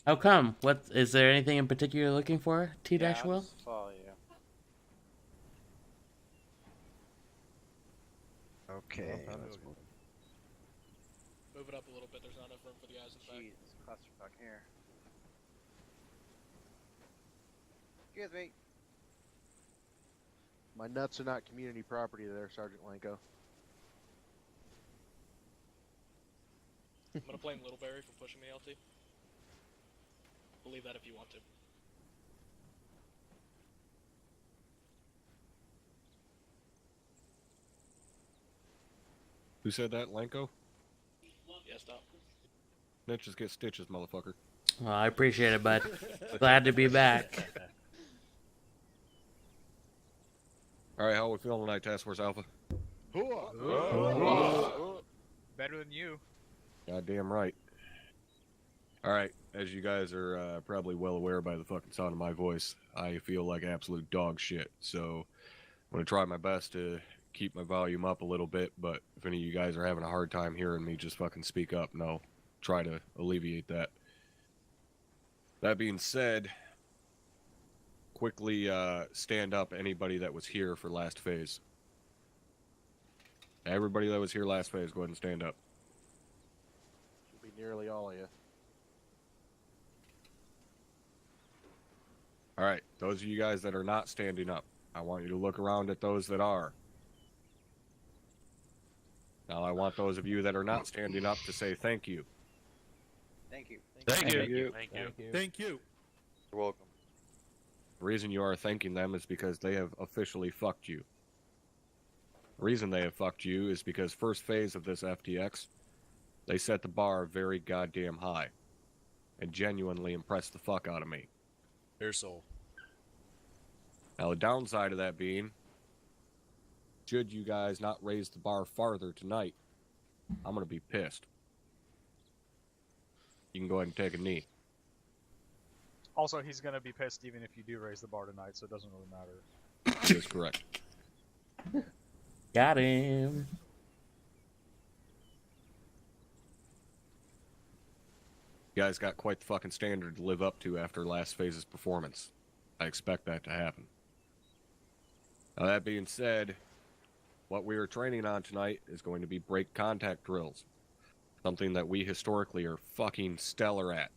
How come? What is there anything in particular you're looking for, T-Will? Just follow you. Okay. Move it up a little bit. There's not enough room for the guys in the back. Jesus, clusterfuck here. Excuse me. My nuts are not community property there, Sergeant Lanko. I'm gonna blame Littleberry for pushing me, LT. Believe that if you want to. Who said that, Lanko? Yeah, stop. Snitches get stitches, motherfucker. Well, I appreciate it, bud. Glad to be back. Alright, how are we feeling tonight, Task Force Alpha? Better than you. Goddamn right. Alright, as you guys are probably well aware by the fucking sound of my voice, I feel like absolute dog shit, so I'm gonna try my best to keep my volume up a little bit, but if any of you guys are having a hard time hearing me, just fucking speak up and I'll try to alleviate that. That being said, quickly stand up anybody that was here for last phase. Everybody that was here last phase, go ahead and stand up. Should be nearly all of you. Alright, those of you guys that are not standing up, I want you to look around at those that are. Now I want those of you that are not standing up to say thank you. Thank you. Thank you. Thank you. Thank you. You're welcome. The reason you are thanking them is because they have officially fucked you. The reason they have fucked you is because first phase of this FTX, they set the bar very goddamn high and genuinely impressed the fuck out of me. Your soul. Now the downside of that being, should you guys not raise the bar farther tonight, I'm gonna be pissed. You can go ahead and take a knee. Also, he's gonna be pissed even if you do raise the bar tonight, so it doesn't really matter. That is correct. Got him. You guys got quite the fucking standard to live up to after last phase's performance. I expect that to happen. Now that being said, what we are training on tonight is going to be break contact drills. Something that we historically are fucking stellar at.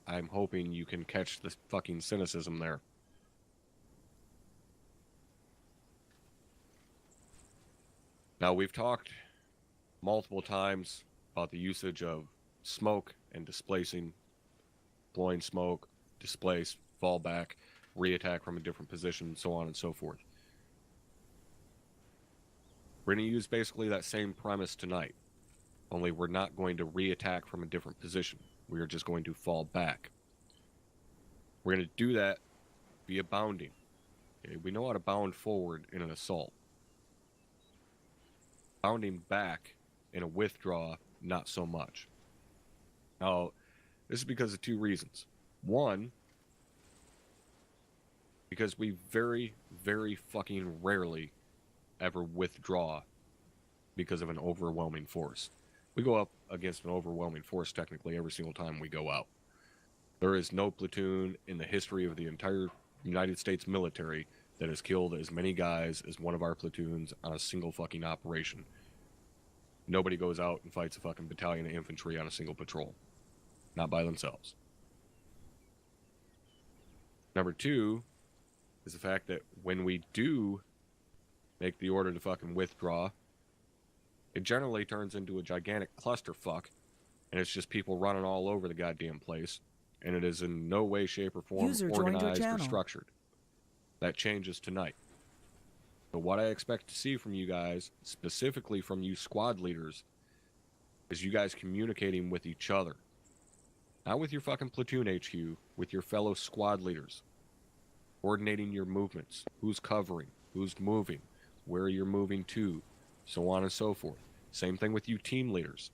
I'm hoping you can catch the fucking cynicism there. Now we've talked multiple times about the usage of smoke and displacing, deploying smoke, displace, fall back, re-attack from a different position, so on and so forth. We're going to use basically that same premise tonight, only we're not going to re-attack from a different position. We are just going to fall back. We're going to do that via bounding. Okay? We know how to bound forward in an assault. Bounding back in a withdraw, not so much. Now, this is because of two reasons. One, because we very, very fucking rarely ever withdraw because of an overwhelming force. We go up against an overwhelming force technically every single time we go out. There is no platoon in the history of the entire United States military that has killed as many guys as one of our platoons on a single fucking operation. Nobody goes out and fights a fucking battalion of infantry on a single patrol. Not by themselves. Number two is the fact that when we do make the order to fucking withdraw, it generally turns into a gigantic clusterfuck, and it's just people running all over the goddamn place, and it is in no way, shape, or form organized or structured. That changes tonight. But what I expect to see from you guys, specifically from you squad leaders, is you guys communicating with each other. Not with your fucking platoon HQ, with your fellow squad leaders. Coordinating your movements, who's covering, who's moving, where you're moving to, so on and so forth. Same thing with you team leaders.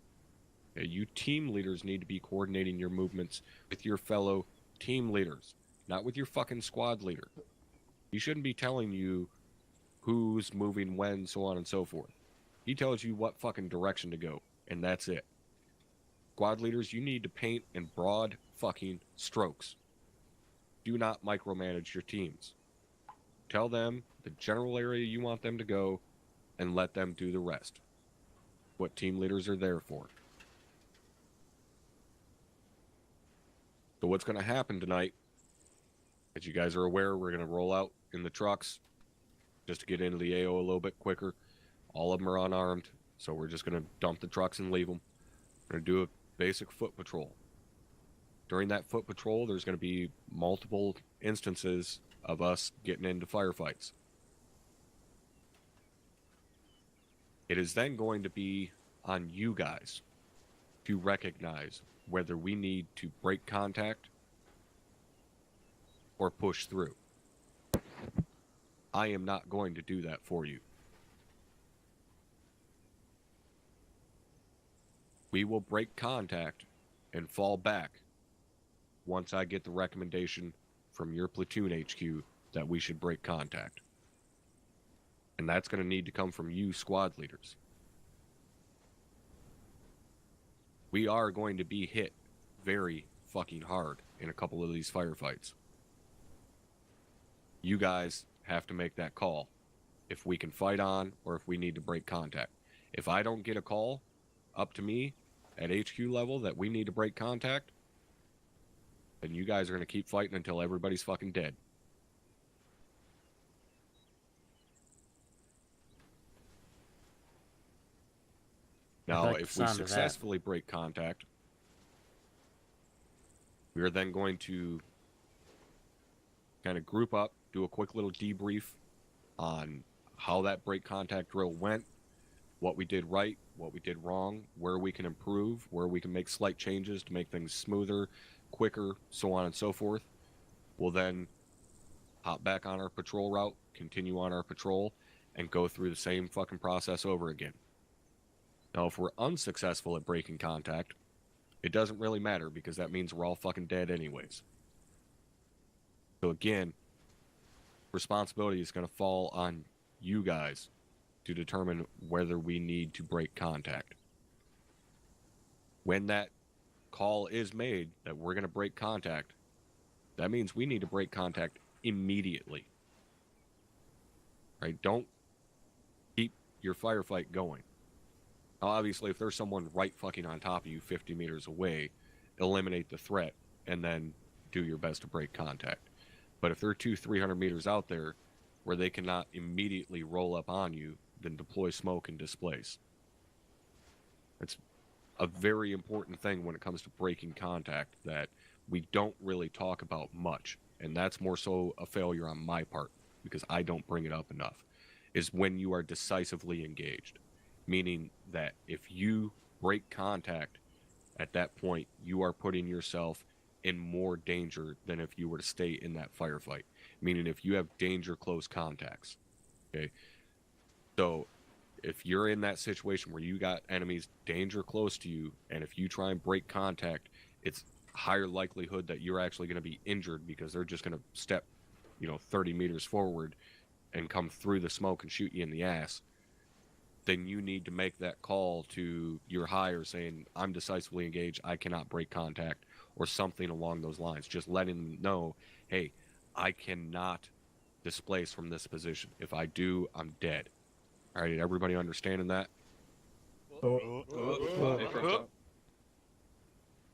Okay, you team leaders need to be coordinating your movements with your fellow team leaders, not with your fucking squad leader. He shouldn't be telling you who's moving when, so on and so forth. He tells you what fucking direction to go, and that's it. Squad leaders, you need to paint in broad fucking strokes. Do not micromanage your teams. Tell them the general area you want them to go and let them do the rest. What team leaders are there for. So what's going to happen tonight, as you guys are aware, we're going to roll out in the trucks just to get into the AO a little bit quicker. All of them are unarmed, so we're just going to dump the trucks and leave them. We're going to do a basic foot patrol. During that foot patrol, there's going to be multiple instances of us getting into firefights. It is then going to be on you guys to recognize whether we need to break contact or push through. I am not going to do that for you. We will break contact and fall back once I get the recommendation from your platoon HQ that we should break contact. And that's going to need to come from you squad leaders. We are going to be hit very fucking hard in a couple of these firefights. You guys have to make that call if we can fight on or if we need to break contact. If I don't get a call up to me at HQ level that we need to break contact, then you guys are going to keep fighting until everybody's fucking dead. Now, like if the we sound of that. successfully break contact, we are then going to kind of group up, do a quick little debrief on how that break contact drill went, what we did right, what we did wrong, where we can improve, where we can make slight changes to make things smoother, quicker, so on and so forth. We'll then hop back on our patrol route, continue on our patrol, and go through the same fucking process over again. Now, if we're unsuccessful at breaking contact, it doesn't really matter because that means we're all fucking dead anyways. So again, responsibility is going to fall on you guys to determine whether we need to break contact. When that call is made that we're going to break contact, that means we need to break contact immediately. Right? Don't keep your firefight going. Now, obviously, if there's someone right fucking on top of you 50 meters away, eliminate the threat and then do your best to break contact. But if they're 200-300 meters out there where they cannot immediately roll up on you, then deploy smoke and displace. It's a very important thing when it comes to breaking contact that we don't really talk about much. And that's more so a failure on my part because I don't bring it up enough, is when you are decisively engaged. Meaning that if you break contact at that point, you are putting yourself in more danger than if you were to stay in that firefight. Meaning if you have danger close contacts. Okay. So if you're in that situation where you got enemies danger close to you, and if you try and break contact, it's higher likelihood that you're actually going to be injured because they're just going to step, 30 meters forward and come through the smoke and shoot you in the ass. Then you need to make that call to your higher saying, I'm decisively engaged, I cannot break contact, or something along those lines. Just letting them know, hey, I cannot displace from this position. If I do, I'm dead. All right, everybody understanding that? All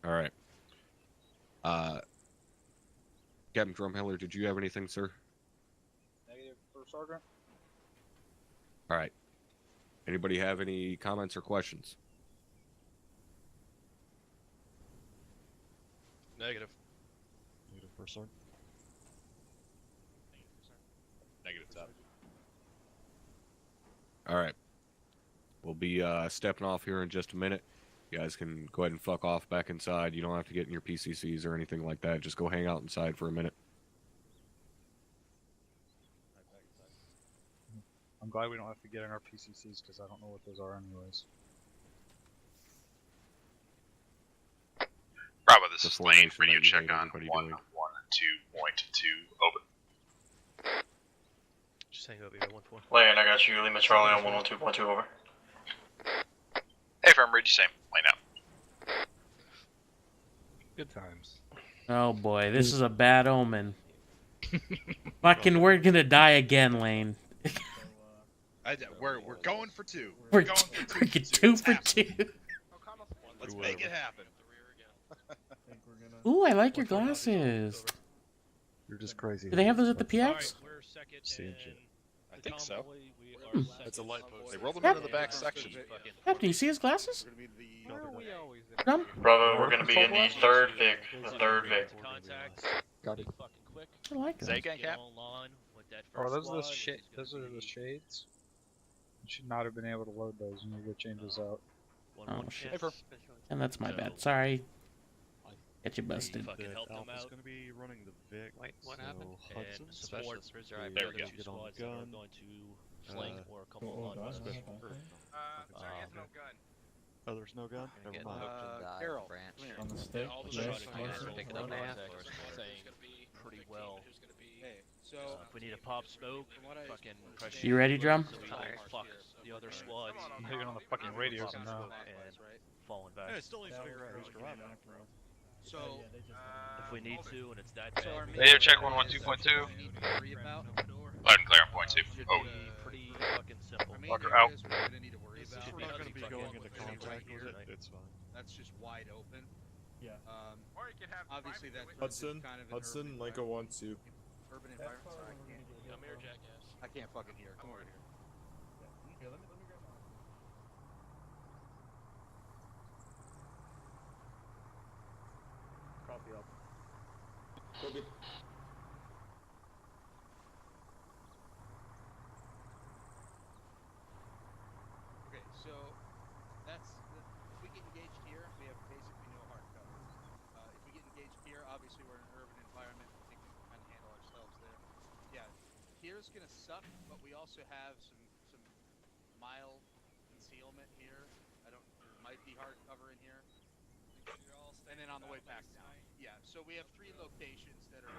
right. Captain Drumheller, did you have anything, sir? Negative, First Sergeant. All right. Anybody have any comments or questions? Negative. Negative First Sergeant. Negative top. All right. We'll be stepping off here in just a minute. You guys can go ahead and fuck off back inside. You don't have to get in your PCCs or anything like that. Just go hang out inside for a minute. I'm glad we don't have to get in our PCCs because I don't know what those are anyways. Bravo, this The is formation Lane. Radio that you check made on everybody 1 doing. 1 2.2. Open. Just hang over here, 1-4. Lane, I got you. Lima Charlie on 112.2, over. Hey, firm, read you same. Lane out. Good times. Oh boy, this is a bad omen. Fucking, we're gonna die again, Lane. We're going for two. We're going for we're two. two for It's two. happening. Let's make it happen. Ooh, I like your glasses. You're just crazy. Do they have those at the Alright, PX? we're second Seeing in shit. I think so. convoy. We are second. That's a light post. They rolled them Yep. into the back section. Yep, do you see his glasses? Where are we always Drum? Bravo, we're gonna be in the third Vic. The third Vic. Contact. Got it. Fucking quick. I like Zay them. gang cap. Oh, those are those are the shades. You should not have been able to load those when you get changes out. Oh shit. Hey, bro. And that's my bad. Sorry. Get you busted. Fucking help them Alpha's out. gonna be running the Vic. Wait, what so happened? Hudson, And support Specialist there Brigade, There we go. two get on squads the that are gun. going to flank or come along with us. Oh, there's no gun? Never Get mind. Carol, branch. come here. On the Yeah, stick. all the Yeah, shots I guess are pick it up half or saying pretty well. Hey, so If we need a pop smoke, from what I fucking understand- pressure. You ready, Drum? So we don't fuck the other squads. I'm hitting on the fucking radios Pop now. smoke and falling back. Yeah, it still needs to figure out who's driving. So, If we need to, and it's that so our bad. main Native check issue 112.2. we need to worry about Loud and clear on point 2. Should Oh, be pretty fucking simple. our main Walker areas out. we're gonna need to worry Since about. we're not gonna be fucking going into fucking contact right with here. it, it's fine. That's just wide open. Yeah. Obviously that's Hudson, kind of an Hudson, urban Lincoln 1-2. urban environment. Sorry, I can't. Come here, jackass. I can't fucking hear. Come over here. Here, let me grab mine. Copy up. Okay, so if we get engaged here, we have basically no hard cover. If we get engaged here, obviously we're in an urban environment. I think we can kind of handle ourselves there. Yeah, here's gonna suck, but we also have some mild concealment here. There might be hard cover in here. And then on the way back down. Yeah, so we have 3 locations that are.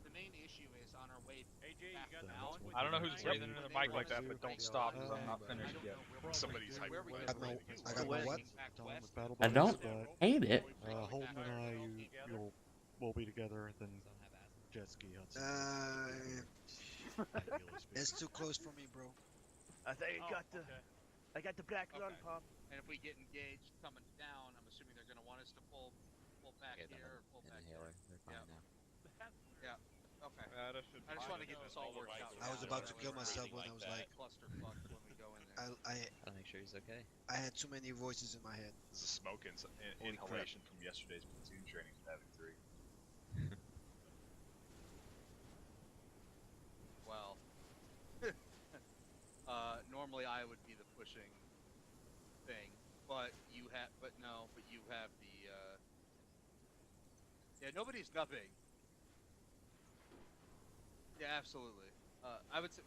The main issue is on our way back down. I don't know who's breathing into the mic like that, but don't stop because I'm not finished yet. Somebody's hyper. I got no what? Done with battle I don't buddies, hate it. but Holden and I, we'll be together, then jet ski Hudson. Ideally speaking. It's too close for me, bro. I think I got the black run pop. And if we get engaged coming down, I'm assuming they're going to want us to pull back Get them here or pull back inhaler. there. They're fine now. Okay. I just want to get this all worked out. I was about to kill myself when I was like, Clusterfuck when we go in there. Gotta make sure he's okay. I had too many voices in my head. This is smoke inhalation from yesterday's platoon training with Havoc 3. Well, normally I would be the pushing thing, but you have the. Yeah, nobody's nubbing. Yeah, absolutely. I would say,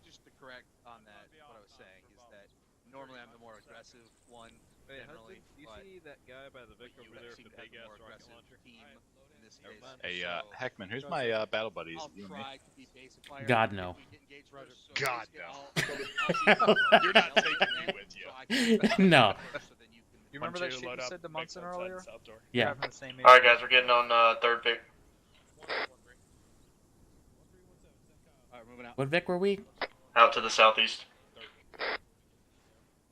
just to correct on that, what I was saying is that normally I'm the more aggressive one. Hey, generally, Hudson, do you but see that guy by the Vic you over there with seem the to have big the ass more rocket aggressive launcher? team in this Never case. mind. Hey, so Heckman, who's my battle buddies? I'll You and me? try to be basic fire. God, if no. we get engaged first, so God, basically no. I'll You're not taking me with you. so I can No. so then you can You remember that shit you said to Munson earlier? You're Yeah. having the same issue. Alright, guys, we're getting on third Vic. Alright, moving out. What Vic were we? Out to the southeast. Are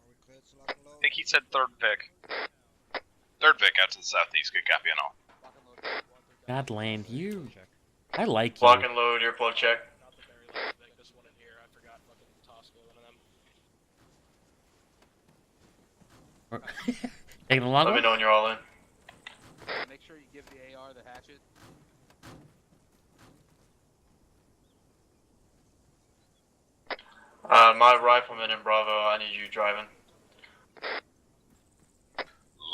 we cleared to lock and load? I think he said third Vic. Third Vic out to the southeast. Good copy on all. Lock and load. God, Lane, you. I like Lock you. and load, earplug check. Not the very last Vic, this one in here. I forgot fucking Tosco, one of them. Taking a long Let me one? know when you're all in. Make sure you give the AR the hatchet. My rifleman in Bravo, I need you driving.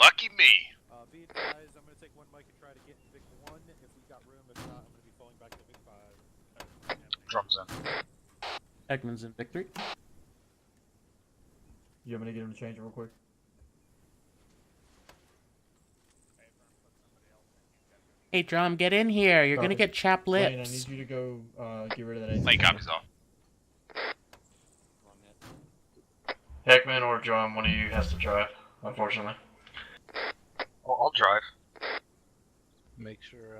Lucky me. Be advised, I'm gonna take one mic and try to get in Vic 1. If we got room, if not, I'm gonna be falling back to Vic 5. Drums in. Ekman's in victory. You want me to get him to change it real quick? Hey, Drum, get in here. You're gonna Copy. get chapped Lane, I need lips. you to go get rid of that. Lane copies all. Heckman or John, one of you has to drive, unfortunately. I'll drive. Make sure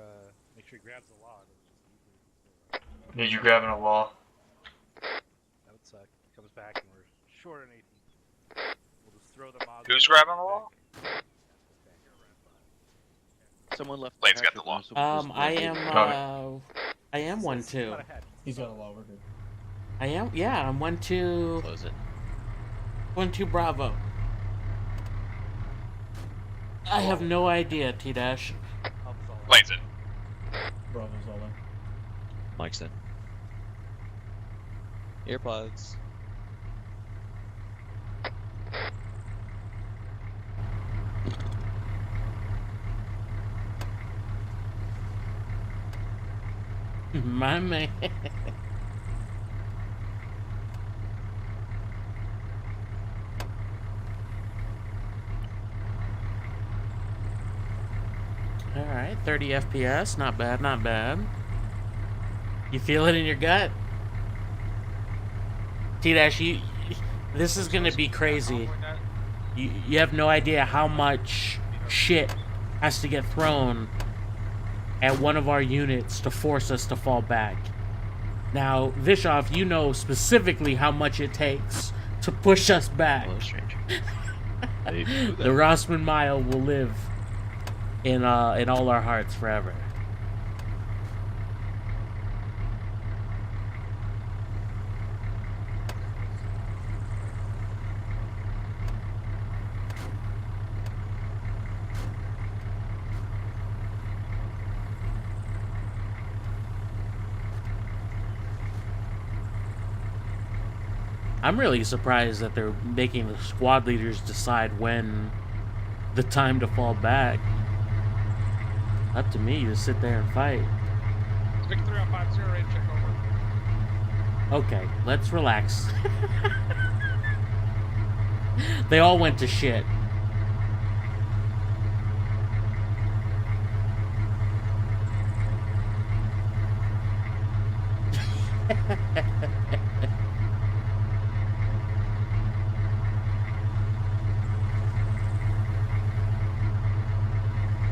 he grabs the log. Need you grabbing a wall. That would suck. He comes back and we're short on AP. We'll just throw the mod. Who's grabbing the wall? Someone left. Lane's got the law. I am 1-2. He's got a law. We're good. I am. Yeah, I'm 1-2. Close it. 1-2 Bravo. I have no idea, T-Dash. Lane's in. Bravo's all in. Mike's in. Earplugs. My man. Alright, 30 FPS. Not bad, not bad. You feel it in your gut? T-Dash, this is gonna be crazy. You have no idea how much shit has to get thrown at one of our units to force us to fall back. Now, Vishoff, you know specifically how much it takes to push us back. Hello, stranger. The Rossman Mile will live in all our hearts forever. I'm really surprised that they're making the squad leaders decide when the time to fall back. Up to me to sit there and fight. Victor 3 on 50, ready to check over. Okay, let's relax. They all went to shit.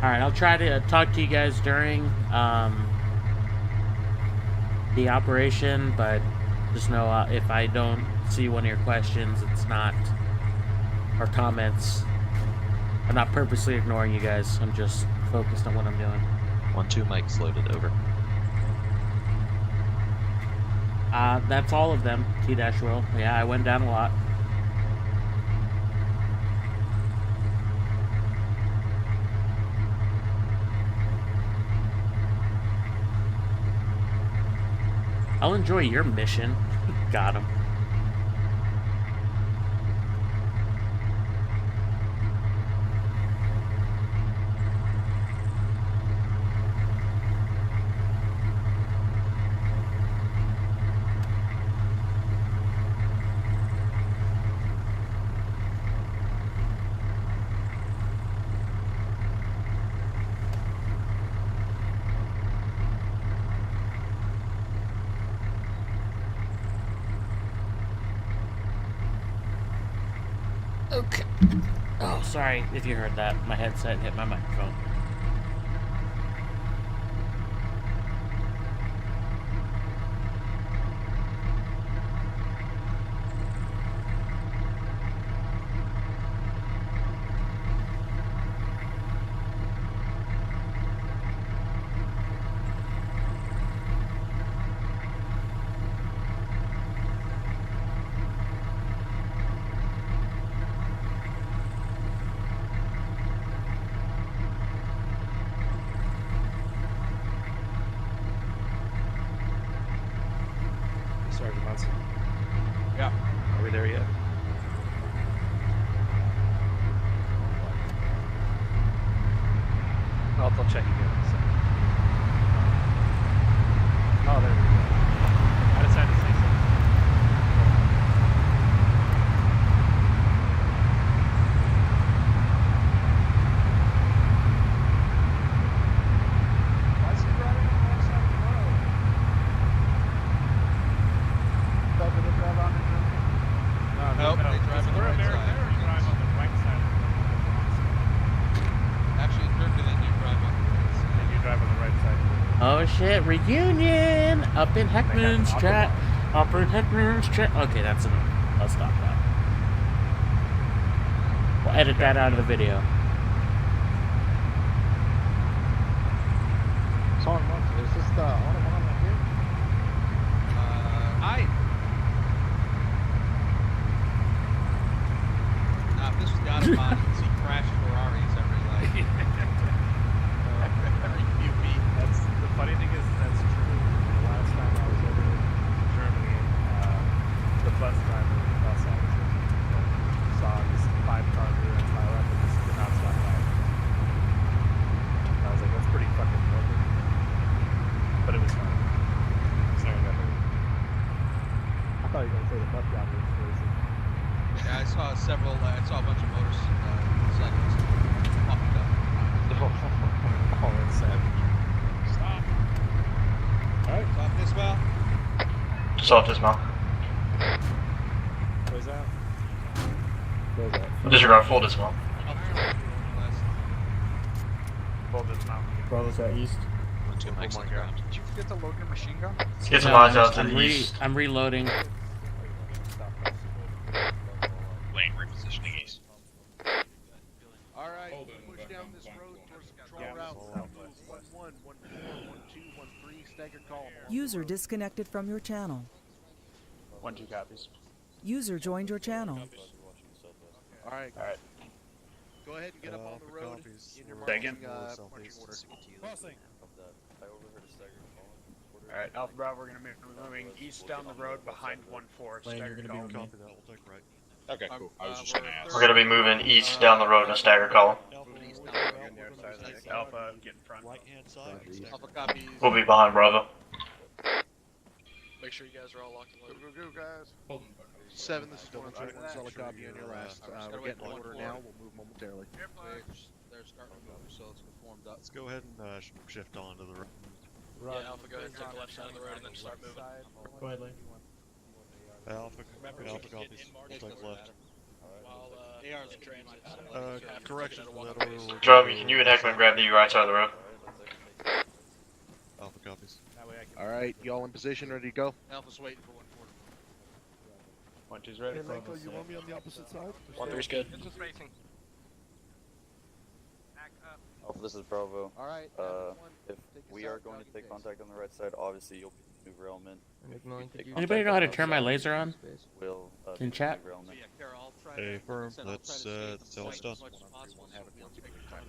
Alright, I'll try to talk to you guys during the operation, but just know if I don't see one of your questions, it's not, or comments, I'm not purposely ignoring you guys. I'm just focused on what I'm doing. 1-2 Mike's loaded over. That's all of them, T-Will. Yeah, I went down a lot. I'll enjoy your mission. Got him. Okay. Oh, sorry if you heard that. My headset hit my microphone. Sergeant Munson. Yeah. Are we there yet? I'll check again in a second. Oh, there we go. I decided to say something. Why is he driving on the wrong side of the road? That did it drive on the road? Nope, they drive on the right side. Drive on the right side. shit. Reunion! Up in Heckman's chat. Up in Heckman's chat. Okay, that's enough. I'll stop that. We'll edit that out of the video. Song Monster, is this the Autobahn right here? Hi. If this was the Autobahn, you'd see crashed Ferraris every, like, every few feet. That's the funny thing is that's true. The last time I was over in Germany, the bus driver, the bus I was in, saw this 5-car rear end pile up and just did not stop by. I was like, that's pretty fucking broken. But it was fun. So I got hurt. I thought you were gonna say the bus driver was crazy. Yeah, I saw a bunch of motorcycles popped up. Oh, that's sad. Stop. Alright. Stop dismount. Stop dismount. Where's that? Where's that? Disregard full dismount. Full dismount. Brothers at east. 1-2 Mike's on the ground. Did you forget to load your machine gun? Let's get some eyes out to the east. I'm reloading. Lane repositioning east. Alright, push down this road towards the control route. 1-1, 1-4, 1-2, 1-3, staggered column. User disconnected from your channel. 1-2 copies. User joined your channel. Alright. Alright. Go ahead and get up on the road in your Second. marching order. Crossing. Alright, Alpha Bravo, we're gonna be moving east down the road behind 1-4. Lane, you're gonna be with me. Copy that, we'll take right. Okay, cool. I was just gonna ask. We're gonna be moving east down the road in a stagger column. Alpha, get in front. Right hand side. Alpha copies. We'll be behind Bravo. Make sure you guys are all locked and loaded. Go, guys. 7, this is 1-3, 1 solid copy on your last. We're getting order now. We'll move momentarily. They're starting to move, so let's get formed up. Let's go ahead and shift on to the right. Yeah, Alpha, go ahead and take the left side of the road and then start moving. Go ahead, Lane. Alpha, Remember, Alpha we can get copies. in march We'll take left. while AR's in transit. Correction, Drummy, can you and Heckman grab the right side of the road? Alpha copies. Alright, y'all in position, ready to go? Alpha's waiting for 1-4. 1-2's ready. Hey, Lanko, you want me on the opposite side? 1-3's good. Alpha, this is Bravo. Alright, If we are going to take contact on the right side, obviously you'll be the maneuver element. Anybody know how to turn my laser on? We'll, In chat? Hey, firm. That's all it's done.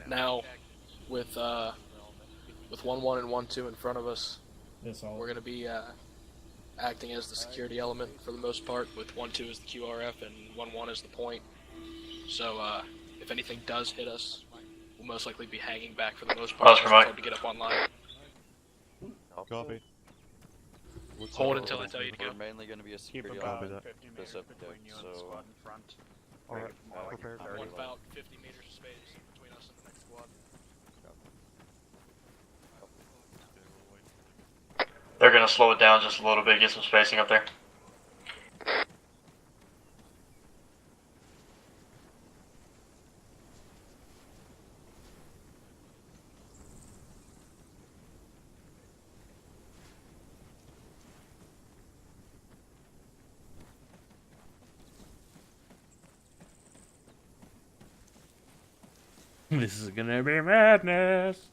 Now, with 1-1 and 1-2 in front of us, Yes, all. we're going to be acting as the security element for the most part, with 1-2 as the QRF and 1-1 as the point. So if anything does hit us, we'll most likely be hanging back for the most part. Oscar, Mike. Hard to get up online. Copy. Hold until I tell you to go. We're mainly going to be a security Copy element. that. This up there, so Alright, prepared. I want about 50 meters of space between us and the next squad. They're gonna slow it down just a little bit, get some spacing up there. This is gonna be madness.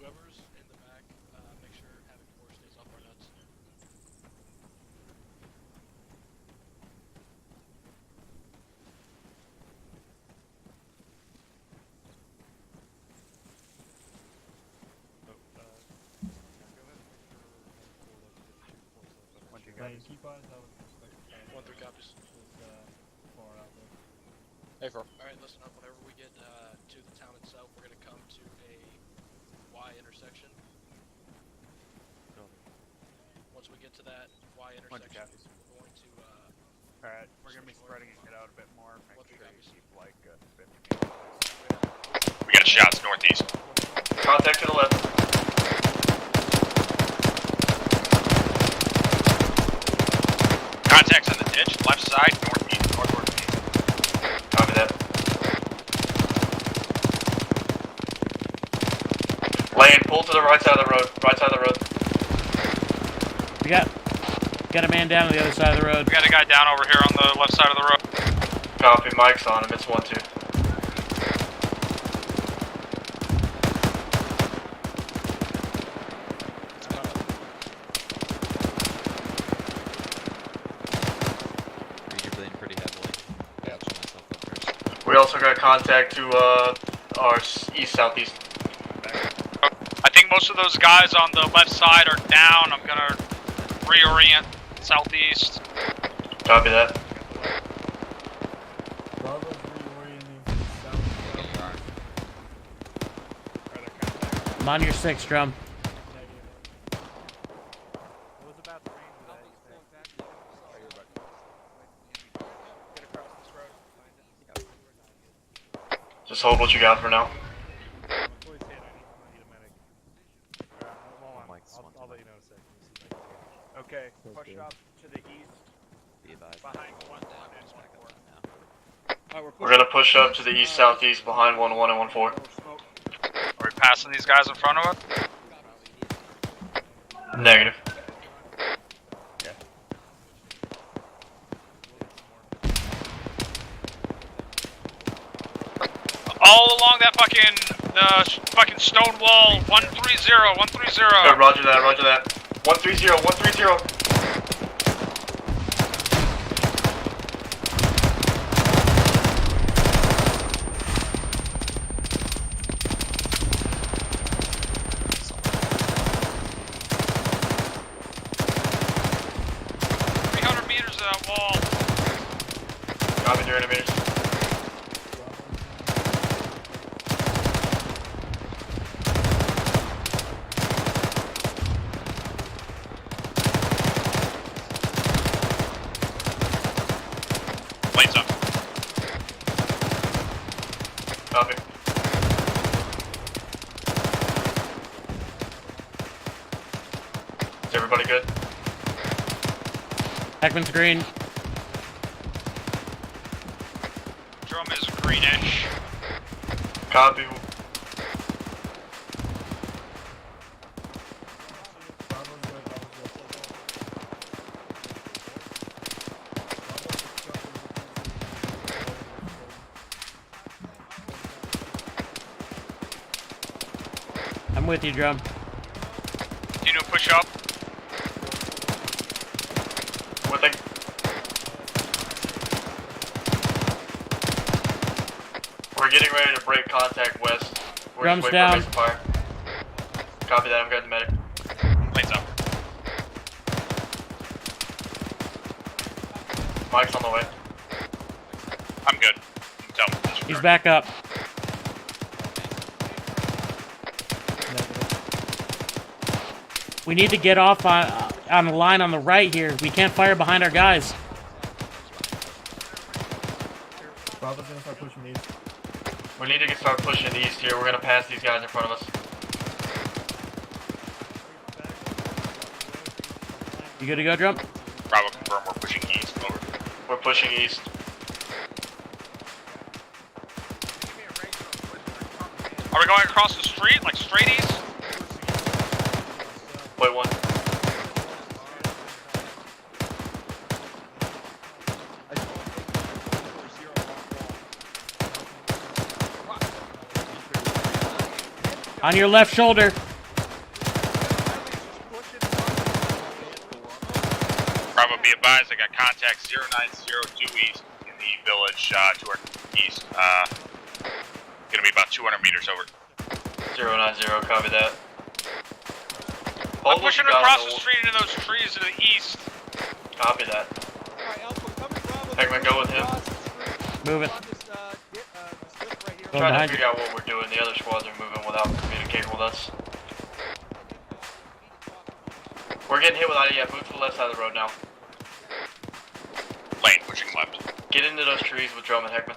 Whoever's in the back, make sure Havoc 4 stays off our nuts. Lane, keep eyes out. 1-3 copies. Far out there. Hey, alright, listen up. Whenever we get to the town itself, we're gonna come to a Y intersection. we get to that Y intersection, we're going to. Alright, we're gonna be spreading it out a bit more. Make sure you keep like 50 meters. We got shots northeast. Contact to the left. Contacts in the ditch, left side, northeast. Copy that. Lane, pull to the right side of the road. Right side of the road. We got a man down on the other side of the road. We got a guy down over here on the left side of the road. Copy, Mike's on him. It's 1-2. You're bleeding pretty heavily. Yeah, I'll check myself up first. We also got contact to our east-southeast. I think most of those guys on the left side are down. I'm gonna reorient southeast. Copy that. Bravo's reorienting south. I'm on your 6, Drum. What was about the range of that, you think? Get across this road. Find it. Just hold what you got for now. Toys hit, I need a medic. Hold on. I'll let you know in a second. Okay, push up to the east. Be advised. Behind 1-1 and 1-4. We're gonna push up to the east-southeast behind 1-1 and 1-4. Are we passing these guys in front of us? Negative. All along that fucking stone wall. 130, 130. Roger that, roger that. 130, 130. Copy, 300 meters. Plates up. Copy. Is everybody good? Heckman's green. Drum is greenish. Copy. I'm with you, Drum. Continue to push up. Whipping. We're getting ready to break contact west. We're Drum's just down. waiting for fire. Copy that, I'm grabbing the medic. Plates up. Mike's on the way. I'm good. Tell me. He's back up. We need to get off on the line on the right here. We can't fire behind our guys. Bravo's gonna start pushing east. We need to start pushing east here. We're gonna pass these guys in front of us. You good to go, Drum? Bravo confirm we're pushing east. Over. We're pushing east. Are we going across the street, like straight east? Wait, one. On your left shoulder. Bravo, be advised, I got contact 090 due east in the village to our east. Gonna be about 200 meters over. 090, copy that. I'm pushing across the street into those trees to the east. Copy that. Heckman, go with him. Move it. Trying to figure out what we're doing. The other squads are moving without communicating with us. We're getting hit with IDF. Move to the left side of the road now. Lane pushing left. Get into those trees with Drum and Heckman.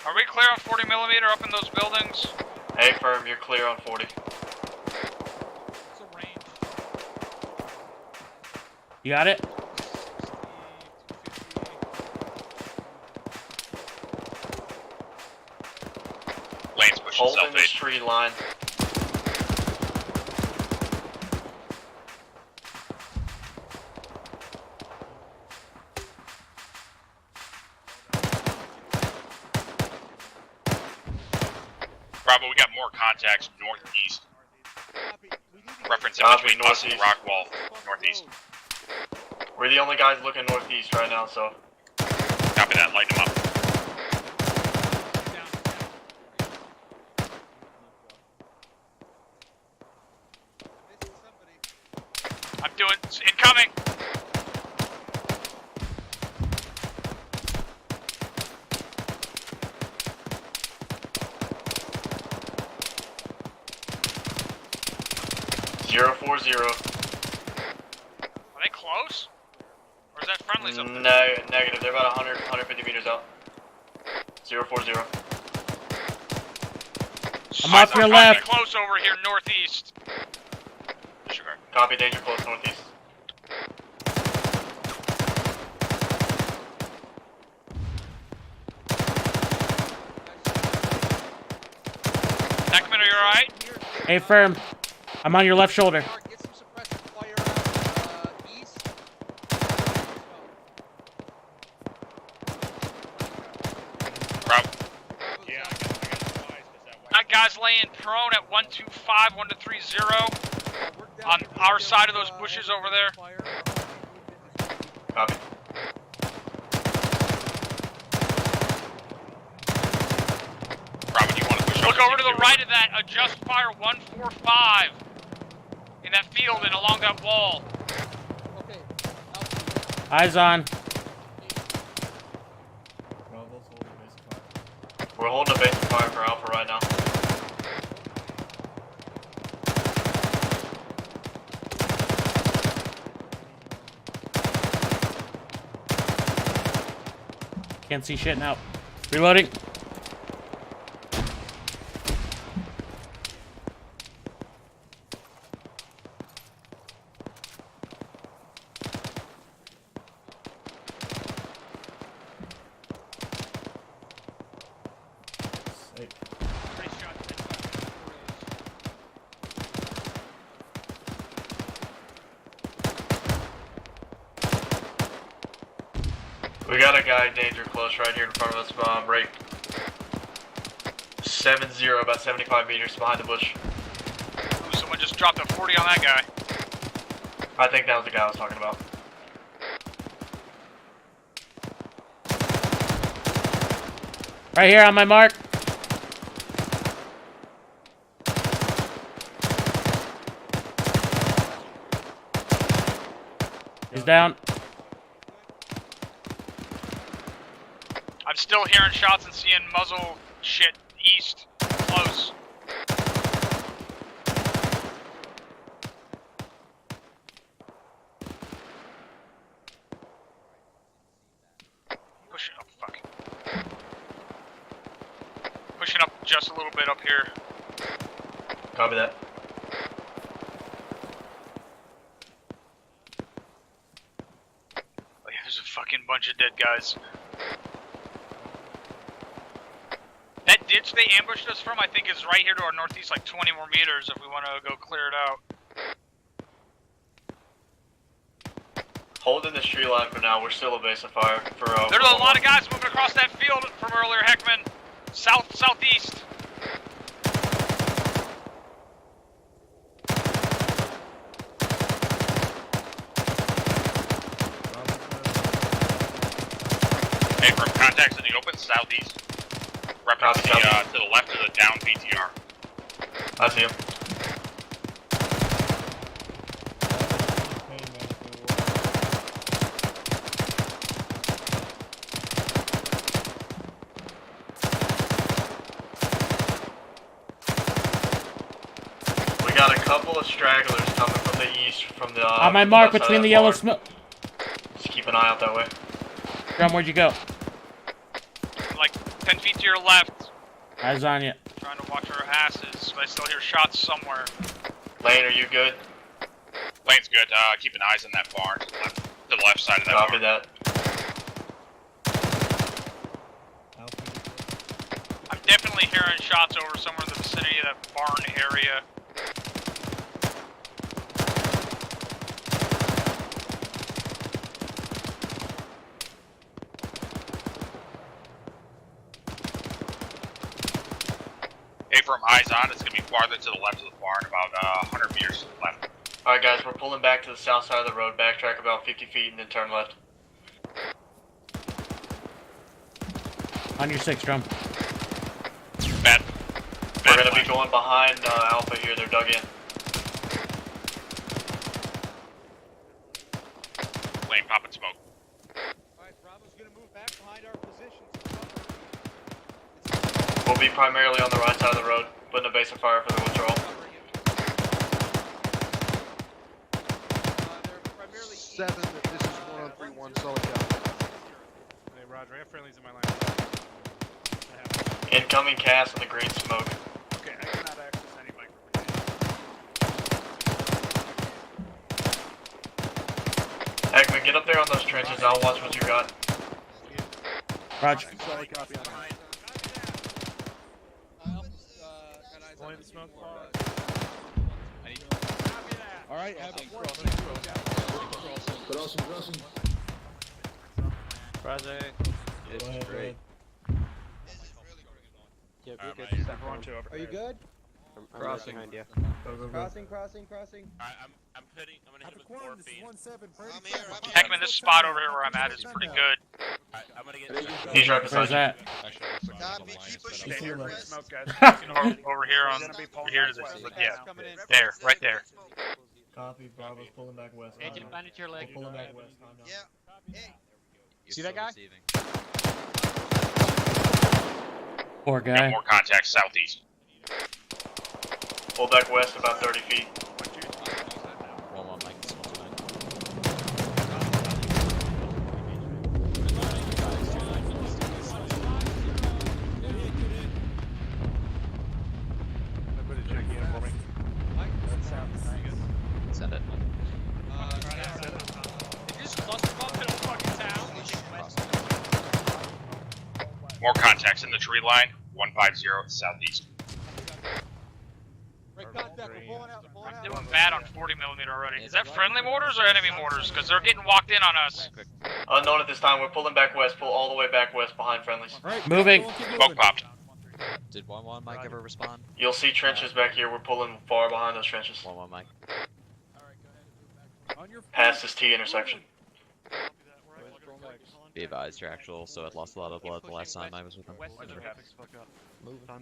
Are we clear on 40mm up in those buildings? Hey, firm, you're clear on 40. What's the range? You got it? 250. Lane's pushing Hold in self-aid. this tree line. Bravo, we got more contacts northeast. Reference in Copy, between us and the rock wall, northeast. We're the only guys looking northeast right now, so. Copy that, light them up. I'm doing incoming. Zero 40. Are they close? Or is that friendly something? No, negative. They're about 100, 150 meters out. 040. I'm off your left. Close over here northeast. Disregard. Copy, danger close northeast. Heckman, are you alright? Hey, firm. I'm on your left shoulder. Get some suppressive fire east. Bravo. Yeah, I got supplies. Does that That guy's laying prone at 125, 1230. On our side of those bushes over there. Copy. Bravo, do you want to push Look over to the right of that. Adjust fire 145. In that field and along that wall. Okay. Eyes on. Bravo's holding base fire. We're holding a base of fire for Alpha right now. Can't see shit now. Reloading. Safe. We got a guy danger close right here in front of us, right 70, about 75 meters behind the bush. Ooh, someone just dropped a 40 on that guy. I think that was the guy I was talking about. Right here on my mark. He's down. I'm still hearing shots and seeing muzzle shit east. Close. Pushing up, fuck. Pushing up just a little bit up here. Copy that. Oh, yeah, there's a fucking bunch of dead guys. That ditch they ambushed us from, I think, is right here to our northeast, like 20 more meters if we want to go clear it out. Holding this tree line for now. We're still a base of fire for. There's a lot of guys moving across that field from earlier, Heckman. Southeast. Hey, from contacts in the open, southeast. Reference to the left of the down BTR. I see him. of stragglers coming from the east, from the. On my from mark that side between of the that yellow barn. smoke. Just keep an eye out that way. Drum, where'd you go? Like 10 feet to your left. Eyes on you. Trying to watch our asses. I still hear shots somewhere. Lane, are you good? Lane's good. Keeping eyes on that barn to the left side of that Copy barn. that. I'm definitely hearing shots over somewhere in the vicinity of that barn area. Hey, from eyes on, it's gonna be farther to the left of the barn, about 100 meters to the left. Alright guys, we're pulling back to the south side of the road, backtrack about 50 feet and then turn left. On your 6, Drum. Bad. We're gonna be going behind Alpha here, they're dug in. Lane, popping smoke. Alright, Bravo's gonna move back behind our positions. We'll be primarily on the right side of the road, putting a base of fire for the withdrawal. 7, this is 1-on-3-1, solid job. Hey, Roger, I have friendlies in my line. Incoming cast on the green smoke. Okay, I cannot access any micro. Eggman, get up there on those trenches, I'll watch what you got. Roger. Solid copy on that. Going in the smoke bar. Alright, Havoc, Crossing. Project. It's great. Yeah, we're good. Everyone to over. Are you good? I'm crossing behind you. Crossing. Alright, I'm gonna hit him with morphine. I'm here. Heckman, this spot over here where I'm at is pretty good. I'm gonna get He's right beside Where's you. that? Copy. Keep pushing Stay near forward. green smoke, guys. Over here on, over here to the, yeah, there, right there. Copy, Bravo's pulling back west. Engine bandit to your leg. Pulling back west. Yeah. Hey. See that guy? Poor Got guy. more contacts southeast. Pull back west about 30 feet. One, Mike. This one's mine. Everybody check in for me. Send it. If you just cluster bomb in a fucking town, More contacts in the tree line. 150 southeast. I'm doing bad on 40mm already. Is that friendly mortars or enemy mortars? Because they're getting walked in on us. Unknown at this time, we're pulling back west, pull all the way back west behind friendlies. Moving. Smoke popped. Did 1-1 Mike ever respond? You'll see trenches back here, we're pulling far behind those trenches. 1-1 Mike. Past this T intersection. Be advised, your actual, so it lost a lot of blood the last time I was with him.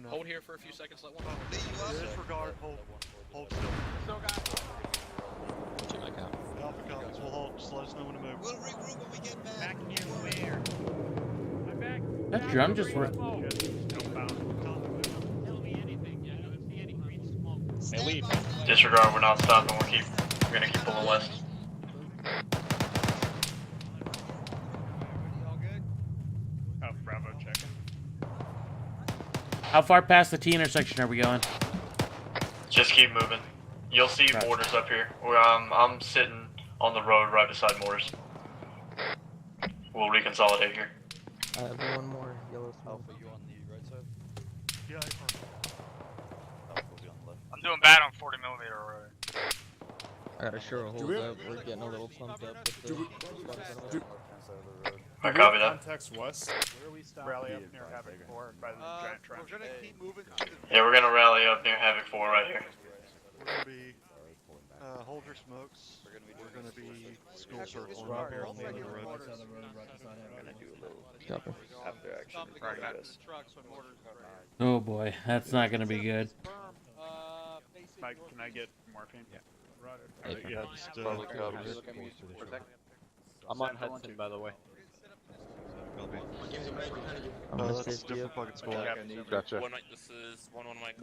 Hold here for a few seconds, let one Disregard, hold still. Two Mike out. Alpha comes, we'll hold, just let us know when to move. We'll regroup when we get back. That drum just Hey, leave. Disregard, we're not stopping, we're gonna keep pulling west. Oh, Bravo checking. How far past the T intersection are we going? Just keep moving. You'll see Right. mortars up here. I'm sitting on the road right beside mortars. We'll reconsolidate here. I have one more yellow smoke. Alpha, you on the right side? Yeah, Alpha will be on the left. I'm doing bad on 40mm already. I gotta sure hold up. We're getting a little pumped up with the... I copy that. Contacts west. Where are we stopping? Rally up near Havoc 4 by the giant trench. We're gonna keep moving to the Yeah, we're gonna rally up near Havoc 4 right here. We're gonna be, hold your smokes. We're gonna be school circle up here on the end of the road. Copy. After action. Oh boy, that's not gonna be good. Mike, can I get morphine? Yeah. Hey, Yeah, just, I'm on Hudson, by the way. Let's different fucking squad. Gotcha. One mic, this is one mic,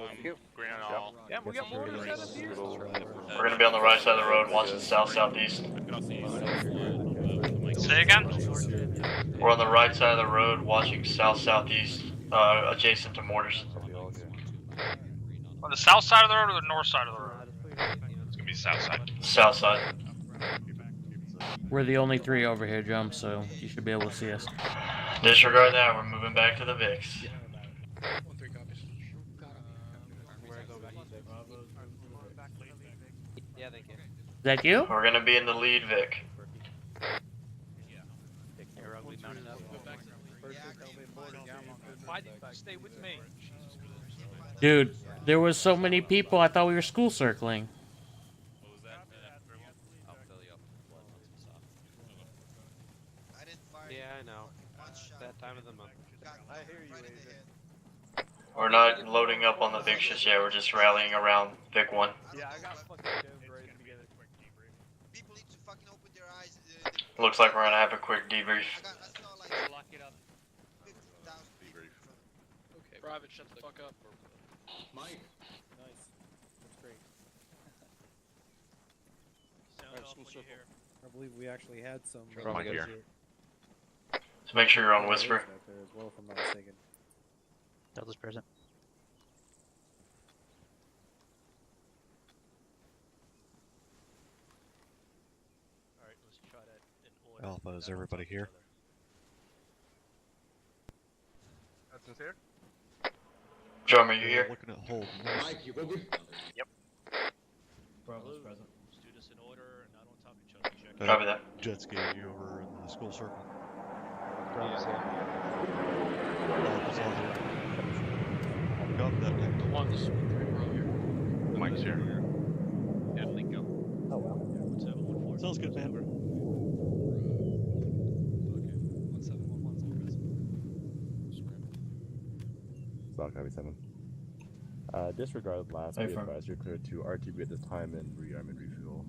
green and all. Yeah, we got mortars right up here. We're gonna be on the right side of the road, watching south-southeast. Say again? We're on the right side of the road, watching south-southeast, adjacent to mortars. On the south side of the road or the north side of the road? It's gonna be south side. South side. We're the only 3 over here, Jump, so you should be able to see us. Disregard that, we're moving back to the VIX. Yeah, thank you. Is that you? We're gonna be in the lead VIC. Why did you stay with me? Dude, there was so many people, I thought we were school circling. Yeah, I know. That time of the month. I hear you, Adrian. We're not loading up on the VIC just yet, we're just rallying around VIC 1. Yeah, I got fucking domed ready to begin. People need to fucking open their eyes. Looks like we're gonna have a quick debrief. I saw like Lock it up. 50,000 people in front of me. Okay, Private, shut the fuck up. Mike. Nice. That's great. Alright, school circle. I believe we actually had some. Mike here. So make sure you're on Whisper. Back there as well, if I'm not mistaken. Delta's present. Alright, let's try that in order. Alpha, is everybody here? Hudson's here. Drum, are you here? Looking at hold. Mike, you go good? Yep. Bravo's present. Let's do this in order, not on top of each other. Check. Copy that. Jet ski, you over in the school circle. Bravo's here. Alpha's on here. Got that. The ones, 3 row here. Mike's here. Yeah, link up. Oh wow. 1714. Sounds good, man. Okay, 1711's present. South Copy 7. Disregard last. Hey, We firm. advise you're clear to RTB at this time and rearm and refuel.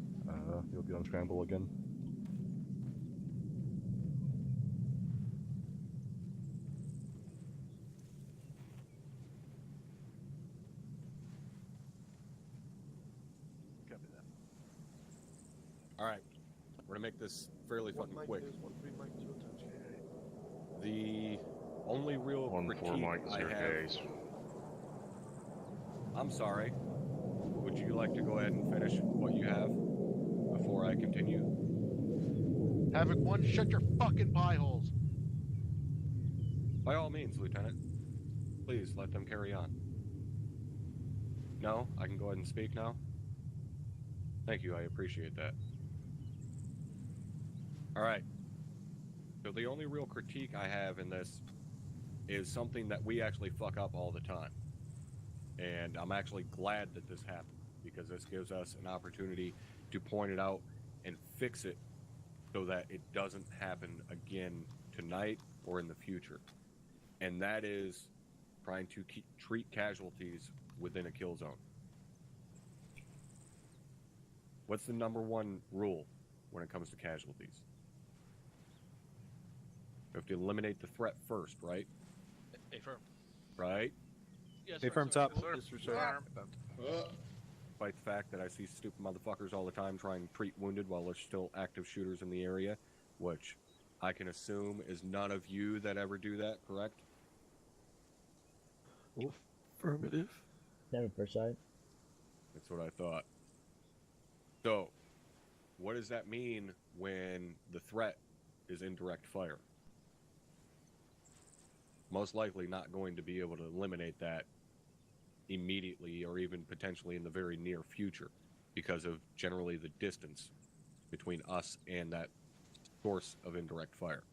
You'll be on scramble again. Copy that. Alright. We're gonna make this fairly fucking quick. The only real 1-4 critique Mike, I 0 have... Ks. I'm sorry. Would you like to go ahead and finish what you have before I continue? Havoc 1, shut your fucking pie holes. By all means, Lieutenant. Please let them carry on. No? I can go ahead and speak now? Thank you, I appreciate that. Alright. So the only real critique I have in this is something that we actually fuck up all the time. And I'm actually glad that this happened, because this gives us an opportunity to point it out and fix it so that it doesn't happen again tonight or in the future. And that is trying to treat casualties within a kill zone. What's the #1 rule when it comes to casualties? You have to eliminate the threat first, right? Affirm. Right? Yes, Hey, firm top. Despite the fact that I see stupid motherfuckers all the time trying to treat wounded while there's still active shooters in the area, which I can assume is none of you that ever do that, correct? Affirmative. Never per side. That's what I thought. So, what does that mean when the threat is indirect fire? Most likely not going to be able to eliminate that immediately or even potentially in the very near future because of generally the distance between us and that source of indirect fire.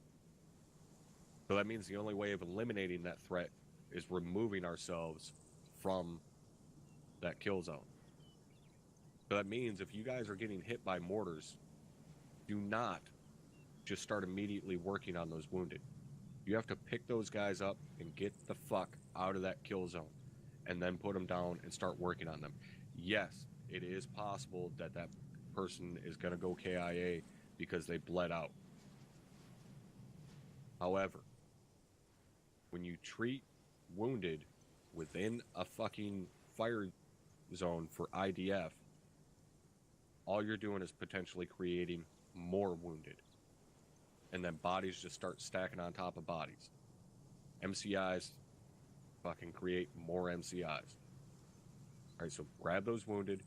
So that means the only way of eliminating that threat is removing ourselves from that kill zone. So that means if you guys are getting hit by mortars, do not just start immediately working on those wounded. You have to pick those guys up and get the fuck out of that kill zone and then put them down and start working on them. Yes, it is possible that that person is going to go KIA because they bled out. However, when you treat wounded within a fucking fire zone for IDF, all you're doing is potentially creating more wounded. And then bodies just start stacking on top of bodies. MCIs fucking create more MCIs. Alright, so grab those wounded,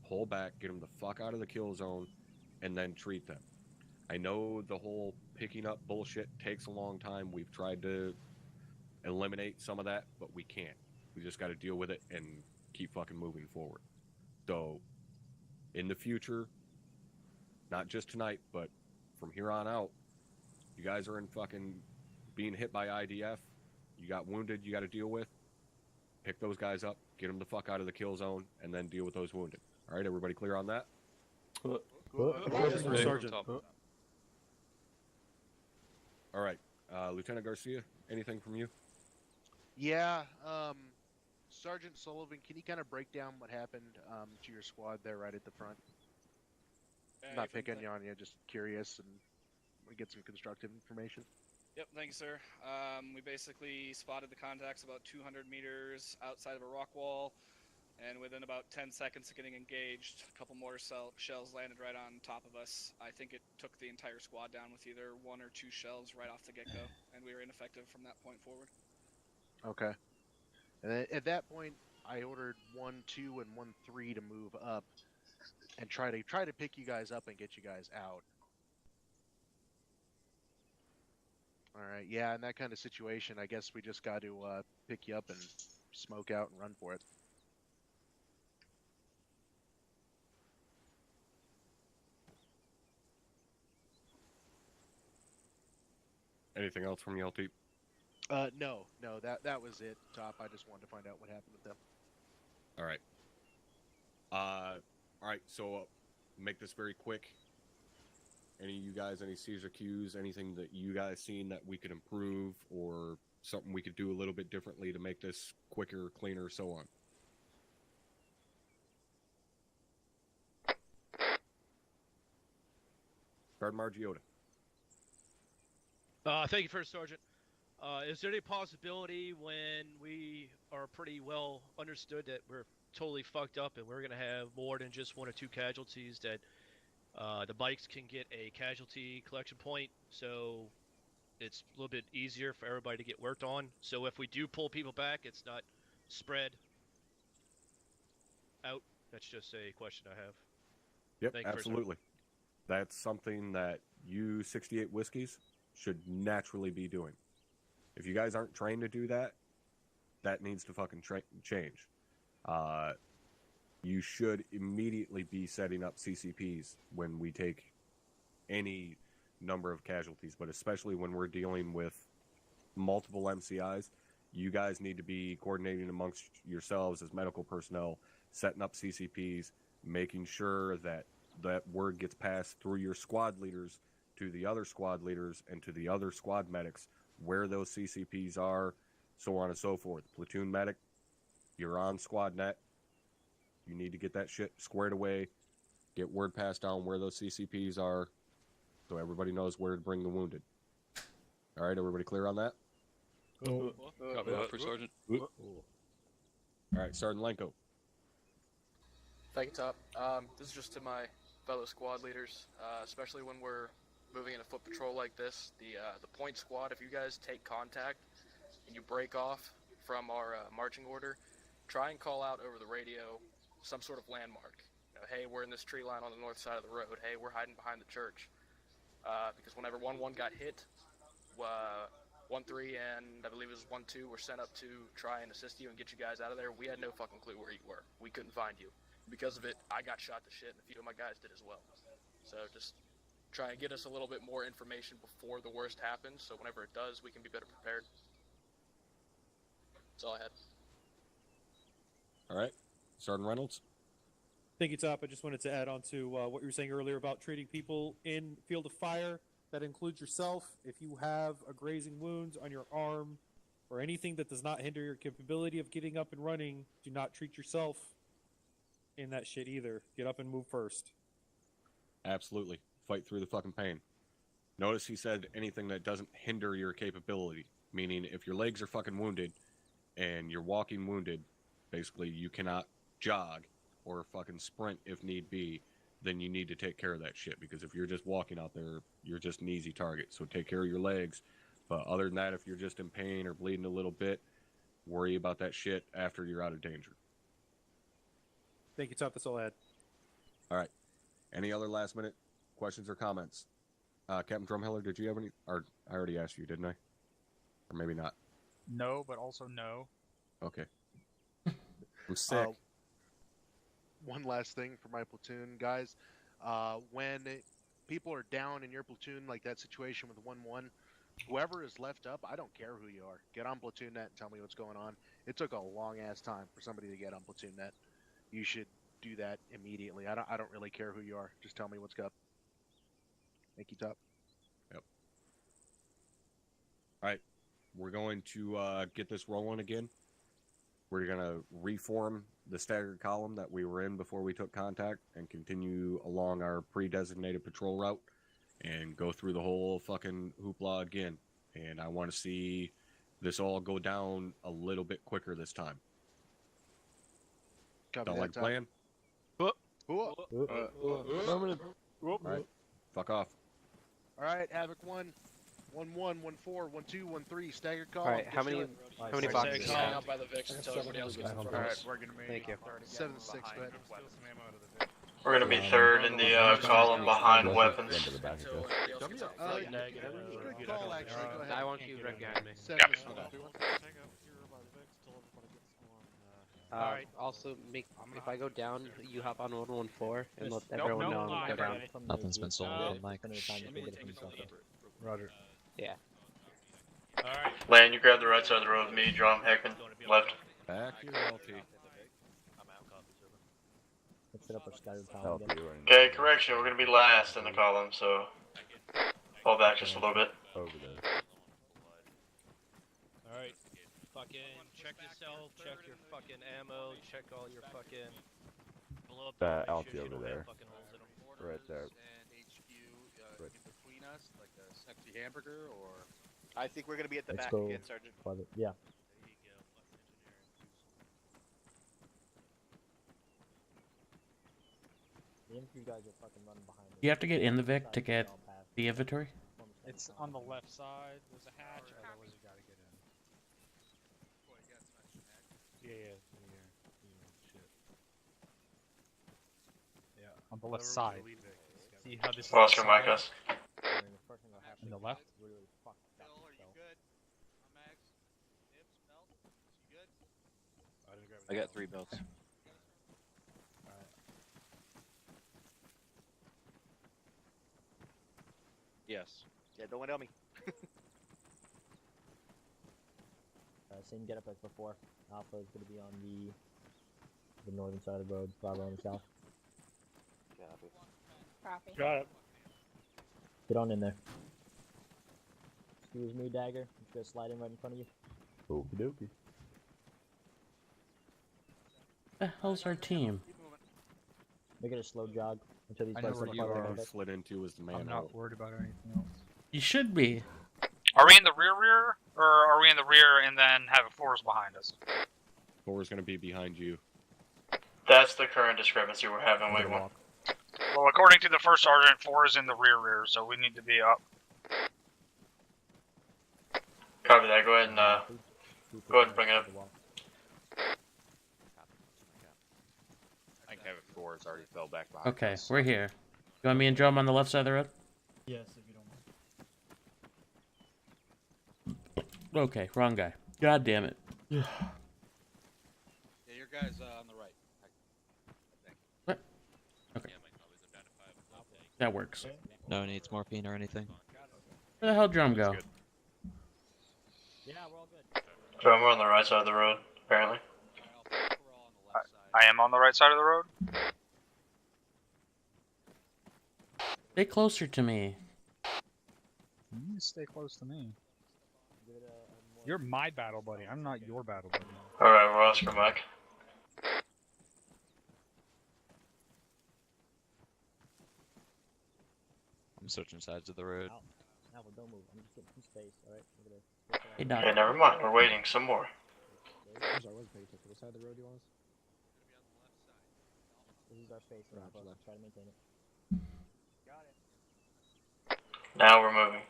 pull back, get them the fuck out of the kill zone, and then treat them. I know the whole picking up bullshit takes a long time. We've tried to eliminate some of that, but we can't. We just got to deal with it and keep fucking moving forward. So, in the future, not just tonight, but from here on out, you guys are in fucking being hit by IDF. You got wounded you got to deal with. Pick those guys up, get them the fuck out of the kill zone, and then deal with those wounded. All right, everybody clear on that? Sergeant. All right, Lieutenant Garcia, anything from you? Yeah, Sergeant Sullivan, can you kind of break down what happened to your squad there right at the front? I'm not picking on you, just curious, and we get some constructive information. Yep, thank you, sir. We basically spotted the contacts about 200 meters outside of a rock wall, and within about 10 seconds of getting engaged, a couple mortar shells landed right on top of us. I think it took the entire squad down with either 1 or 2 shells right off the get-go, and we were ineffective from that point forward. Okay. And then at that point, I ordered 1-2 and 1-3 to move up and try to pick you guys up and get you guys out. All right, yeah, in that kind of situation, I guess we just got to pick you up and smoke out and run for it. Anything else from you, LT? No, that was it, Top. I just wanted to find out what happened with them. All right. All right, so make this very quick. Any of you guys, any Caesar Qs, anything that you guys seen that we could improve or something we could do a little bit differently to make this quicker, cleaner, so on? Guard Margiota. Thank you, First Sergeant. Is there any possibility when we are pretty well understood that we're totally fucked up and we're going to have more than just 1 or 2 casualties that the bikes can get a casualty collection point, so it's a little bit easier for everybody to get worked on? So if we do pull people back, it's not spread out? That's just a question I have. Yep, Thank you, absolutely. That's something that you 68 Whiskeys should naturally be doing. If you guys aren't trained to do that, that needs to fucking change. You should immediately be setting up CCPs when we take any number of casualties, but especially when we're dealing with multiple MCIs, you guys need to be coordinating amongst yourselves as medical personnel, setting up CCPs, making sure that that word gets passed through your squad leaders to the other squad leaders and to the other squad medics where those CCPs are, so on and so forth. Platoon medic, you're on squad net. You need to get that shit squared away, get word passed down where those CCPs are, so everybody knows where to bring the wounded. All right, everybody clear on that? Copy that, First Sergeant. All right, Sergeant Lenko. Thank you, Top. This is just to my fellow squad leaders, especially when we're moving in a foot patrol like this. The point squad, if you guys take contact and you break off from our marching order, try and call out over the radio some sort of landmark. You know, hey, we're in this tree line on the north side of the road. Hey, we're hiding behind the church. Because whenever 1-1 got hit, 1-3 and I believe it was 1-2 were sent up to try and assist you and get you guys out of there. We had no fucking clue where you were. We couldn't find you. Because of it, I got shot to shit, and a few of my guys did as well. So just try and get us a little bit more information before the worst happens, so whenever it does, we can be better prepared. That's all I had. All right. Sergeant Reynolds. Thank you, Top. I just wanted to add on to what you were saying earlier about treating people in field of fire. That includes yourself. If you have a grazing wound on your arm or anything that does not hinder your capability of getting up and running, do not treat yourself in that shit either. Get up and move first. Absolutely. Fight through the fucking pain. Notice he said anything that doesn't hinder your capability. Meaning, if your legs are fucking wounded and you're walking wounded, basically you cannot jog or fucking sprint if need be, then you need to take care of that shit. Because if you're just walking out there, you're just an easy target. So take care of your legs. But other than that, if you're just in pain or bleeding a little bit, worry about that shit after you're out of danger. Thank you, Top. That's all I had. All right. Any other last minute questions or comments? Captain Drumheller, did you have any? Or I already asked you, didn't I? Or maybe not. No, but also no. Okay. I'm sick. One last thing for my platoon, guys. When people are down in your platoon, like that situation with 1-1, whoever is left up, I don't care who you are. Get on platoon net and tell me what's going on. It took a long ass time for somebody to get on platoon net. You should do that immediately. I don't really care who you are. Just tell me what's up. Thank you, Top. Yep. All right. We're going to get this rolling again. We're going to reform the staggered column that we were in before we took contact and continue along our pre-designated patrol route and go through the whole fucking hoopla again. And I want to see this all go down a little bit quicker this time. Don't like the plan? All right. Fuck off. All right, Havoc 1, 1-1, 1-4, 1-2, 1-3, staggered column. All right, how many boxes? Hang out by the Vix until everybody else gets in front of All us. right, we're gonna be Thank you. 7-6, go ahead. We're gonna be third in the column behind weapons. Good call, actually. Go ahead. I want you right behind me. 7-6. Also, if I go down, you hop on 114 and let everyone know I'm gonna go down. Nothing's been stolen, Mike. Roger. Yeah. Land, you grab the right side of the road with me. Drum, Heckman, left. Back to your LT. Let's set up our staggered column again. Okay, correction. We're gonna be last in the column, so fall back just a little bit. Over there. Alright. Fucking check yourself, check your fucking ammo, check all your fucking blow up That devices, LT you over don't there. have fucking holes in 'em. Right there. And HQ Right. in between us, like a sexy hamburger, or I think we're gonna be at the Let's back go. again, Sergeant. Yeah. There you go, fucking engineering. The infantry guys are fucking running behind us. You have to get in the Vic to get the inventory? It's on the left side. There's a hatch. Otherwise, you gotta get in. Yeah. Shit. Yeah, on the left side. See how this is. Oscar, Mike, us. On the left. Bill, are you good? Max, Nibs, Mel, you good? I got 3 belts. Yes. Yeah, don't tell me. Same getup as before. Alpha is going to be on the northern side of the road, Bravo on the south. Copy. Got it. Get on in there. Excuse me, Dagger. I'm just going to slide in right in front of you. Okie dokie. The hell's our team? Make it a slow jog until these I know guys where slip you apart a are. little bit. Slid into is the man I'm out. not worried about anything else. You should be. Are we in the rear, or are we in the rear and then having 4s behind us? 4 is going to be behind you. That's the current discrepancy we're having. Wait, one. Well, according to the first sergeant, 4 is in the rear, so we need to be up. Copy that. Go ahead and bring it up. I think Havoc 4 has already fell back behind Okay, us. we're here. You want me and Drum on the left side of the road? Yes, if you don't mind. Okay, wrong guy. God damn it. Yeah, your guy's on the right. What? Okay. That works. No needs morphine or anything. Where the hell Drum go? Yeah, we're all good. Drum, we're on the right side of the road, apparently. I am on the right side of the road. Stay closer to me. You stay close to me. You're my battle buddy. I'm not your battle buddy. Alright, we're Oscar, Mike. I'm switching sides of the road. Alpha, don't move. I'm just getting some space, alright? Look at this. Hey, Doc. Okay, never mind. We're waiting. Some more. I'm sorry, I wasn't paying attention. What side of the road do you want us? This is our space, Alpha. Try to maintain it. Got it. Now we're moving.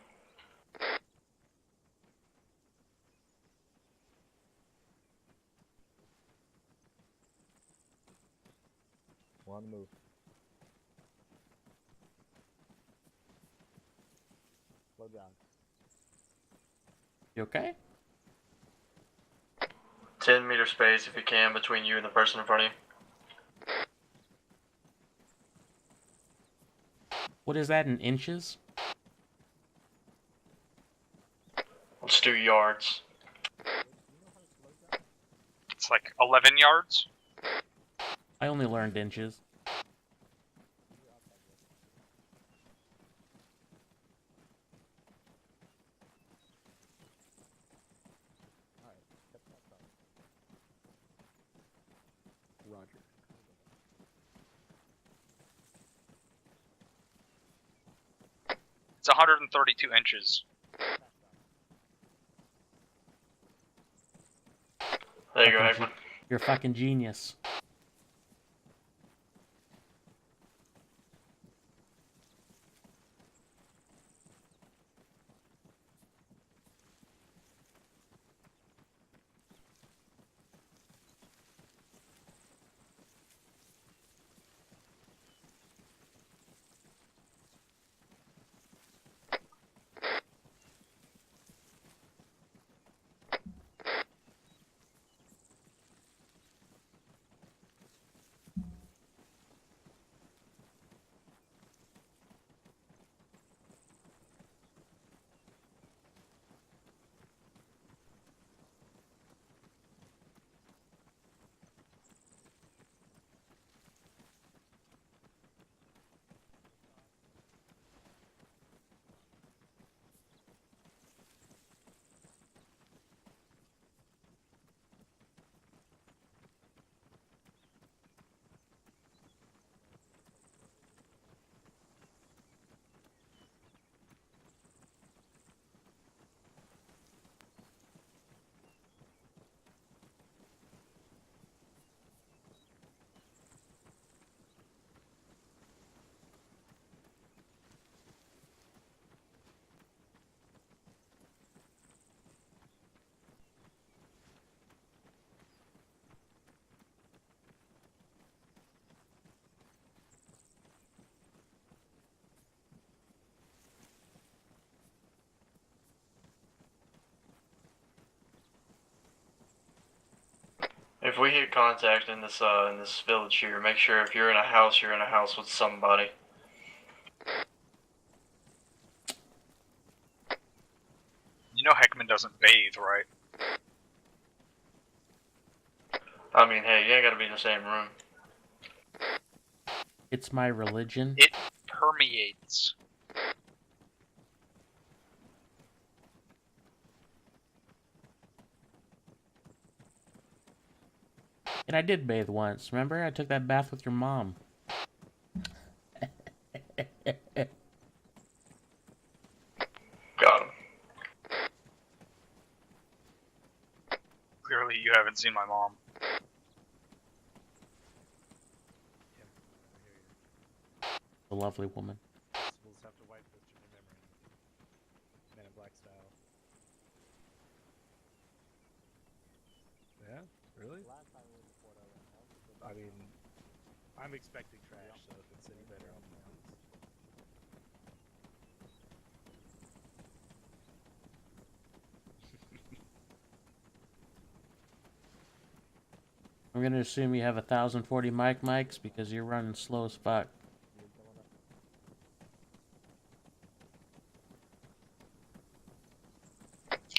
We're on the move. Slow jog. You okay? 10-meter space if you can between you and the person in front of you. What is that in inches? Let's do yards. It's like 11 yards. I only learned inches. Roger. It's 132 inches. There you go, Fucking Hickman. You're a fucking genius. If we hit contact in this village here, make sure if you're in a house, you're in a house with somebody. You know Heckman doesn't bathe, right? I mean, hey, you ain't gotta be in the same room. It's my religion. It permeates. And I did bathe once. Remember? I took that bath with your mom. Got him. Clearly, you haven't seen my mom. A lovely woman. We'll just have to wipe this from your memory. Men in Black style. Yeah? Really? I mean, I'm expecting trash, so if it's any better, I'll be honest. I'm gonna assume you have 1040 mics because you're running slow as fuck.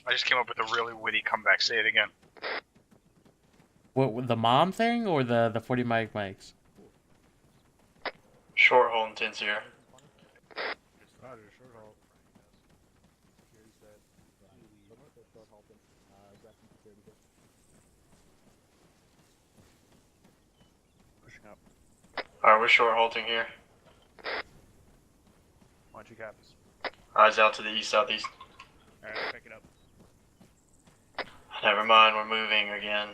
I just came up with a really witty comeback. Say it again. What, the mom thing or the 40 mics? Short hole intense here. Roger, short halt. Pushing up. Alright, we're short halting here. Why don't you cap us? Eyes out to the east-southeast. Alright, pick it up. Never mind, we're moving again.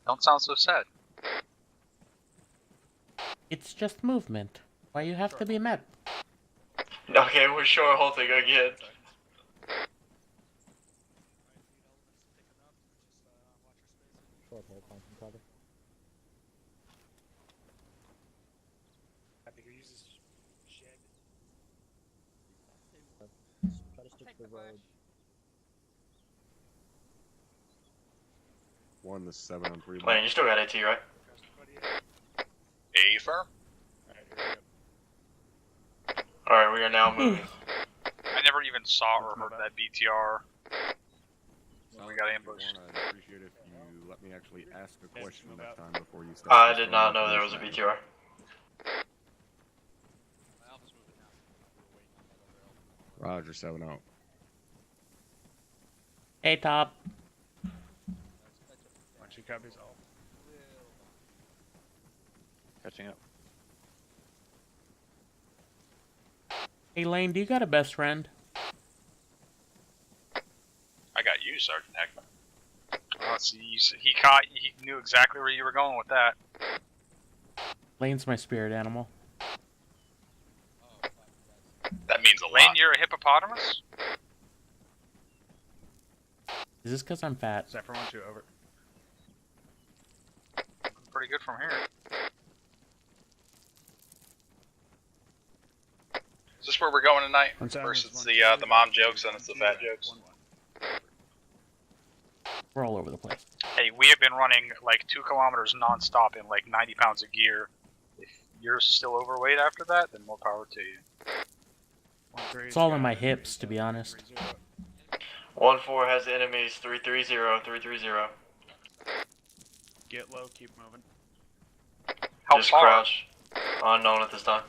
Don't sound so sad. It's just movement. Why you have to be mad? Okay, we're short halting again. Short hold, find some cover. I think he uses shed. Try to stick to the road. 1 to 7 on 3. Lane, you still got AT, right? A, sir? Alright, we are now moving. I never even saw or heard that BTR. So we got ambushed. I'd appreciate if you let me actually ask a question next time before you start. I did not know there was a BTR. Roger, 7 out. Hey, Top. Once you copies all. Catching up. Hey, Lane, do you got a best friend? I got you, Sergeant Heckman. Oh, see, he knew exactly where you were going with that. Lane's my spirit animal. That means a lot. Lane, you're a hippopotamus? Is this because I'm fat? Set for 1-2, over. Pretty good from here. Is this where we're going tonight? One-time First is it's 1-2, the mom jokes, then it's the fat jokes. We're all over the place. Hey, we have been running like 2 kilometers non-stop in like 90 pounds of gear. If you're still overweight after that, then more power to you. It's all in my hips, to be honest. 1-4 has enemies, 330, 330. Get low, keep moving. How Just far? crouch. Unknown at this time.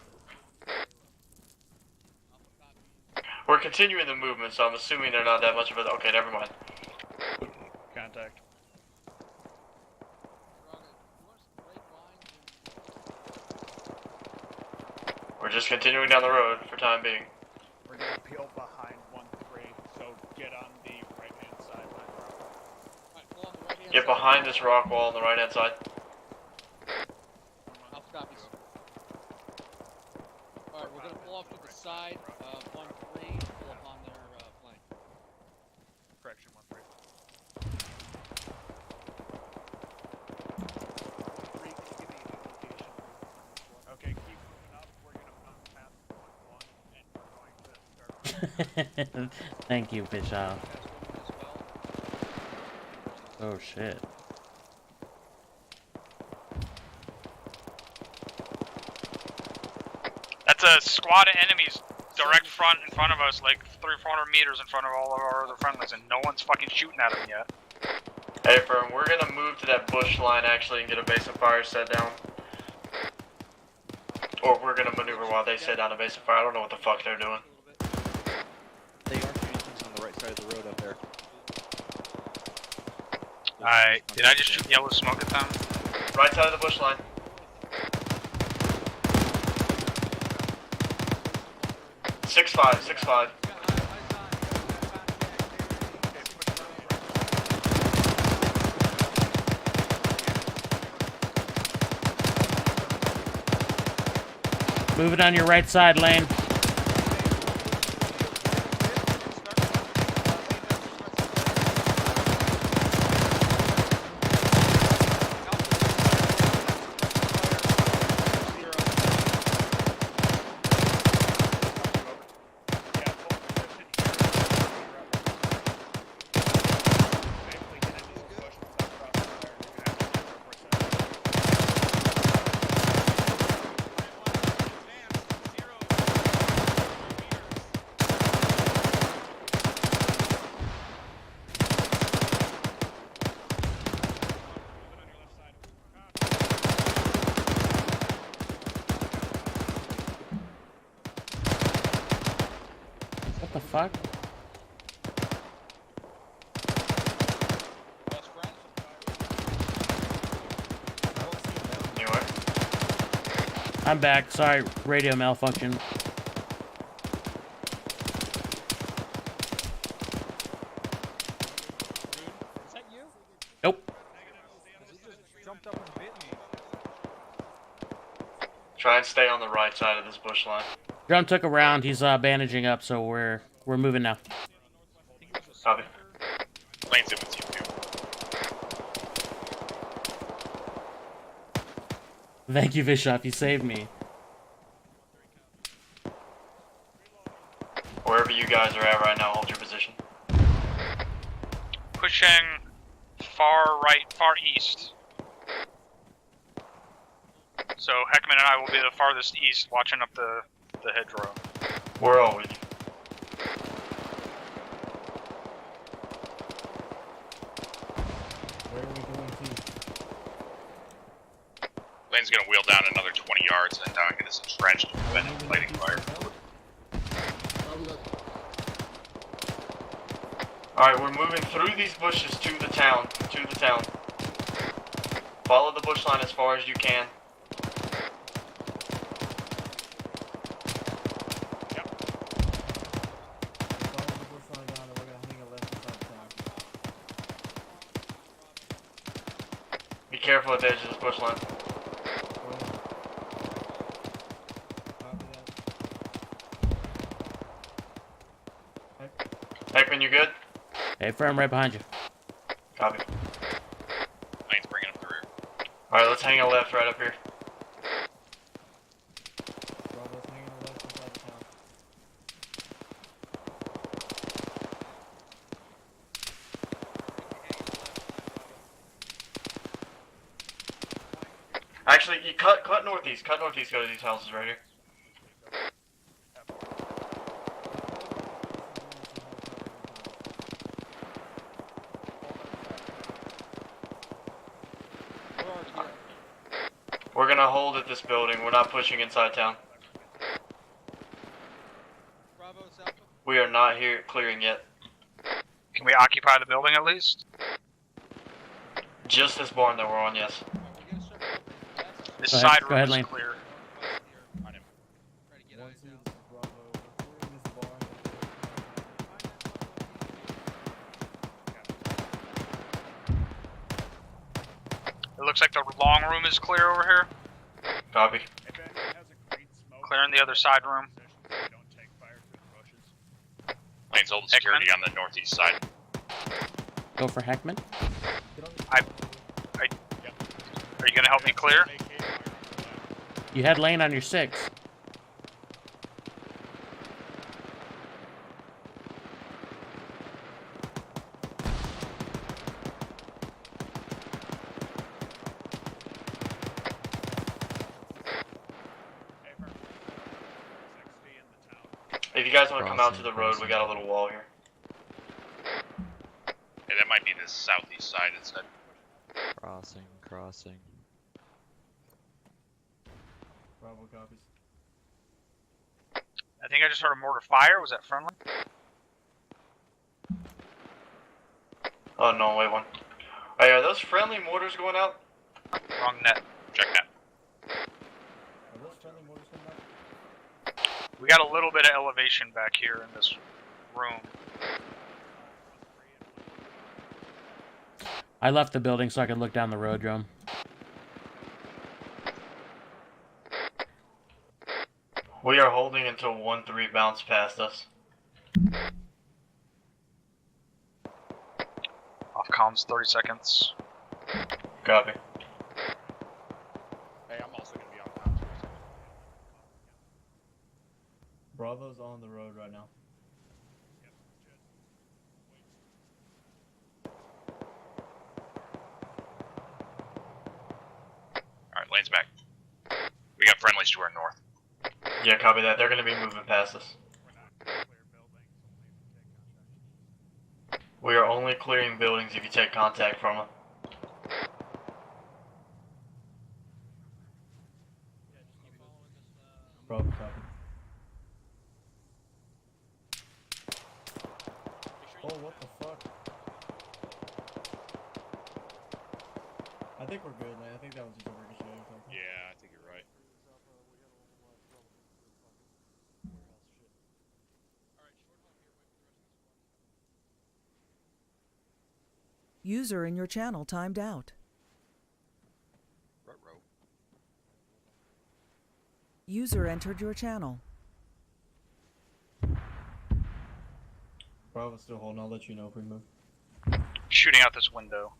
We're continuing the movement, so I'm assuming they're not that much of a... Okay, never mind. Contact. We're just continuing down the road for time being. We're gonna peel behind 1-3, so get on the right-hand side. Get behind this rock wall on the right-hand side. Alpha copies. Alright, we're gonna pull off to the side of 1-3, pull up on their flank. Correction, 1-3. Okay, keep moving up. We're gonna bounce past 1-1, and we're going to start. Thank you, Bishop. Oh, shit. That's a squad of enemies direct front in front of us, like 300-400 meters in front of all of our other friendlies, and no one's fucking shooting at them yet. Hey, Firm, we're gonna move to that bush line actually and get a base of fire set down. Or we're gonna maneuver while they set down a base of fire. I don't know what the fuck they're doing. They are shooting things on the right side of the road up there. Alright, did I just shoot yellow smoke at them? Right side of the bush line. Six five. Moving on your right side, Lane. What the fuck? Anywhere. I'm back. Sorry, radio malfunction. Is that you? Nope. He just jumped up and bit me. Try and stay on the right side of this bush line. Drum took a round. He's bandaging up, so we're moving now. Copy. Lane's in with you too. Thank you, Bishop. You saved me. Wherever you guys are at right now, hold your position. Pushing far right, far east. So Heckman and I will be the farthest east, watching up the hedgerow. We're all with you. Where are we going to? Lane's gonna wheel down another 20 yards and down into this entrenched defending fighting fire. Alright, we're moving through these bushes to the town. Follow the bush line as far as you can. Follow the bush line down and we're gonna hang a left inside town. Be careful at the edge of this bush line. Heckman, you good? Hey, firm right behind you. Copy. Lane's bringing him through. Alright, let's hang a left right up here. Bravo's hanging a left inside the town. Actually, you cut northeast. Cut northeast, go to these houses right here. We're gonna hold at this building. We're not pushing inside town. Bravo, Alpha. We are not here clearing yet. Can we occupy the building at least? Just this barn that we're on, yes. This Go ahead, side go room ahead, is Lane. clear. Try to get eyes down. Bravo, we're clearing this barn. It looks like the long room is clear over here. Copy. Clearing the other side room. Lane's holding security on the northeast side. Go for Heckman. Are you gonna help me clear? You had Lane on your 6. If you guys want to come out to the road, we got a little wall here. Hey, that might be the southeast side instead. Crossing. Bravo copies. I think I just heard a mortar fire. Was that friendly? Oh no, wait one. Hey, are those friendly mortars going out? Wrong net. Check that. Are those friendly mortars coming up? We got a little bit of elevation back here in this room. I left the building so I could look down the road, Drum. We are holding until 1-3 bounce past us. Off comms, 30 seconds. Copy. Hey, I'm also gonna be on comms for a second. Bravo's on the road right now. Alright, Lane's back. We got friendlies to our north. Yeah, copy that. They're gonna be moving past us. We are only clearing buildings if you take contact from them. Bravo copy. Oh, what the fuck? I think we're good, man. I think that was just a ricochet or something. Yeah, I think you're right. User in your channel timed out. Ruh-roh. User entered your channel. Bravo still holding. I'll let you know if we move. Shooting out this window.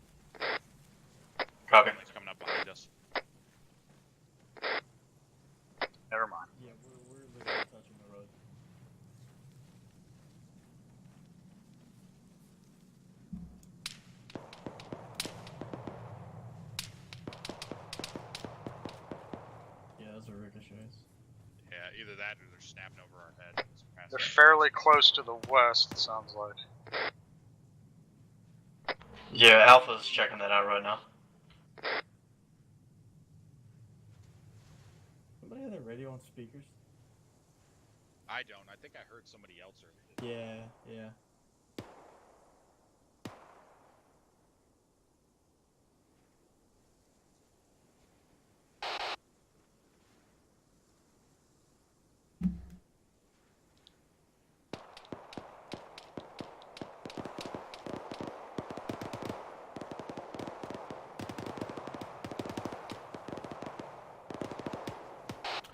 Copy. It's coming up behind us. Never mind. Yeah, we're literally touching the road. Yeah, those are ricochets. Yeah, either that or they're snapping over our head. They're fairly close to the west, it sounds like. Yeah, Alpha's checking that out right now. Somebody have their radio on speakers? I don't. I think I heard somebody else earlier. Yeah.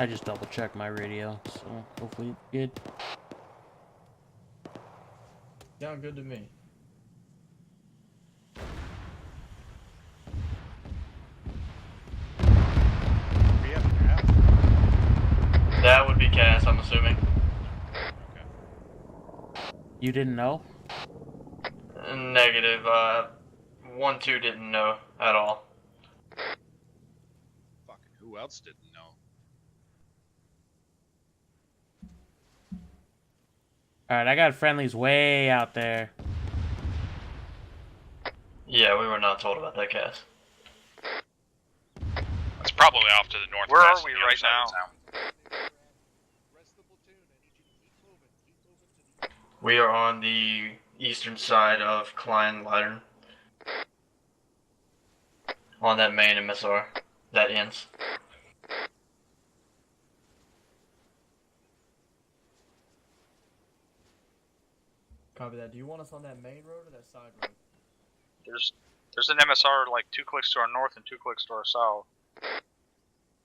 I just double checked my radio, so hopefully it's good. Sound good to me. That would be Cass, I'm assuming. You didn't know? Negative. 1-2 didn't know at all. Fucking who else didn't know? Alright, I got friendlies way out there. Yeah, we were not told about that, Cass. It's probably off to the northwest. Where are we right now? We are on the eastern side of Klein-Leitern. On that main MSR. That ends. Copy that. Do you want us on that main road or that side road? There's an MSR like 2 clicks to our north and 2 clicks to our south.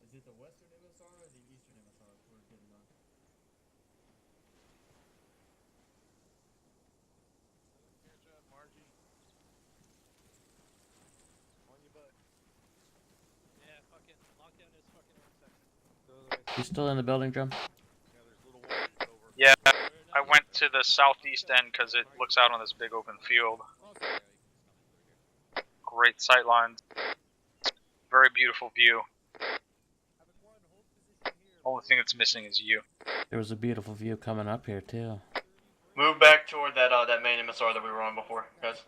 Is it the western MSR or the eastern MSR we're getting on? Yeah, fucking lock down this fucking intersection. You still in the building, Drum? Yeah, I went to the southeast end because it looks out on this big open field. Great sight lines. Very beautiful view. Only thing that's missing is you. There was a beautiful view coming up here, too. Move back toward that that main MSR that we were on before, guys.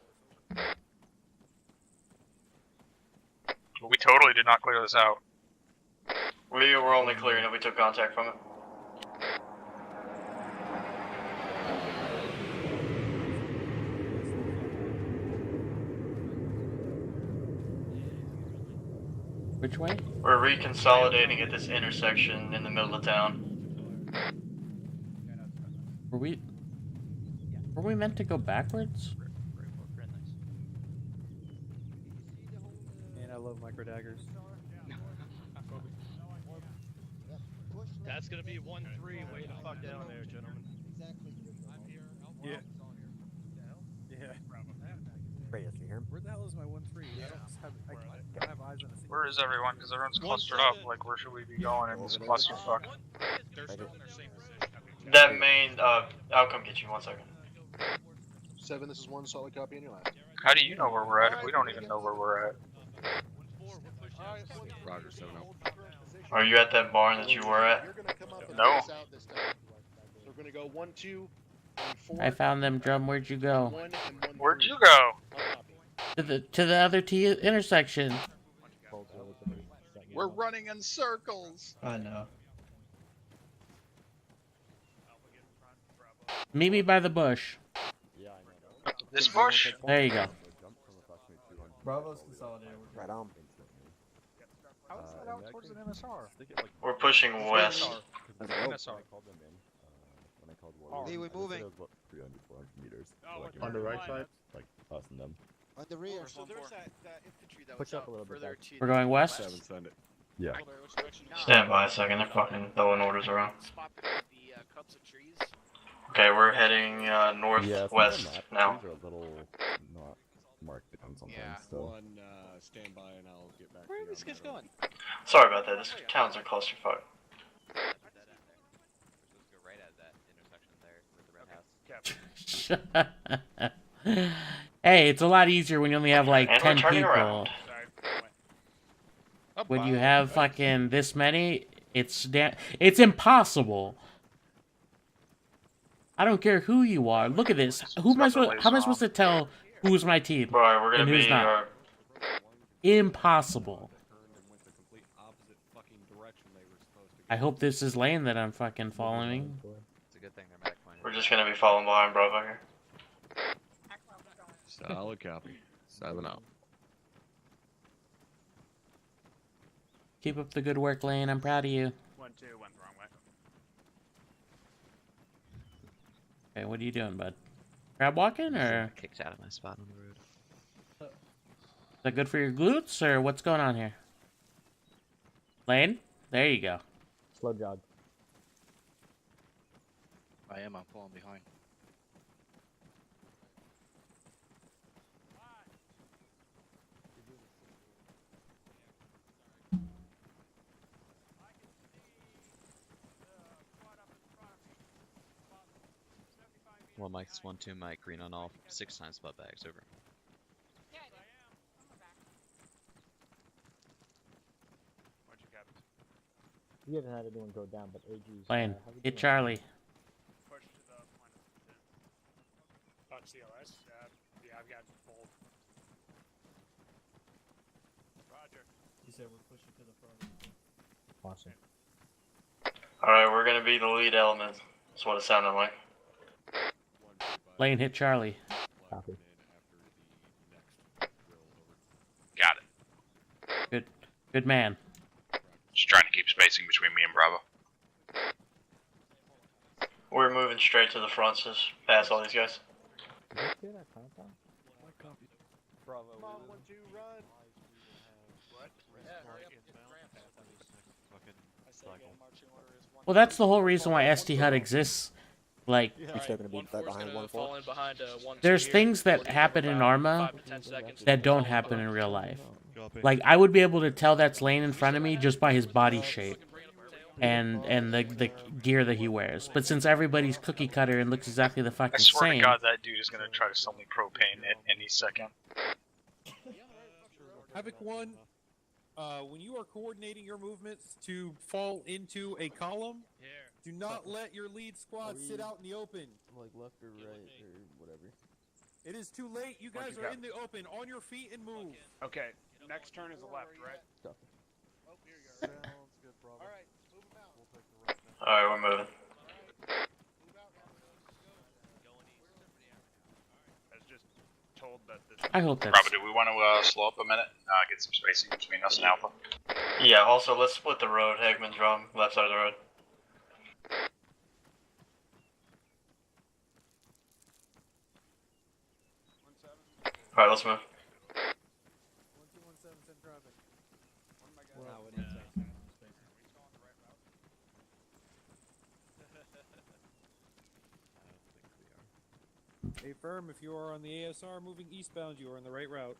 We totally did not clear this out. We were only clearing it, we took contact from it. Which way? We're reconsolidating at this intersection in the middle of town. Were we meant to go backwards? Man, I love micro daggers. That's gonna be 1-3 way the fuck down there, gentlemen. Yeah. Yeah. Radius, you hear him? Where the hell is my 1-3? I don't have eyes on a single. Where is everyone? Because everyone's clustered up. Like, where should we be going in this clusterfuck? That main, I'll come get you 1 second. 7, this is 1, solid copy on your last. How do you know where we're at if we don't even know where we're at? Roger, 7 Are you at that barn that you were at? No. We're gonna go 1, 2, 4. I found them, Drum. Where'd you go? Where'd you go? To the other T intersection. We're running in circles. I know. Meet me by the bush. This bush? There you go. Bravo's consolidated. Right on. How is that out towards an MSR? We're pushing west. MSR. When I called Warrior, Lee, we're moving. It was about 300, 400 meters. On the right side? Like us and them. On the rear. So there's that infantry that Push was up a little bit, further Doug. to We're going west? Seven, send it. Yeah. Which direction? Stand by a second, they're fucking throwing orders around. Spot the clumps of trees. Okay, we're heading Yeah, northwest some of the now. trees are a little not marked down sometimes. Yeah. So. One, stand by and I'll get back Where to are you these on guys that order. going? Sorry about that, this town's a clusterfuck. Hey, it's a lot easier when you only have like And 10 we're turning people. around. When you have fucking this many, it's impossible. I don't care who you are. Look at this. How am I supposed to tell who's my team Right, we're and gonna who's be not? Impossible. I hope this is lane that I'm fucking following. It's a good thing they're medic pointed. we're just gonna be following behind Bravo here. Solid copy. 7 out. Keep up the good work, Lane. I'm proud of you. 1-2 went the wrong way. Okay, what are you doing, bud? Crab walking, or Kicked out of my spot on the road. is that good for your glutes, or what's going on here? Lane, there you go. Slow jog. I'm falling behind. Well, Mike's 1-2, Mike, green on all, 6 times butt bags, over. We haven't had anyone go down, but AG's. Lane, how we hit doing? Charlie. Push to the point of the on CLS. Yeah, I've got both. Roger. He said we're pushing to the front. Awesome. Alright, we're gonna be the lead element. That's what it sounded like. Lane, hit Charlie. Copy. Got it. Good man. Just trying to keep spacing between me and Bravo. We're moving straight to the front, just past all these guys. Did you hear that countdown? Bravo. Come on, 1-2, run. What? Well, that's the whole reason why ST HUD exists. Like, You're still gonna be behind 1-4. there's things that happen in Arma that don't happen in real life. Like, I would be able to tell that's Lane in front of me just by his body shape and the gear that he wears. But since everybody's cookie cutter and looks exactly the fucking I swear same, to God, that dude is gonna try to sell me propane at any second. Havoc 1, when you are coordinating your movements to fall into a column, do not let your lead squad sit out in the open. Like left or right or whatever. It is too late. You guys are in the open. On your feet and move. Okay, next turn is a left, right? Oh, here you go. Sounds good, Bravo. All right, move them out. We'll take the right now. Alright, we're moving. Move out. I was just told that this. I hope that's... Bravo, do we want to slow up a minute? Get some spacing between us and Alpha? Yeah, also, let's split the road. Hegman's wrong, left side of the road. Alright, let's move. 1217, send traffic. Now we need to Hey, firm, if you are on the ASR moving eastbound, you are on the right route.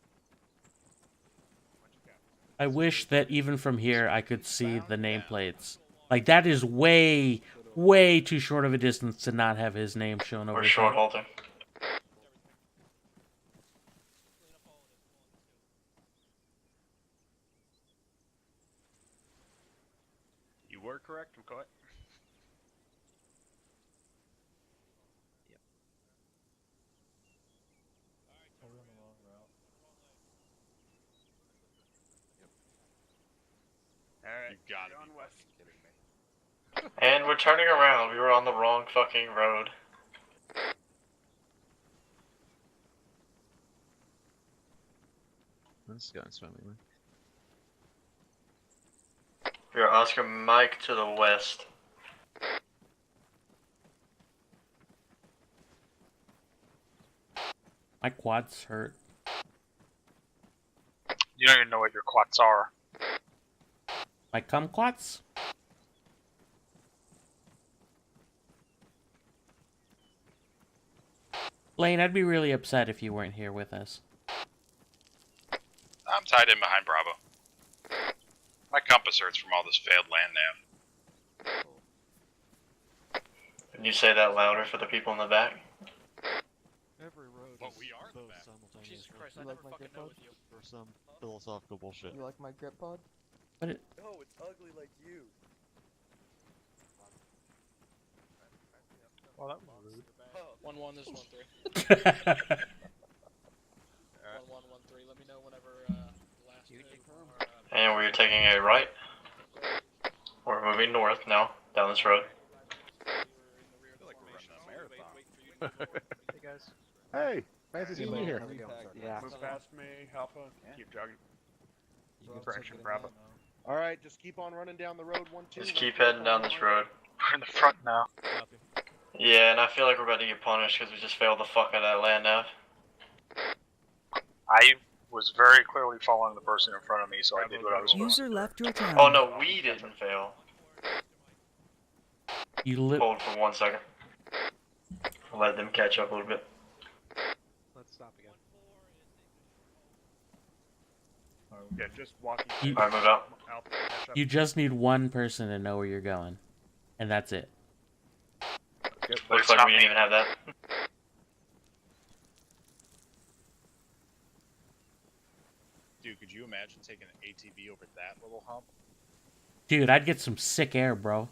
I wish that even from here I could see the nameplates. Like, that is way, way too short of a distance to not have his name shown over We're his short head. halting. You were correct, McCoy. We're on the wrong route. Alright, You gotta on be west. fucking kidding me. And we're turning around. We were on the wrong fucking road. This is going swimmingly. We are Oscar Mike to the west. My quads hurt. You don't even know what your clots are. My kumquats? Lane, I'd be really upset if you weren't here with us. I'm tied in behind Bravo. My compass hurts from all this failed land nav. Can you say that louder for the people in the back? Every road Well, is we are both the back. simultaneously. Jesus Christ, I You never like my fucking grip know pod? with you. For some philosophical bullshit. You like my grip pod? What it? No, it's ugly like you. Well, that was rude. 1-1, this is 1-3. 1-1-1-3. Let me know whenever the last two are. And we're taking a right. We're moving north now, down this road. I feel like we're running a marathon. Hey guys. Hey, fancy seeing you here. Yeah. Move past me, Alpha. Keep jogging. Correction, Bravo. All right, just keep on running down the road. 1-2. Just keep heading down this road. We're in the front now. Yeah, and I feel like we're about to get punished because we just failed the fuck out of that land nav. I was very clearly following the person in front of me, so I did what I was supposed to. User left your channel. Oh no, we didn't fail. You Hold for 1 second. I'll let them catch up a little bit. Let's stop again. Yeah, just walking. Alright, move out. Alpha, catch up. You just need one person to know where you're going. And that's it. Looks like we didn't even have that. Dude, could you imagine taking an ATV over that little hump? Dude, I'd get some sick air, bro.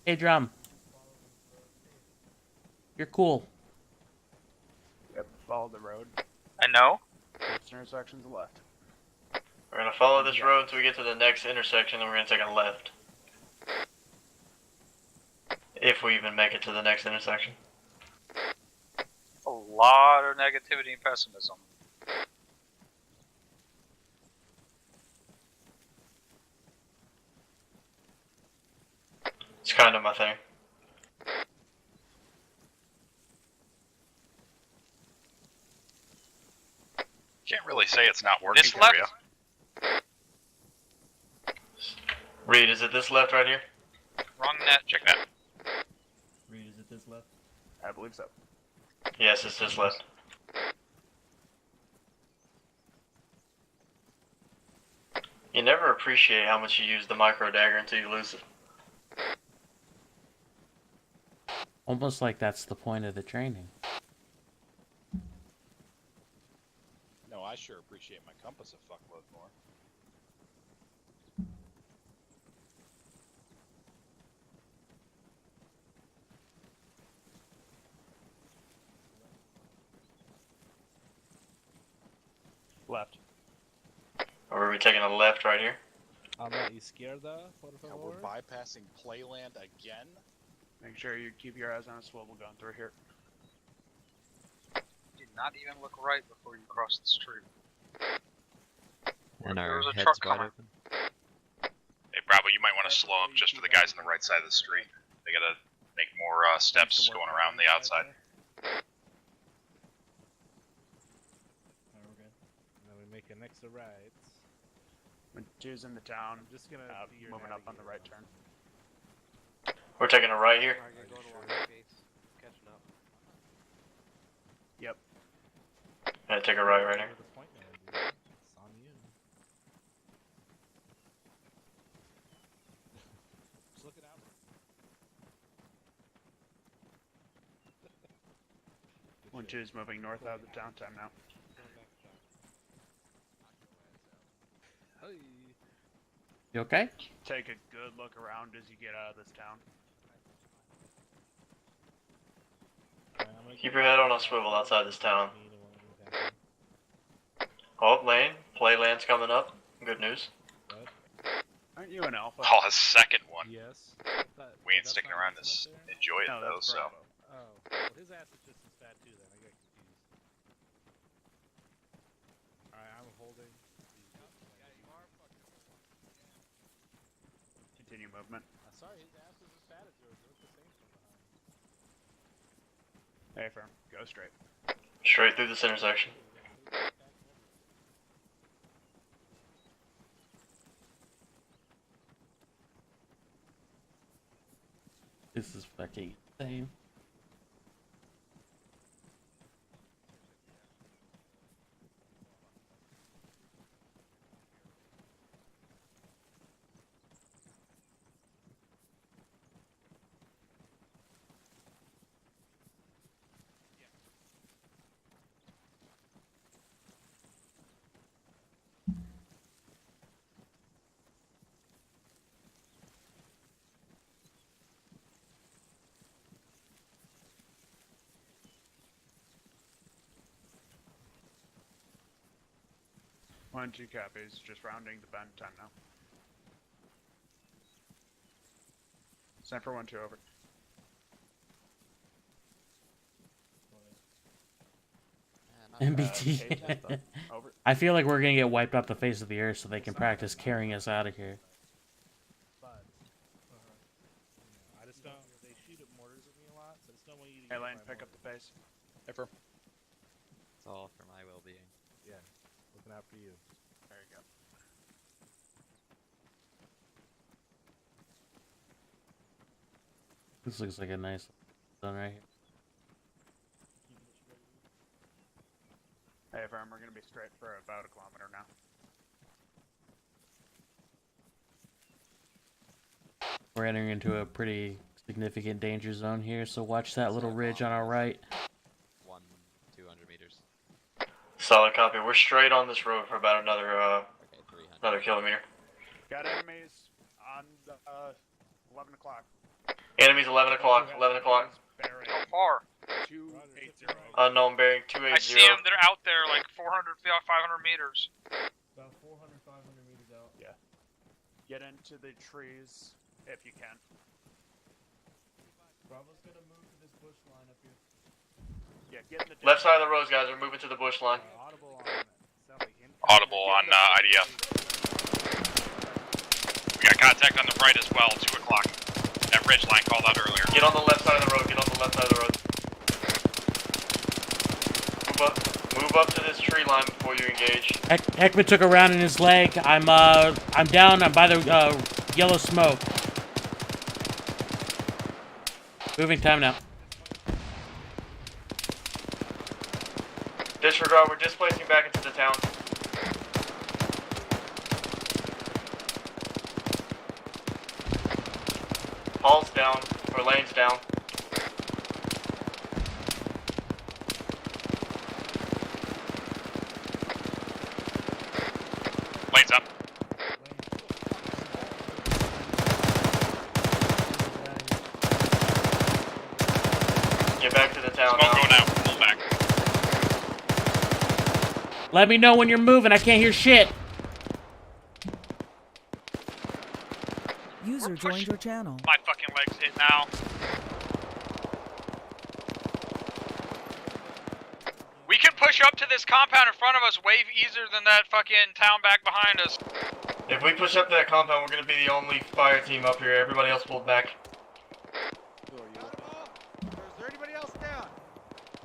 Hey, Drum. You're cool. Yep, follow the road. I know. Next intersection's left. We're gonna follow this road until we get to the next intersection, then we're gonna take a left. If we even make it to the next intersection. A lot of negativity and pessimism. It's kind of my thing. Can't really say it's not working This for left? you. Reed, is it this left right here? Wrong net. Check that. Reed, is it this left? I believe so. Yes, it's this left. You never appreciate how much you use the micro dagger until you lose it. Almost like that's the point of the training. No, I sure appreciate my compass a fuckload more. Left. Or are we taking a left right here? I'm not izquierda, por Yeah, favor. we're bypassing playland again. Make sure you keep your eyes on a swivel going through here. Did not even look right before you crossed the street. And There our was a heads truck wide coming. open. Hey, Bravo, you might want to slow up just for the guys on the right side of the street. They gotta make more steps going around the outside. Alright, we're good. Now we make an extra right. When two's in the town, I'm just gonna be your moving up on the right navigator. turn. We're taking a right here. Alright, going along the gates. Catching up. Yep. Yeah, take a right here. Where the point now, dude. It's on you. Just look it out. 1-2's moving north out of the downtime now. Hey. You okay? Take a good look around as you get out of this town. Alright, I'm gonna Keep go your head on a swivel outside this town. Oh, Lane, playland's coming up. Good news. What? Aren't you an alpha? Oh, a second one. Yes. We ain't sticking around to enjoy it No, though, that's so. Bravo. Oh, well, his ass is just as bad too. Then I get confused. All right, I'm holding. Continue movement. Sorry, his ass is as bad as yours. They look the same from behind. Hey, firm. Go straight. Straight through this intersection. This is fucking insane. One, two copies. Just rounding the bend time now. Send for 1-2 over. MBT. I feel like we're gonna get wiped off the face of the earth so they can practice carrying us out of here. But I just don't. They shoot at mortars at me a lot, so I just don't want you to. Hey, get Lane, by pick up the mortars. pace. Hey, firm. It's all for my well-being. Yeah, looking out for you. There you go. This looks like a nice zone right here. Hey, firm. We're gonna be straight for about 1 kilometer now. We're entering into a pretty significant danger zone here, so watch that little ridge on our right. 200 meters. Solid copy. We're straight on this road for about another kilometer. Got enemies on the 11 o'clock. Enemies 11 o'clock. 11 o'clock. How far? 280. Unknown bearing 280. I see them. They're out there like 400, 500 meters. About 400, 500 meters out. Yeah. Get into the trees if you can. Bravo's gonna move to this bush line up here. Yeah, get in the Left side of the roads, guys. We're moving to the bush line. Audible on IDF. We got contact on the right as well, 2 o'clock. That ridge line called out earlier. Get on the left side of the road. Get on the left side of the road. Move up to this tree line before you engage. Heckman took a round in his leg. I'm down. I'm by the yellow smoke. Moving time now. Disregard. We're displacing back into the town. Hall's down, or lane's down. Lane's up. Get back to the town Smoke now. going out. Pull back. Let me know when you're moving. I can't hear shit. User joined your channel. My fucking leg's hit now. We can push up to this compound in front of us way easier than that fucking town back behind us. If we push up to that compound, we're gonna be the only fire team up here. Everybody else pulled back. Is there anybody else down?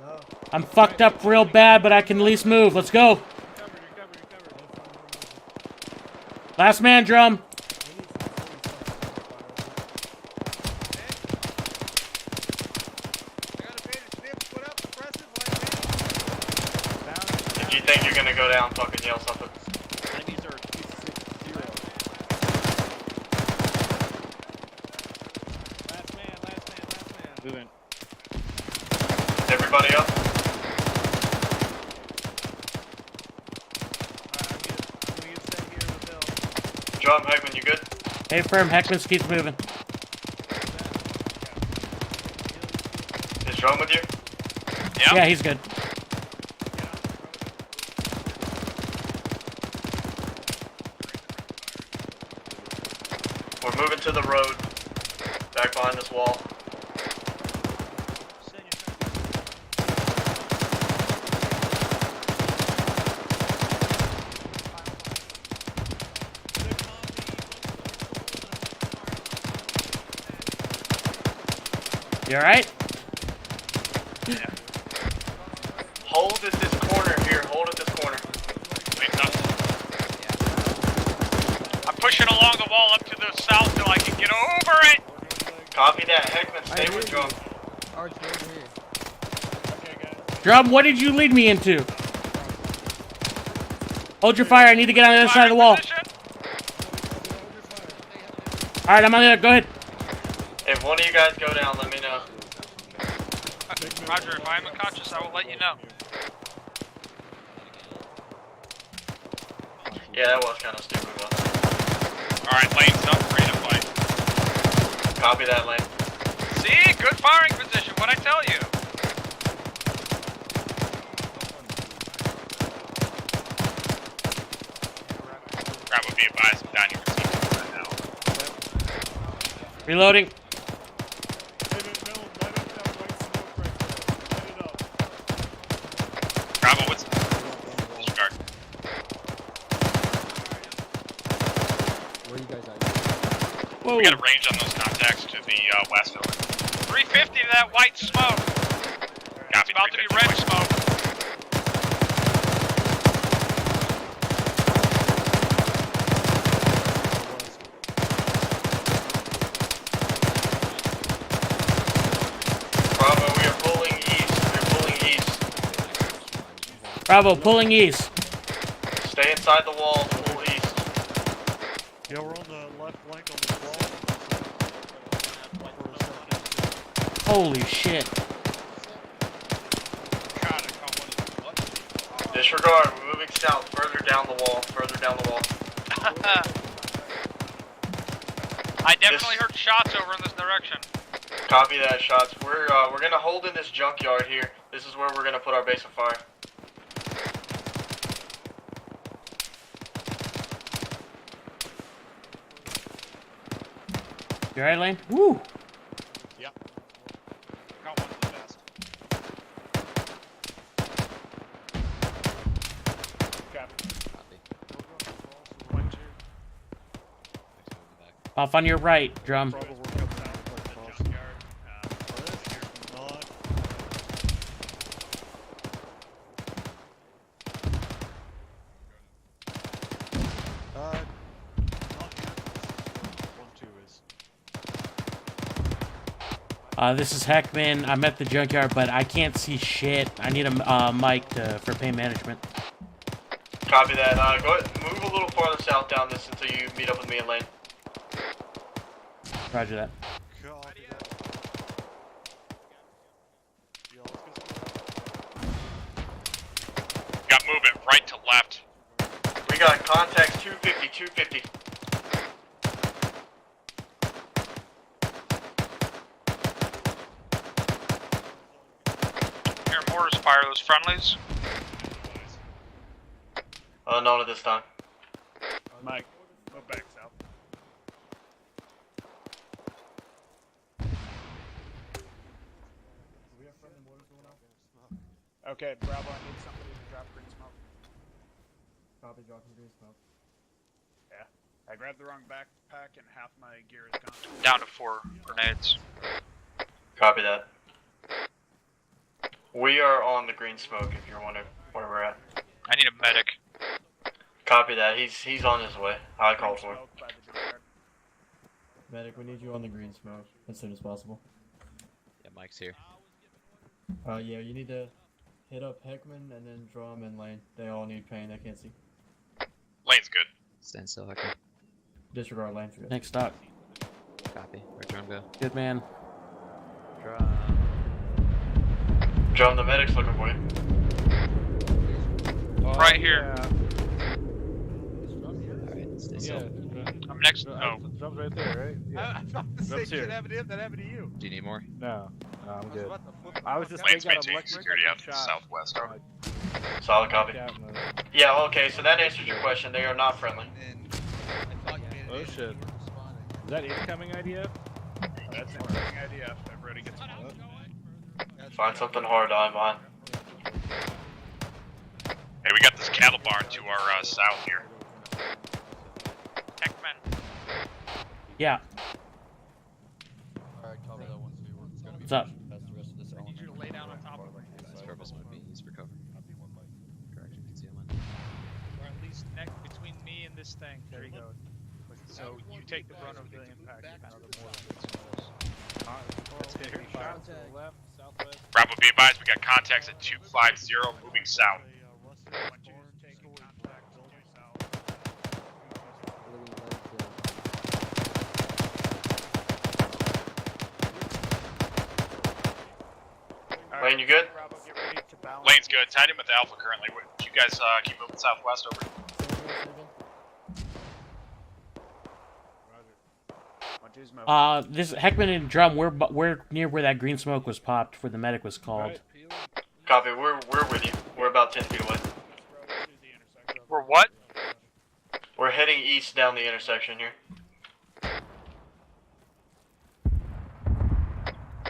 No. I'm fucked up real bad, but I can at least move. Let's go. Last man drum. If you think you're gonna go down, fucking yell something. Enemies are 260. Last man. Moving. Everybody up? Drum, Heckman, you good? Hey, firm. Heckman keeps moving. Is Drum with you? Yeah, he's good. We're moving to the road. Back behind this wall. You alright? Hold at this corner here. Hold at this corner. I'm pushing along the wall up to the south till I can get over it. Copy that. Heckman, stay with Drum. Drum, what did you lead me into? Hold your fire. I need to get on the other side of the wall. Alright, I'm on the other. Go ahead. If one of you guys go down, let me know. Roger, if I am unconscious, I will let you know. Yeah, that was kind of stupid, but... Alright, lane's up, ready to fight. Copy that, Lane. See? Good firing position, what'd I tell you? Bravo, be advised, I'm down your team right now. Reloading. Bravo, what's... Disregard. Where you guys at? Whoa. We got a range on those contacts to the west of it. 350 to that white smoke. Copy, It's about to be red smoke. Bravo, we are pulling east. We're pulling east. Bravo, pulling east. Stay inside the wall. Pull east. Yeah, we're on the left flank on the wall. Holy shit. Disregard. We're moving south. Further down the wall. Further down the wall. I definitely heard shots over in this direction. Copy that, shots. We're gonna hold in this junkyard here. This is where we're gonna put our base of fire. You alright, Lane? Woo! Yep. Got one of the best. Off on your right, Drum. This is Heckman. I'm at the junkyard, but I can't see shit. I need a mic for pain management. Copy that. Go ahead. Move a little farther south down this until you meet up with me in lane. Roger that. Got movement right to left. We got contacts 250, 250. Here, mortars fire those friendlies. Unknown at this time. Mike, go back south. Okay, Bravo, I need somebody to drop green smoke. Copy, dropping green smoke. Yeah. I grabbed the wrong backpack and half my gear is gone. Down to 4 grenades. Copy that. We are on the green smoke if you're wondering where we're at. I need a medic. Copy that. He's on his way. I called for him. Medic, we need you on the green smoke as soon as possible. Yeah, Mike's here. Yeah, you need to hit up Heckman and then Drum and Lane. They all need pain. They can't see. Lane's good. Stand still, Heckman. Disregard Lane for good. Next stop. Copy. Where'd Drum go? Good man. Drum. Drum, the medic's looking for you. Right here. Alright, stay still. I'm next. Oh. Drum's right there, right? Yeah. I thought the same Drum's shit here. happened to him that happened to you. Do you need more? No, I'm good. about to flip I was just Lane's got maintaining electric security and out to the shot. southwest. Solid copy. Out in the- Yeah, okay, so that answers your question. They are not friendly. Oh shit. Is that incoming IDF? That's incoming IDF. Everybody gets one. Find something hard to hide behind. Hey, we got this cattle barn to our south here. Heckman. Yeah. Alright, copy that one, What's up? lay down on top of them. This purpose might be used for cover. Correction, concealment. Or at least between me and this thing. There you go. So you take the brunt of the impact. Let's get here. Shot to the left, southwest. Bravo, be advised, we got contacts at 250 moving south. Lane, you good? Lane's good. Tied in with Alpha currently. You guys keep moving southwest over. This Heckman and Drum, we're near where that green smoke was popped, where the medic was called. Copy. We're with you. We're about 10 feet away. We're what? We're heading east down the intersection here.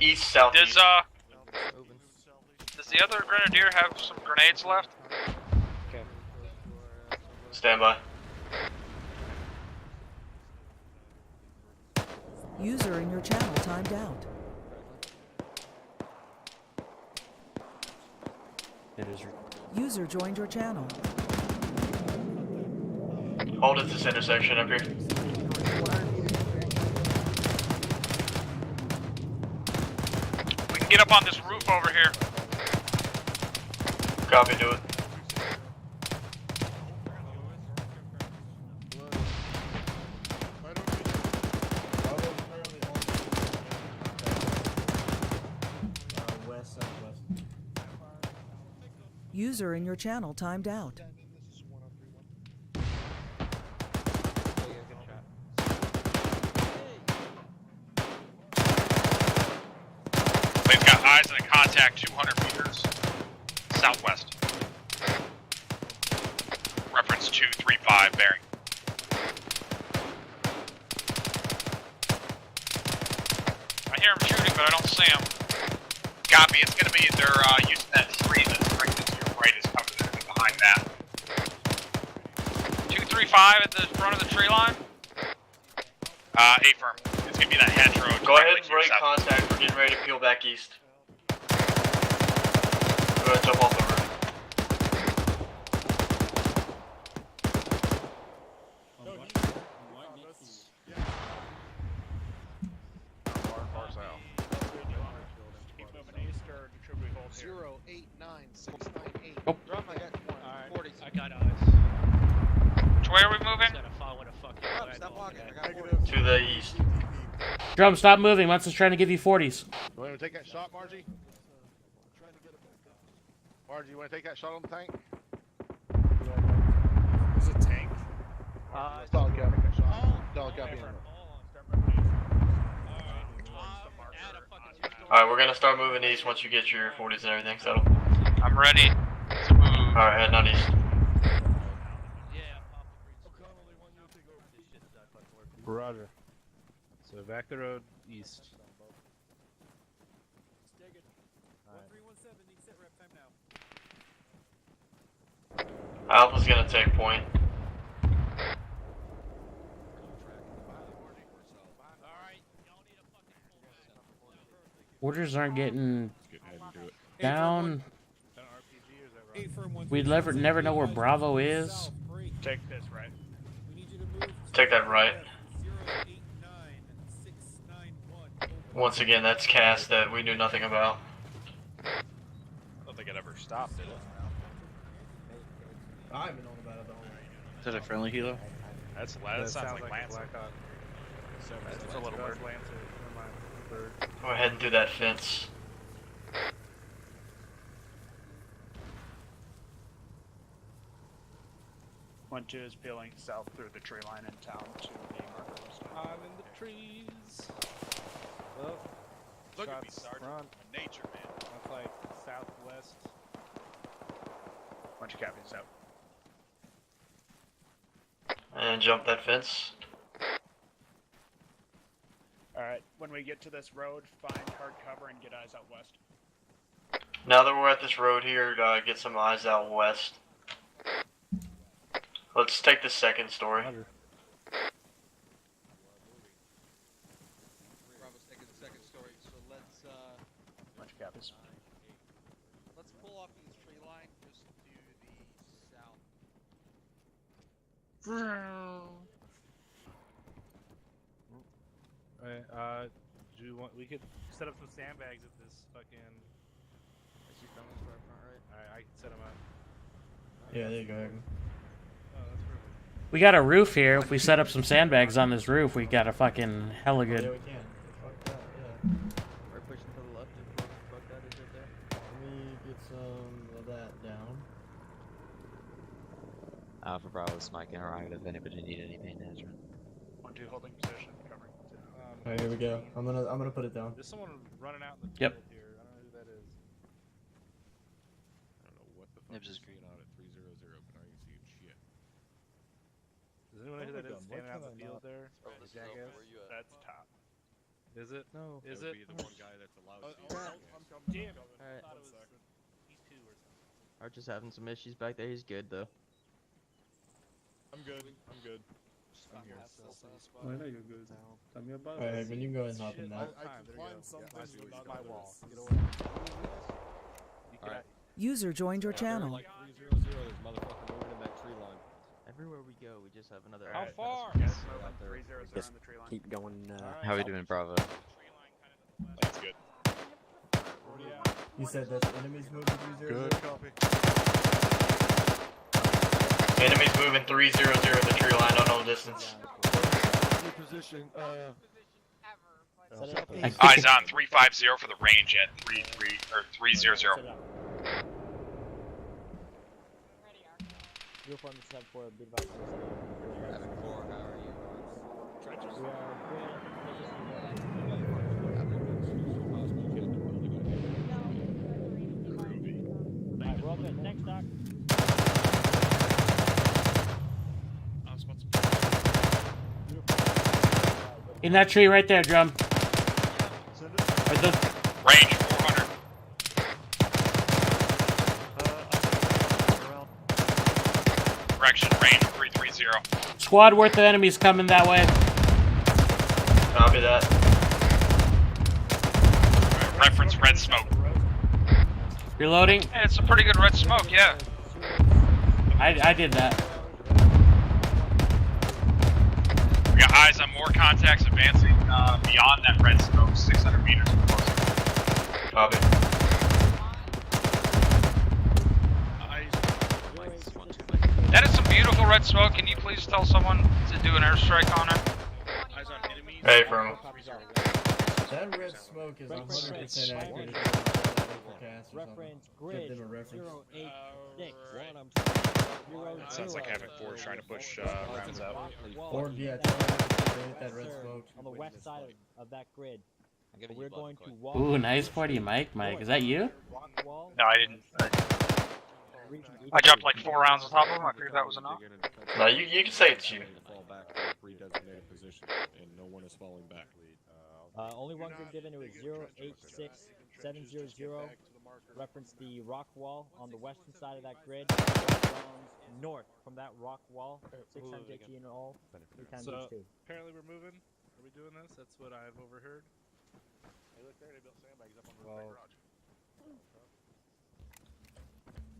East, southeast. Does the other grenadier have some grenades left? Okay. Stand by. User in your channel timed out. It is. User joined your channel. Hold at this intersection up here. We can get up on this roof over here. Copy, do it. User in your channel timed out. We've got eyes on a contact 200 meters southwest. Reference 235 bearing. I hear him shooting, but I don't see him. Copy, it's gonna be, they're using that tree that's directly to your right as cover. They're gonna be behind that. 235 at the front of the tree line? A-firm. It's gonna be that hedgerow. Go ahead and break contact. We're getting ready to peel back east. Go ahead and jump off the roof. Bars out. Keep moving east or should we hold here? 089698. Oh. Drum, I got 40. I got eyes. Which way are we moving? Instead of following a fucking flag Stop ball, walking. man. I got 40. To the east. Drum, stop moving. Munson's trying to give you 40s. You want to take that shot, Margie? Margie, you want to take that shot on the tank? Is it tank? Solid copy. Solid copy. Alright, we're gonna start moving east once you get your 40s and everything settled. I'm ready to move. Alright, heading on east. Roger. So back the road east. Alpha's gonna take point. Orders aren't getting Get ahead and do it. down. We'd never know where Bravo is. Take this, right? Take that right. Once again, that's cast that we knew nothing about. I don't think it ever stopped, did it? I haven't known about it the whole way. Is that a friendly helo? That sounds like Lancer. That's a little weird. Go ahead and do that fence. One two is peeling south through the tree line in town to the markers. I'm in the trees. Well, Look at me, shots Sergeant. front. I'm a nature man. That's like southwest. Bunch of captains out. And jump that fence. Alright, when we get to this road, find hard cover and get eyes out west. Now that we're at this road here, get some eyes out west. Let's take the second story. Bravo's taking the second story, so let's Bunch of captains. Alright, do you want? We could set up some sandbags at this fucking. Alright, I can set them up. Yeah, there you go, Hagen. Oh, that's perfect. We got a roof here. If we set up some sandbags on this roof, we got a fucking hella Yeah, good. we can. Fuck that, yeah. We're pushing to the left if fuck that is right there. Let me get some of that down. Alpha Bravo is Mike interrogative if anybody need any pain management. 1-2 holding position, covering. Alright, here we go. I'm gonna put it down. There's someone running out in the Yep. field here. I don't know who that is. I don't know what the fuck Nibs is is going on at 300, but I ain't seeing shit. Does anyone know who that is standing out in the field there? This is Jackass? where you at? That's top. Is it? No. Is That it? would be the one guy that's allowed to. I'm coming. Damn it. Alright. I thought it was E2 or something. Archer's having some issues back there. He's good though. I'm good. I'm good. I'm here. I know you're good. Tell me about Alright, it. Hagen, you can go ahead and hop in I now. can climb something, I see but what not you're my wall. doing. Get away. You can- Alright. User joined your channel. Like 300, there's motherfucker moving in that tree line. Everywhere we go, we just have another. How Alright, far? that's- Out there. 300 Yes. on the tree line. Keep going. Alright. How are we doing, Bravo? That's good. You said that's enemies moving 300? Good copy. Enemies moving 300 the tree line, unknown distance. New position. Eyes on 350 for the range at 300. Uniform is set for beat about 4. Havoc 4, how are you? We are Alright, we're all good. Next dock. In that tree right there, Drum. Right there. Range 400. Correction, range 330. Squad worth of enemies coming that way. Copy that. Reference red smoke. Reloading. Hey, it's a pretty good red smoke, yeah. I did that. We got eyes on more contacts advancing beyond that red smoke, 600 meters or closer. Copy. That is some beautiful red smoke. Can you please tell someone to do an airstrike on it? Eyes on enemies. Hey, from. That red smoke is 100% accurate. Reference grid Give them a reference. 086. It sounds like Havoc 4 is trying to push rounds out. Or, yeah, tell them to hit that red Sir, smoke. on the west side of that grid. I'm giving We're you blood going to quick. walk. Ooh, nice 40 mic, Mike. Is that you? Rock wall. No, I didn't. Region I dropped like 4 rounds on top of him. I figured that was enough. No, you can say it's you. Fall back to a pre-designated position, and no one is falling back. Only one grid given. It was 086700. Reference the rock wall on the western side of that grid. Rounds north from that rock wall. 6 times HE in all. 3 times So, H2. apparently we're moving. Are we doing this? That's what I've overheard. Hey, look there. They built sandbags up on the roof of the garage.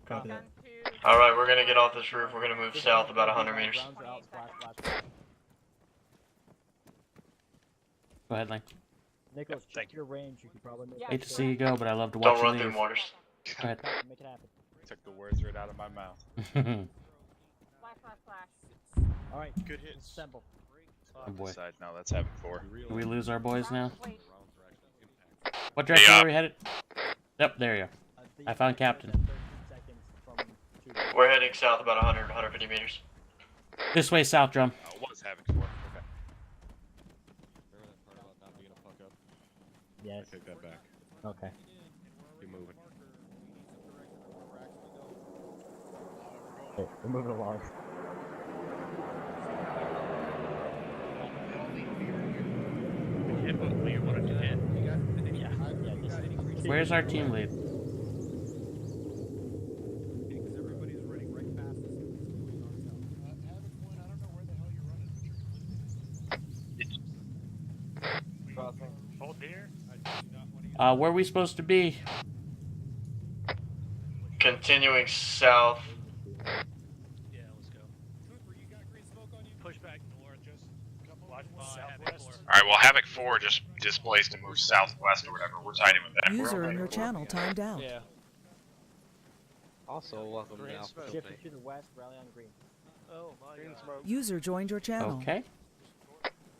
Copy that. Alright, we're gonna get off this roof. We're gonna move south about 100 meters. Rounds are out. Flash, flash, flash. Go ahead, Link. Nicholas, check your range. You could probably make Hate to see you go, but I love to watch Don't you run leave. through mortars. Go ahead. Make it happen. Took the words right out of my mouth. Alright, Good hits. assemble. Oh boy. Side, no, that's Havoc 4. Do we lose our boys now? What Hey, direction are we headed? Yep, there you go. I found Captain. We're heading south about 150 meters. This way, south, Drum. It was Havoc 4. Okay. Remember that part about not being a fuck up? Yes. I take that back. Okay. Keep moving. Okay, we're moving along. Where's our team lead? Where are we supposed to be? Continuing south. Yeah, let's go. Cooper, you got green smoke Alright, well, Havoc 4 just displaced and moved southwest or whatever. We're tied in with that. User in your channel timed out. Yeah. Also, welcome to Alpha Shift Company. to the west, rally on green. Oh my god. User joined your channel. Okay.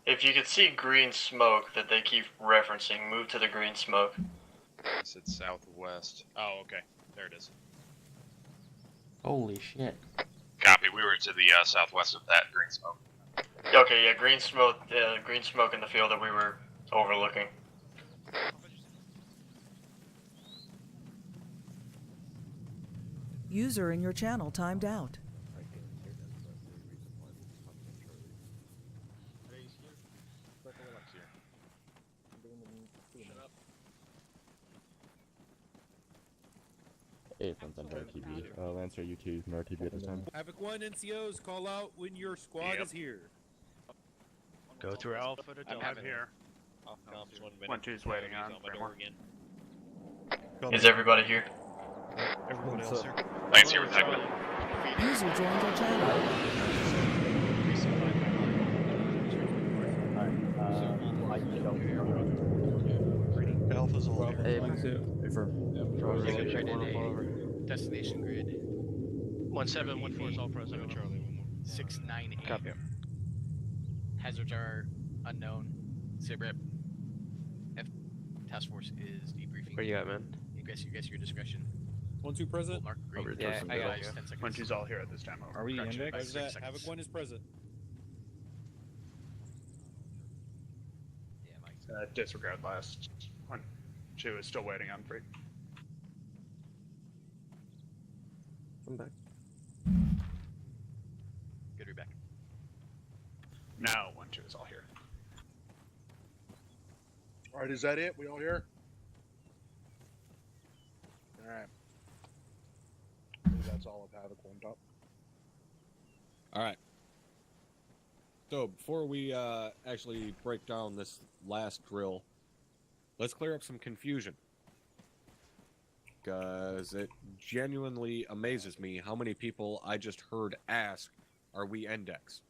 If you could see green smoke that they keep referencing, move to the green smoke. I said southwest. Oh, okay. There it is. Holy shit. Copy, we were to the southwest of that green smoke. Okay, yeah, green smoke in the field that we were overlooking. User in your channel timed out. Hey, from Thunder RTV. Lancer, you two from RTV at this time. Havoc 1 NCOs, call out when your squad is here. Go through Alpha to Delta. I'm here. Off comms 1 minute. 1-2's waiting on my door again. Is everybody here? Everyone else here. Lance here with Heckman. User joined your channel. Alpha's all here. Hey, Destination grid. 1714 is all present. Charlie. 698. Copy. Hazards are unknown. SIBREP. Task force is debriefing. Where you at, man? You guess your discretion. 1-2 present. Mark green. Yeah, I got you. 10 seconds. 1-2's all here at this time. Over. Are we Correction, index? How's 6 that? seconds. Havoc 1 is present. Yeah, Mike. Disregard last. 1-2 is still waiting on 3. I'm back. Good to be back. Now 1-2 is all here. Alright, is that it? We all here? Alright. That's all of Havoc 1 top. Alright. So, before we actually break down this last drill, let's clear up some confusion. Because it genuinely amazes me how many people I just heard ask, are we index?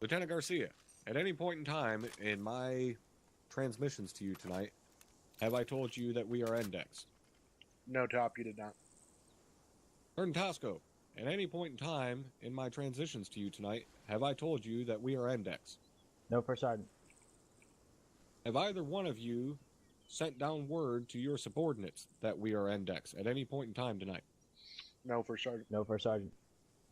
Lieutenant Garcia, at any point in time in my transmissions to you tonight, have I told you that we are indexed? No, Top, you did not. Sergeant Tosco, at any point in time in my transitions to you tonight, have I told you that we are indexed? No, First Sergeant. Have either one of you sent down word to your subordinates that we are indexed at any point in time tonight? No, First Sergeant. No, First Sergeant.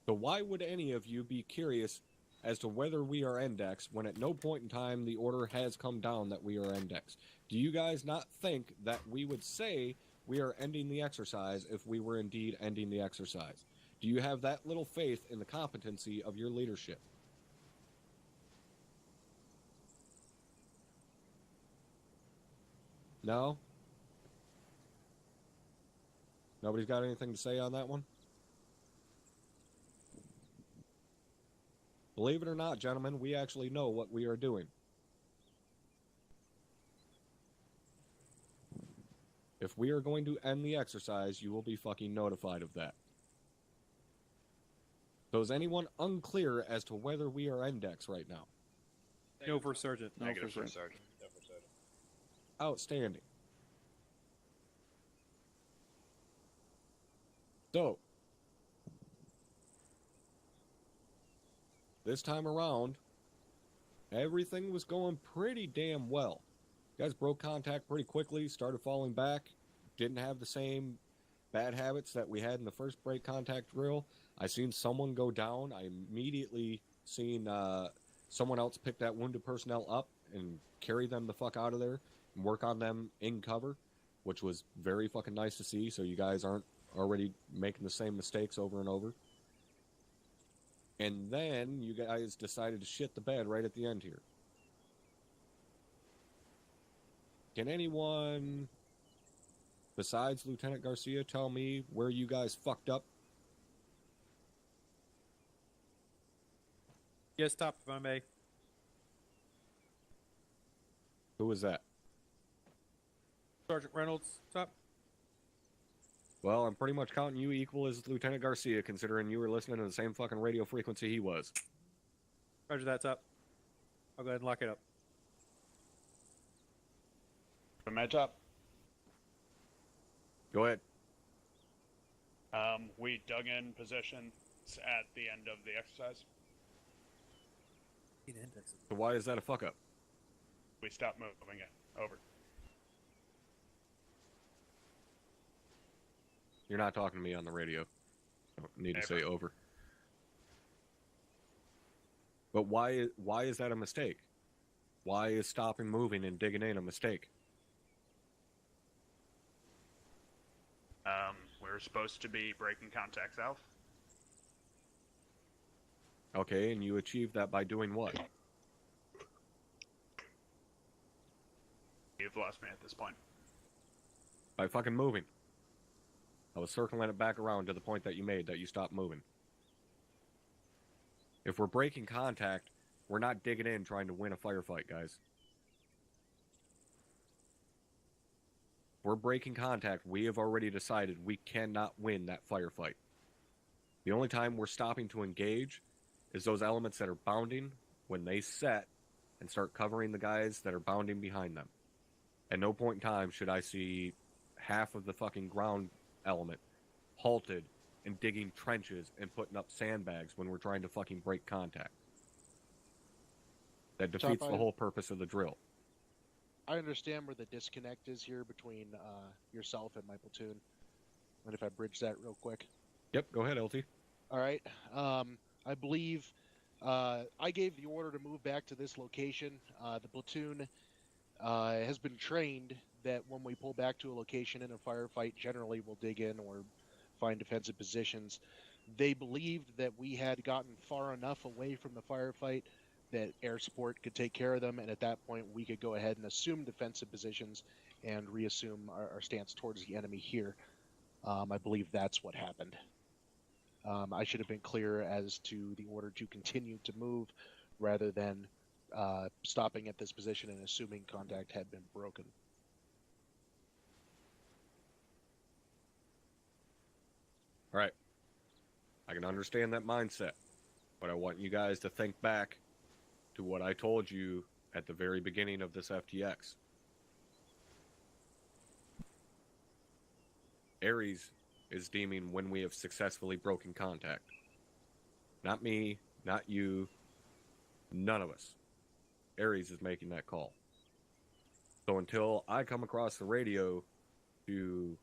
So why would any of you be curious as to whether we are indexed when at no point in time the order has come down that we are indexed? Do you guys not think that we would say we are ending the exercise if we were indeed ending the exercise? Do you have that little faith in the competency of your leadership? No? Nobody's got anything to say on that one? Believe it or not, gentlemen, we actually know what we are doing. If we are going to end the exercise, you will be fucking notified of that. So is anyone unclear as to whether we are indexed right now? No, First Sergeant. No, Negative, First First Sergeant. Sergeant. No, First Sergeant. Outstanding. So, this time around, everything was going pretty damn well. You guys broke contact pretty quickly, started falling back, didn't have the same bad habits that we had in the first break contact drill. I seen someone go down. I immediately seen someone else pick that wounded personnel up and carry them the fuck out of there and work on them in cover, which was very fucking nice to see, so you guys aren't already making the same mistakes over and over. And then you guys decided to shit the bed right at the end here. Can anyone besides Lieutenant Garcia tell me where you guys fucked up? Yes, Top, if I may. Who was that? Sergeant Reynolds, Top. Well, I'm pretty much counting you equal as Lieutenant Garcia, considering you were listening to the same fucking radio frequency he was. Roger, that's up. I'll go ahead and lock it up. The match up. Go ahead. We dug in positions at the end of the exercise. So why is that a fuck up? We stopped moving it. Over. You're not talking to me on the radio. I don't need to say over. But why is that a mistake? Why is stopping moving and digging in a mistake? We're supposed to be breaking contact south. Okay, and you achieved that by doing what? You've lost me at this point. By fucking moving. I was circling it back around to the point that you made, that you stopped moving. If we're breaking contact, we're not digging in trying to win a firefight, guys. If we're breaking contact, we have already decided we cannot win that firefight. The only time we're stopping to engage is those elements that are bounding when they set and start covering the guys that are bounding behind them. At no point in time should I see half of the fucking ground element halted and digging trenches and putting up sandbags when we're trying to fucking break contact. That defeats the whole purpose of the drill. I understand where the disconnect is here between yourself and my platoon. And if I bridge that real quick. Yep, go ahead, LT. All right. I believe I gave the order to move back to this location. The platoon has been trained that when we pull back to a location in a firefight, generally we'll dig in or find defensive positions. They believed that we had gotten far enough away from the firefight that air support could take care of them, and at that point we could go ahead and assume defensive positions and reassume our stance towards the enemy here. I believe that's what happened. I should have been clear as to the order to continue to move rather than stopping at this position and assuming contact had been broken. All right. I can understand that mindset, but I want you guys to think back to what I told you at the very beginning of this FTX. Ares is deeming when we have successfully broken contact. Not me, not you, none of us. Ares is making that call. So until I come across the radio to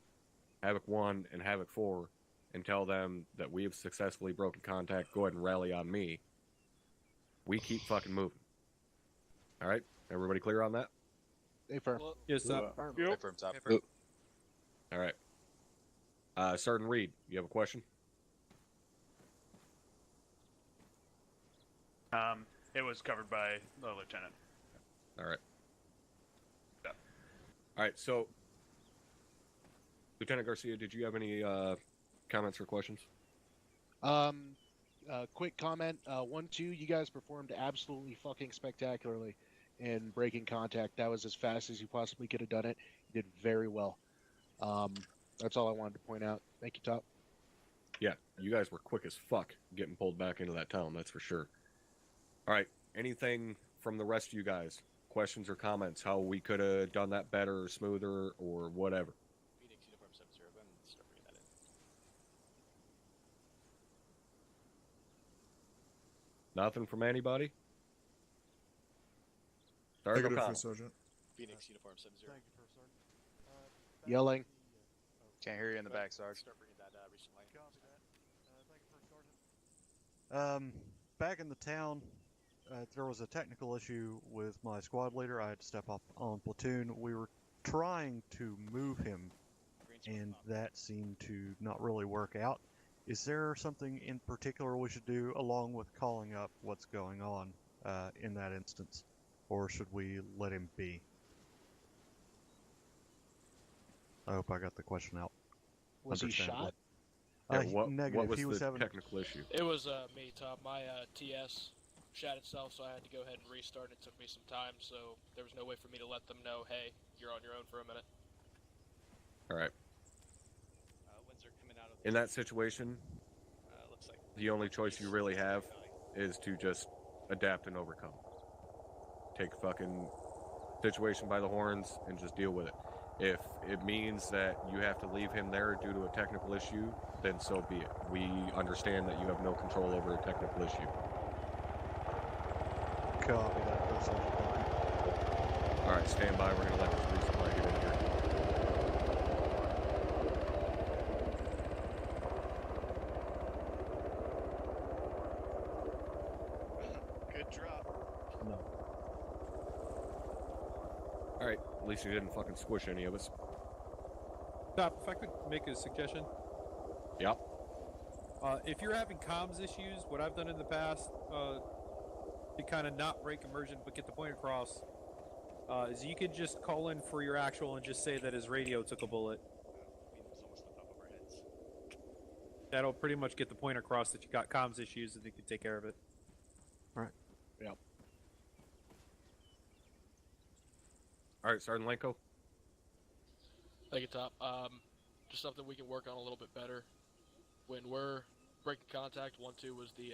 Havoc 1 and Havoc 4 and tell them that we have successfully broken contact, go ahead and rally on me, we keep fucking moving. All right? Everybody clear on that? Affirm. Yes, sir. Affirm top. All right. Sergeant Reed, you have a question? It was covered by the lieutenant. All right. Yeah. All right, so Lieutenant Garcia, did you have any comments or questions? Quick comment. 1-2, you guys performed absolutely fucking spectacularly in breaking contact. That was as fast as you possibly could have done it. You did very well. That's all I wanted to point out. Thank you, Top. Yeah, you guys were quick as fuck getting pulled back into that town, that's for sure. All right, anything from the rest of you guys? Questions or comments? How we could have done that better or smoother or whatever? Phoenix Uniform 70, go ahead and start bringing that in. Nothing from anybody? Sergeant O'Connell. Phoenix Uniform 70. Thank you, First Sergeant. Yelling. Can't hear you in the back, Sarge. Start bringing that recent line. Back in the town, there was a technical issue with my squad leader. I had to step up on platoon. We were trying to move him, and that seemed to not really work out. Is there something in particular we should do along with calling up what's going on in that instance? Or should we let him be? I hope I got the question out. Was he shot? Yeah, what was he was the having technical issue? It was me, Top. My TS shot itself, so I had to go ahead and restart. It took me some time, so there was no way for me to let them know, hey, you're on your own for a minute. All right. In that situation, the only choice you really have is to just adapt and overcome. Take fucking situation by the horns and just deal with it. If it means that you have to leave him there due to a technical issue, then so be it. We understand that you have no control over a technical issue. Copy that. First Sergeant. Alright, stand by. We're going to let this resupply get in here. Good drop. No. Alright, at least you didn't fucking squish any of us. Stop, if I could make a suggestion. Yep. If you're having comms issues, what I've done in the past, to kind of not break immersion but get the point across, is you could just call in for your actual and just say that his radio took a bullet. That'll pretty much get the point across that you got comms issues and they can take care of it. Right. Yep. Alright, Sergeant Lenko. Thank you, Top. Just something we can work on a little bit better. When we're breaking contact, 1-2 was the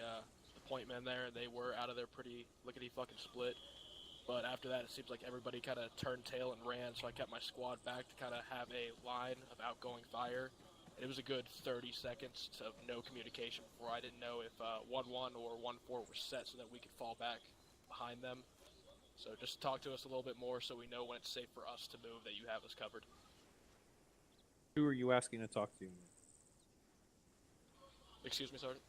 point man there, and they were out of there pretty lickety-fucking split. But after that, it seems like everybody kind of turned tail and ran, so I kept my squad back to kind of have a line of outgoing fire. And it was a good 30 seconds of no communication before I didn't know if 1-1 or 1-4 were set so that we could fall back behind them. So just talk to us a little bit more so we know when it's safe for us to move, that you have us covered. Who are you asking to talk to? Excuse me, Sergeant?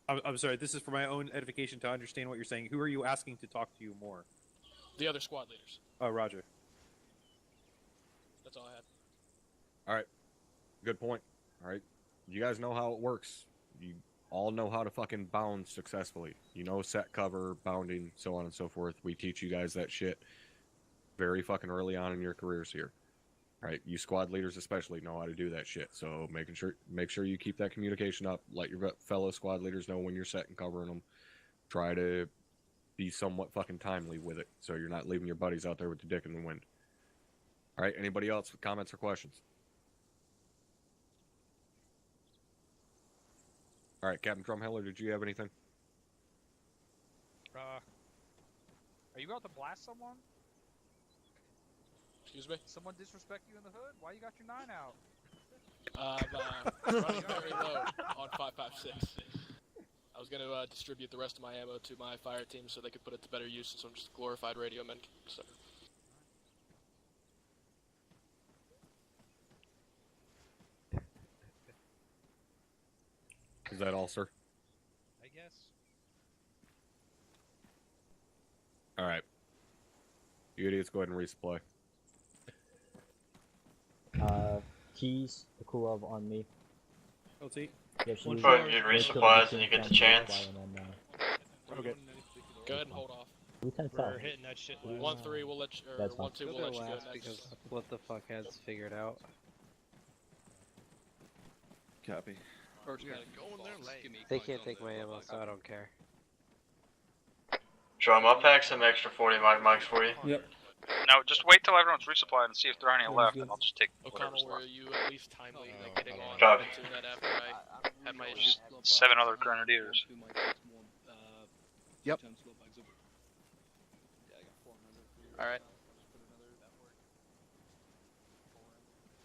I'm sorry, this is for my own edification to understand what you're saying. Who are you asking to talk to you more? The other squad leaders. Oh, Roger. That's all I had. Alright. Good point. Alright. You guys know how it works. You all know how to fucking bound successfully. You know set cover, bounding, so on and so forth. We teach you guys that shit very fucking early on in your careers here. Right, you squad leaders especially know how to do that shit. So make sure you keep that communication up. Let your fellow squad leaders know when you're setting covering them. Try to be somewhat fucking timely with it, so you're not leaving your buddies out there with the dick in the wind. All right, anybody else with comments or questions? All right, Captain Drumheller, did you have anything? Are you about to blast someone? Excuse me? Someone disrespect you in the hood? Why you got your 9 out? Running very low on 5.56. I was going to distribute the rest of my ammo to my fire team so they could put it to better use since I'm just a glorified radio man. So. Is that all, sir? I guess. All right. You idiots, go ahead and resupply. Keys, the Kulov on me. LT. Yeah, Go ahead and get resupplies when you get the chance. Okay. Go ahead and hold off. We're hitting that shit. 1-3, we'll let you. Or 1-2, we'll let you go next. Because what the fuck has figured out? Copy. They can't take my ammo, so I don't care. Drum, I'll pack some extra 40 mics for you. Yep. No, just wait till everyone's resupplied and see if there are any left, and I'll just take whatever's O'Connell, were left. you at least timely like getting on Copy. to that after I had my issues? 7 other grenadiers. Yep. Alright.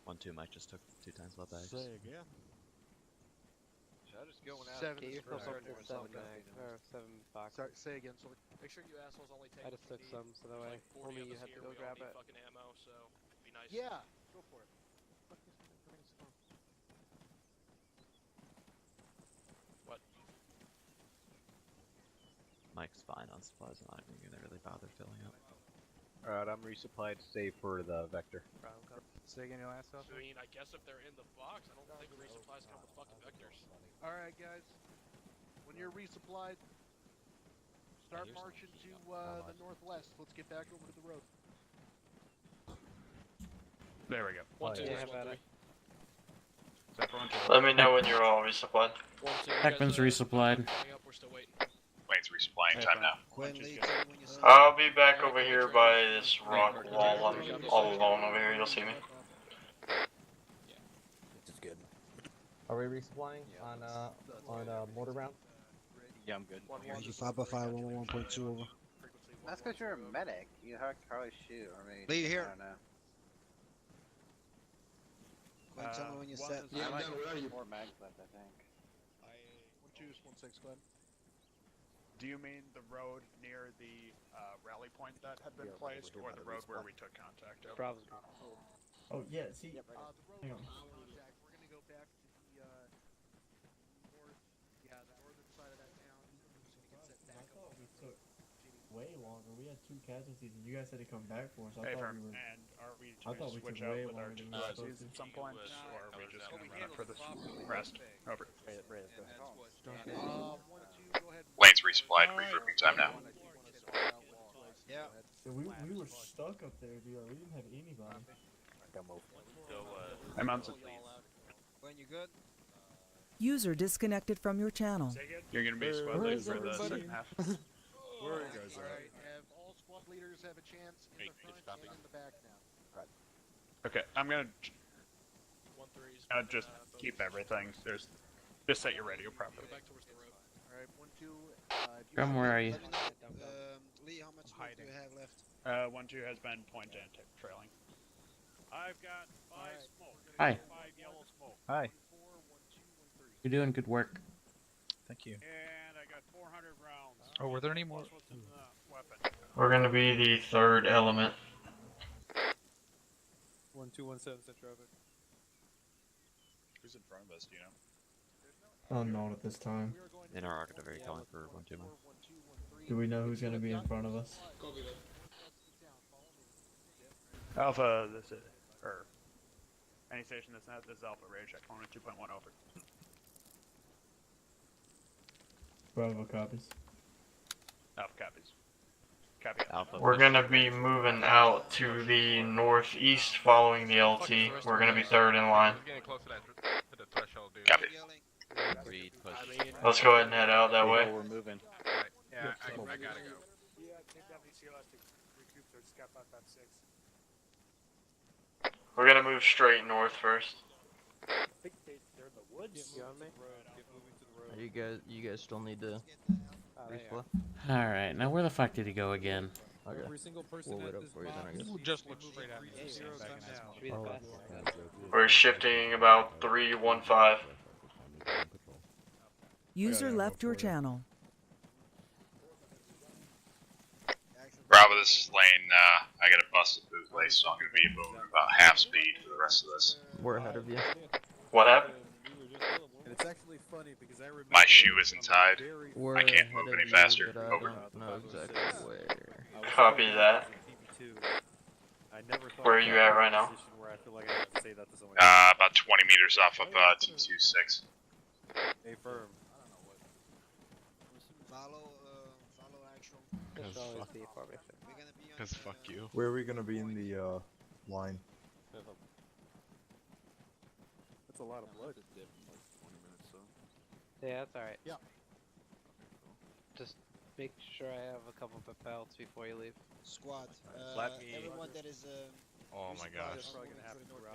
1-2, Mike just took 2 times blood bags. Say again. Should I just go and Seven. Get yourself up to 7 mag, or 7 box. Sorry, say again, sorry. Make sure you assholes only take I just what took you need. some, so that way Like 40 only of you us have to here, go we all grab need it. fucking ammo, so it'd be nice. Yeah, go for it. What? Mike's fine on supplies and I'm gonna really bother filling up. Alright, I'm resupplied, save for the Vector. Say again your last stuff. I mean, I guess if they're in the box, I don't think resupplies come with fucking vectors. Alright, guys. When you're resupplied, start marching to the northwest. Let's get back over to the road. There we go. 1-2, Yeah, there's 1-3. Let me know when you're all resupplied. 1-2, Heckman's resupplied. We're still waiting. Wayne's resupplying time now. I'll be back over here by this rock wall. I'm all alone over here. You'll see me. Are we resupplying on mortar rounds? Yeah, I'm good. Roger 5x5 111.2 over. That's because you're a medic. You have to probably shoot, or maybe. Leave here. I don't know. Go ahead and tell me when you're set. I like 4 mags left, I think. 1216, go ahead. Do you mean the road near the rally point that had been placed, or the road where we took contact? Bravo's Oh yeah, see. the road Hang on. contact, we're gonna go back to the north, the northern side of that town. We're just gonna get set back up. We took way longer. We had 2 casualties, and you guys had to come back for us. I Hey, thought firm. we were. And are we I to thought we switch took out way with our longer two than we were Uzis supposed at to. some point, or are we just gonna run it for the rest? Over. Lane's resupplied. Regrouping time now. Yeah. We were stuck up there, dude. We didn't have anybody. I'm on. When you good? User disconnected from your channel. You're gonna be a squad leader for the second half. Where are you guys at? Alright, have all squad leaders have a chance in the front and in the back now. Okay, I'm gonna just keep everything. Just set your radio properly. Alright, 1, 2. Graham, where are you? Lee, how much loot do you have left? 1, 2 has been point and trailing. I've got 5 smoke. Hi. 5 yellow smoke. Hi. You're doing good work. Thank you. And I got 400 rounds. Oh, were there any more? Plus what's in the weapon. We're gonna be the third element. 1217 set traffic. Who's in front of us, do you know? Unknown at this time. In our artillery calling for 1-2 man. Do we know who's gonna be in front of us? Alpha, this is, or any station that's not this is Alpha Rage. I calling it 2.1 over. Bravo copies. Alpha copies. Copy. We're gonna be moving out to the northeast following the LT. We're gonna be third in line. Copy. Let's go ahead and head out that way. We're moving. Yeah, I gotta go. Yeah, I think WCL has to recoup their scout 556. We're gonna move straight north first. You guys still need to resupply? Alright, now where the fuck did he go again? Okay. Every single person We'll at wait up this for you then, I guess. box Just look straight at me. We're shifting about 315. User left your channel. Bravo, this is Lane. I got a busted boot lace, so I'm gonna be moving about half speed for the rest of this. We're ahead of you. What happened? And it's actually funny because I remember My shoe isn't tied. We're I can't ahead move of any you, faster. but I Over. don't know exactly where. Copy that. Where are you at right now? About 20 meters off of T26. Hey, firm. Follow actual. Cause fuck you. Where are we gonna be in the line? That's a lot of blood. Yeah, that's alright. Yeah. Just make sure I have a couple of pelts before you leave. Squad. Let me- Everyone that is Oh my gosh.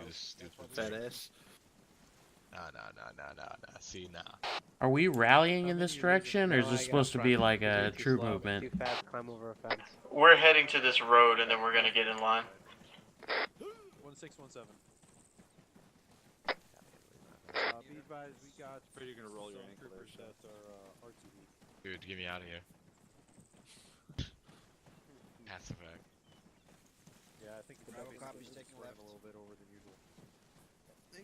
It is stupid. That is. Nah. See, nah. Are we rallying in this direction, or is No, this I got supposed to front. be like You're a too troop slow. movement? Too fast, climb over a fence. We're heading to this road and then we're gonna get in line. 1617. Be advised, we got. You're gonna roll your ankle there, that are RTD. Dude, get me out of here. Pass it back. Yeah, I think Bravo copies taking left. a little bit over than usual.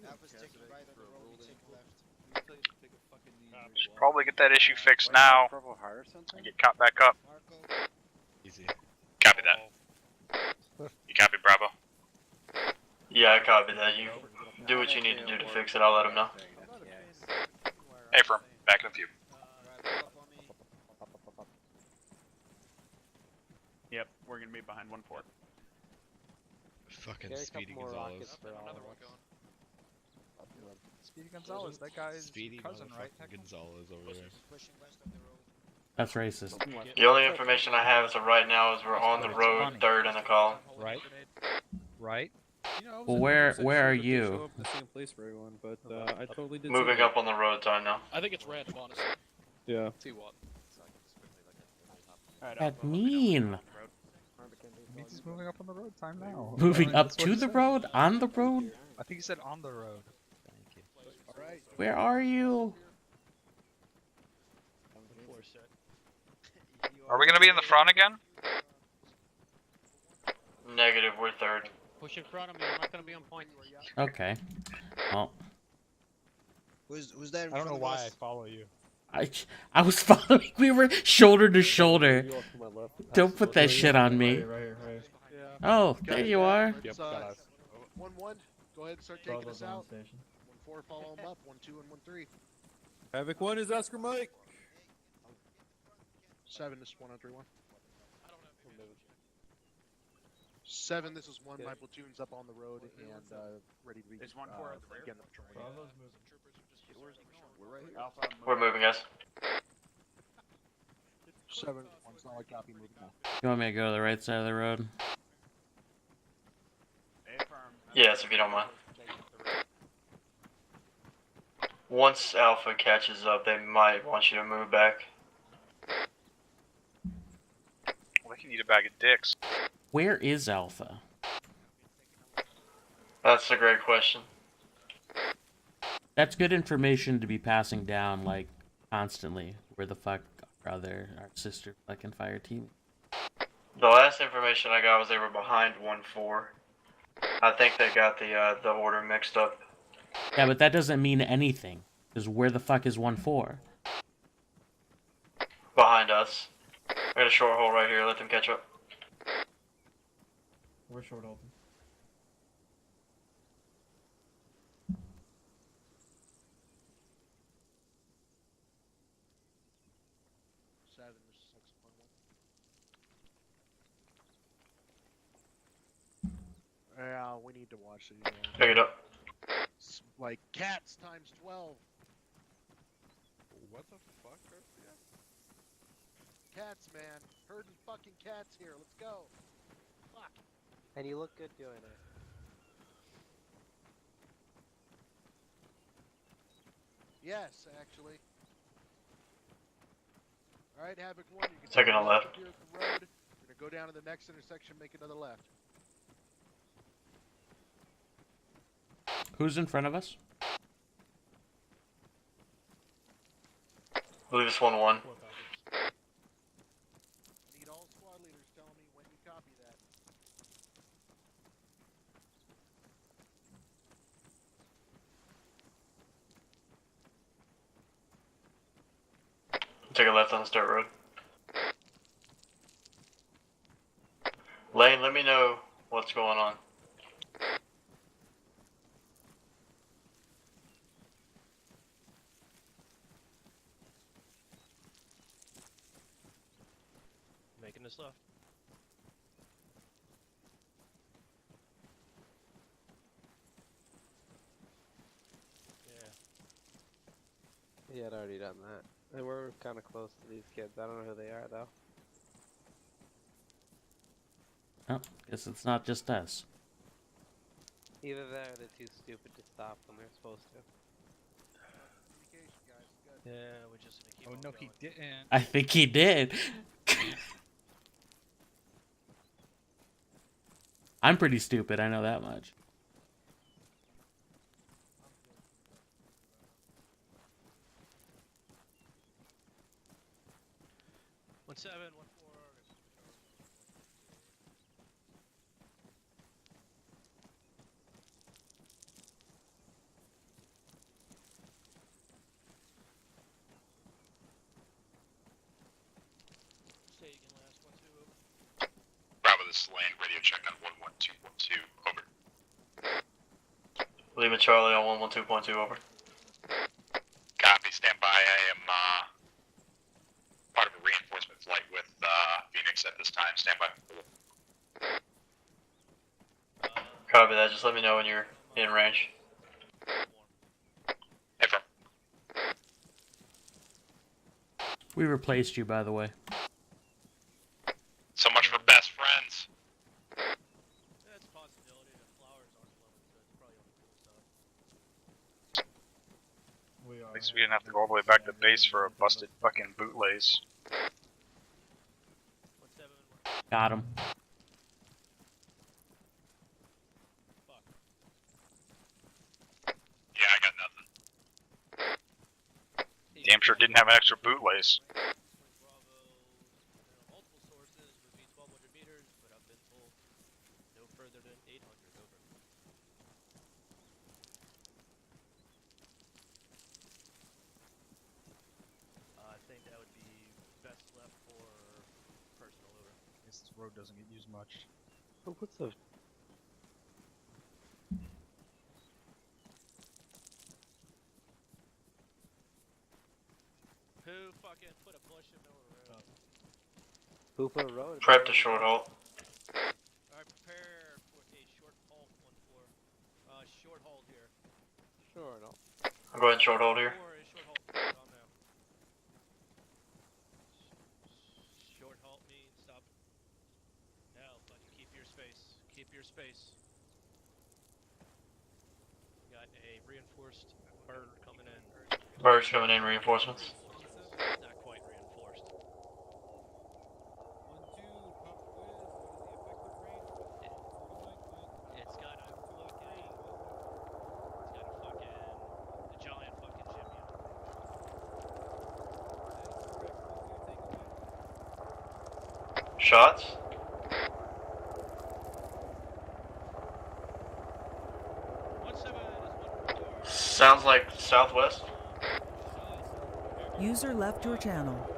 Alpha's taking right on the road, we take left. Should probably get that issue fixed now. Purple heart or something? And get caught back up. Easy. Copy that. You copy, Bravo? Yeah, I copy that. You do what you need to do to fix it. I'll let them know. Hey, firm. Back in a few. Yep, we're gonna be behind 1-4. Fucking Carry a Speedy couple more Gonzalez. rockets for all Another of one us. going. Speedy Gonzalez, that guy's Speedy cousin, right? motherfucking Gonzalez over there. Pushing west of the road. That's racist. The only information I have as of right now is we're on the road, third in the column. Right. You know, I was Well, 100% where sure are that they you? show up in the same place for everyone, but I totally did. Moving see up that. on the road time now. I think it's random, honestly. Yeah. See what? That mean? Means he's moving up on the road time now. Moving Apparently up that's what to he the said. road? On the road? I think he said on the road. Thank you. Alright. Where are you? Are we gonna be in the front again? Negative, we're third. Push in front of me. I'm not gonna be on point. Okay. Well, Who's that in I don't front know of why us? I follow you. I was following. We were shoulder to shoulder. You off to my left. Don't put that shit on me. Right here. Oh, there you are. Let's, 1-1. Go ahead and start taking Bravo's us on out. station. 1-4, follow them up. 1-2 and 1-3. Havoc 1 is Oscar Mike. 7, this is 1-3-1. 7, this is 1. My platoon's up on the road and ready to be. Is 1-4 at the rear? Begin the patrol. Bravo's moving. We're right here. Alpha, We're moving, guys. 7, 1 solid copy, moving now. You want me to go to the right side of the road? Yes, if you don't mind. Once Alpha catches up, they might want you to move back. Well, you need a bag of dicks. Where is Alpha? That's a great question. That's good information to be passing down, like, constantly. Where the fuck are our sister fucking fire team? The last information I got was they were behind 1-4. I think they got the order mixed up. Yeah, but that doesn't mean anything. Because where the fuck is 1-4? Behind us. We got a short hole right here, let them catch up. We're short open. Yeah, we need to watch these. Pick it up. It's like cats times 12. What the fuck, Garcia? Cats, man. Herding fucking cats here. Let's go. Fuck. And you look good doing it. Yes, actually. Alright, Havoc 1. You can Taking a take left. Here at the road. We're gonna go down to the next intersection, make another left. Who's in front of us? I believe it's 1-1. Need all squad leaders telling me when you copy that. Take a left on the start road. Lane, let me know what's going on. Making this left. Yeah. He had already done that. They were kind of close to these kids. I don't know who they are though. Oh, guess it's not just us. Either that or they're too stupid to stop when they're supposed to. Yeah, we just. Oh no, he didn't. I think he did. I'm pretty stupid, I know that much. One 7, 1 4. Bravo, this is Lane. Radio check on 11212. Over. Lima Charlie on 112.2, over. Copy. Stand by. I am part of a reinforcement flight with Phoenix at this time. Stand by. Copy that, just let me know when you're in range. We replaced you, by the way. So much for best friends. That's a possibility that flowers aren't least we didn't have to go all the way back to base for a busted fucking bootlace. Got him. Yeah, I got nothing. Damn sure didn't have an extra bootlace. No further than 800, over. I think that would be best left for personal, over. Guess this road doesn't get used much. Oh, what's the... Who fucking put a bush in the middle of the road? Who put a road? Prep to short halt. Alright, prepare for a short halt, 1-4. Short hold here. Sure, no. I'm going short hold here. Short halt, calm down. Short halt means stop. Now, fucking keep your space. Keep your space. Got a reinforced bird coming in. Birds coming in, reinforcements. Not quite reinforced. It's got a fucking... a giant fucking chimney on it. Shots? Sounds like southwest. User left your channel.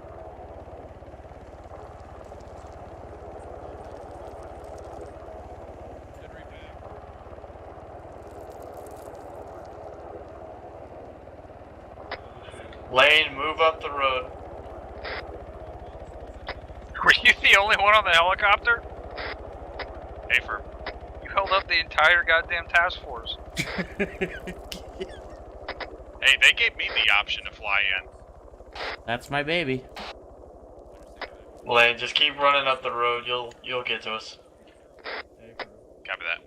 Lane, move up the road. Were you the only one on the helicopter? Hey, you held up the entire goddamn task force. Hey, they gave me the option to fly in. That's my baby. Lane, just keep running up the road. You'll get to us. Copy that.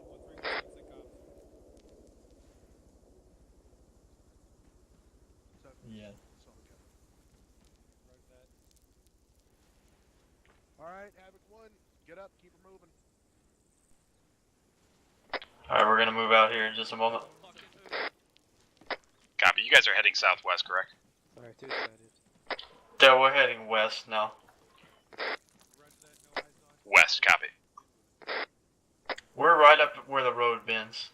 Yeah. Alright, Havoc 1, get up, keep her moving. Alright, we're gonna move out here in just a moment. Copy. You guys are heading southwest, correct? Sorry, too excited. Yeah, we're heading west now. West, copy. We're right up where the road bends.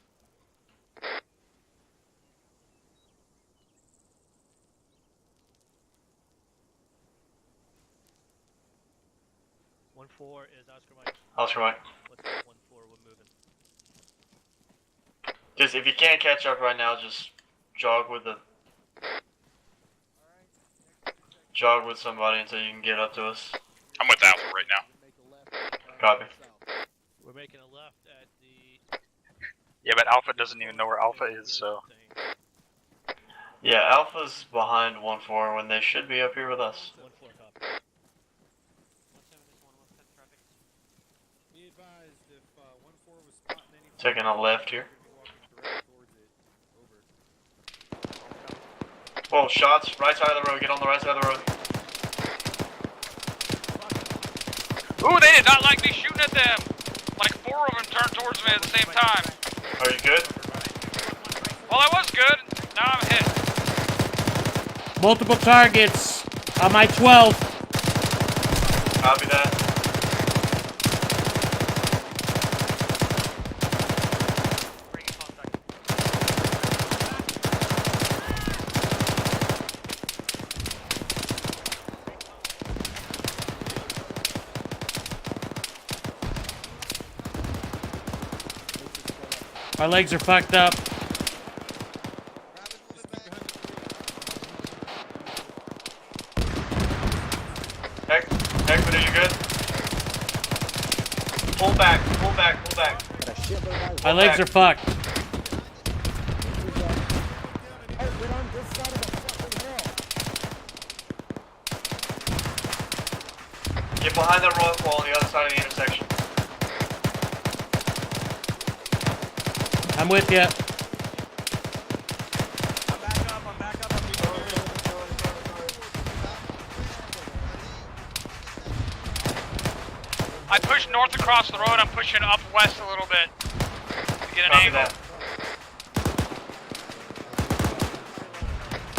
One 4 is Oscar Mike. Oscar Mike. Let's go 1-4, we're moving. Just if you can't catch up right now, just jog with somebody until you can get up to us. I'm with Alpha right now. Copy. We're making a left at the... Yeah, but Alpha doesn't even know where Alpha is, so... Yeah, Alpha's behind 1-4 when they should be up here with us. 1-4 copy. Be advised if 1-4 was spotting any... Taking a left here. Whoa, shots, right side of the road, get on the right side of the road. Ooh, they did not like me shooting at them! Like 4 of them turned towards me at the same time. Are you good? Well, I was good, now I'm hit. Multiple targets on my 12. Copy that. My legs are fucked up. Heck, are you good? Pull back, pull back, pull back. My legs are fucked. Get behind that rock wall on the other side of the intersection. I'm with you. I pushed north across the road. I'm pushing up west a little bit to get an Copy angle. that.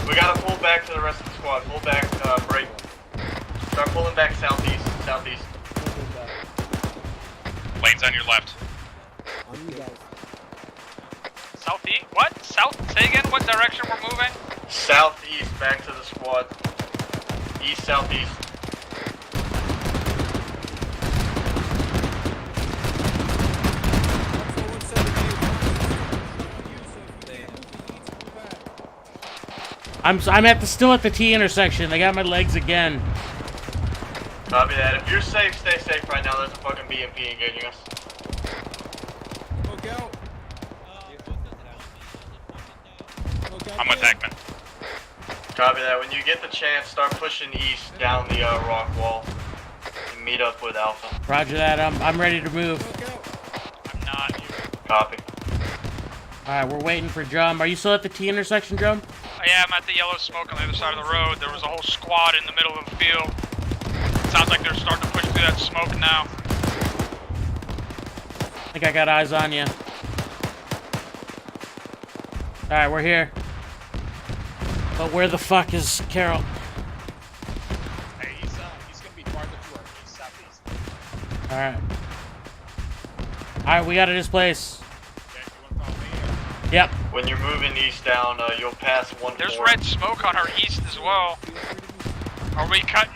We gotta pull back to the rest of the squad. Pull back, break. Start pulling back southeast. Southeast. Lane's on your left. On you guys. Southeast? What? South? Say again? What direction we're moving? Southeast, back to the squad. East, southeast. I'm still at the T intersection. They got my legs again. Copy that. If you're safe, stay safe right now. There's a fucking BMP engaging us. Look out. I'm with Heckman. Copy that. When you get the chance, start pushing east down the rock wall and meet up with Alpha. Roger that. I'm ready to move. I'm not. Copy. Alright, we're waiting for Drum. Are you still at the T intersection, Drum? Yeah, I'm at the yellow smoke on the other side of the road. There was a whole squad in the middle of the field. Sounds like they're starting to push through that smoke now. I think I got eyes on you. Alright, we're here. But where the fuck is Carol? Hey, he's gonna be farther to our east, southeast. Alright. Alright, we gotta displace. Okay, you wanna follow me? Yep. When you're moving east down, you'll pass one. There's red smoke on our east as well. Are we cutting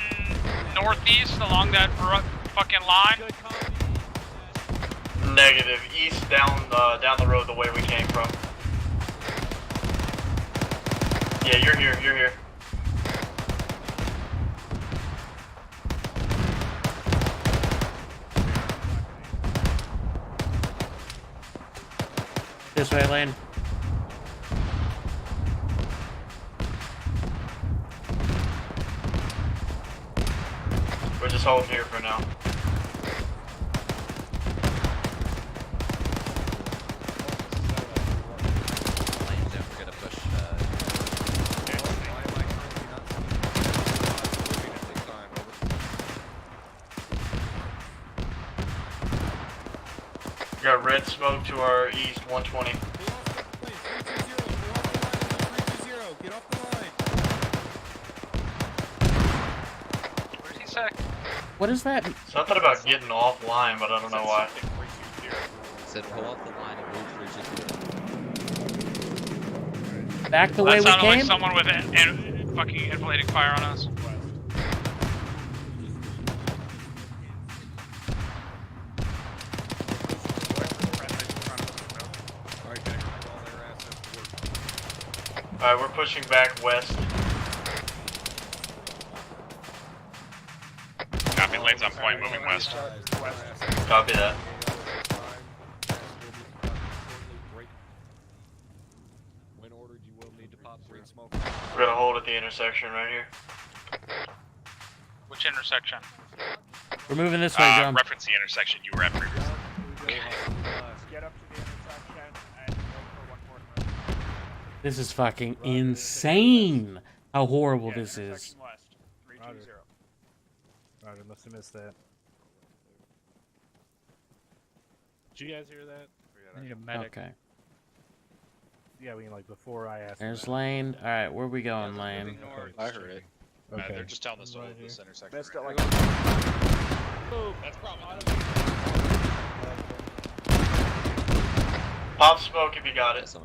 northeast along that fucking line? Negative. East down the road the way we came from. Yeah, you're here. You're here. This way, Lane. We're just holding here for now. Lanes, don't forget to push. We got red smoke to our east, 120. Get off the line. Where's he say? What is that? Something about getting offline, but I don't know why. Said pull off the line and move 320. Back the Well, way that we sounded came? like someone with fucking inflating fire on us. Alright, we're pushing back west. Copy, lanes on point, moving west. Copy that. When ordered, you will need to pop green smoke. We're gonna hold at the intersection right here. Which intersection? We're moving this way, Drum. Reference the intersection you were at previously. Get up to the intersection and look for one more. This is fucking insane. How horrible this is. West, 320. Roger, must have missed that. Did you guys hear that? I need a medic. Okay. Yeah, I mean, like before I asked. There's Lane. Alright, where we going, Lane? I heard it. Okay. They're just telling us to hold this intersection. Missed it right like now. That's probably Pop smoke if you got it. It's my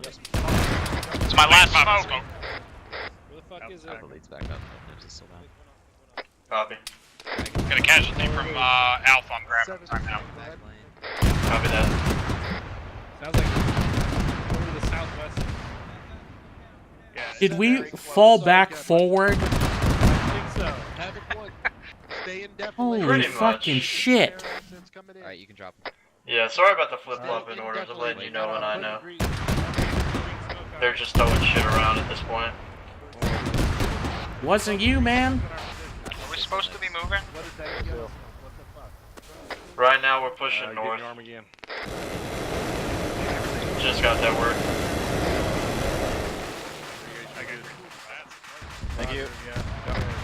last smoke. Where the fuck is it? The leads back up. There's a still down. Copy. Got a casualty from Alpha. I'm grabbing him right now. Copy that. Sounds like over the southwest. Did we fall back forward? I think so. Havoc 1. Stay indefinitely. Holy Pretty fucking much. shit. Alright, you can drop him. Yeah, sorry about the flip-flop in orders. I'm letting you know when I know. They're just throwing shit around at this point. Wasn't you, man? Are we supposed to be moving? Right now we're pushing north. Arm again. Just got that word. Thank you.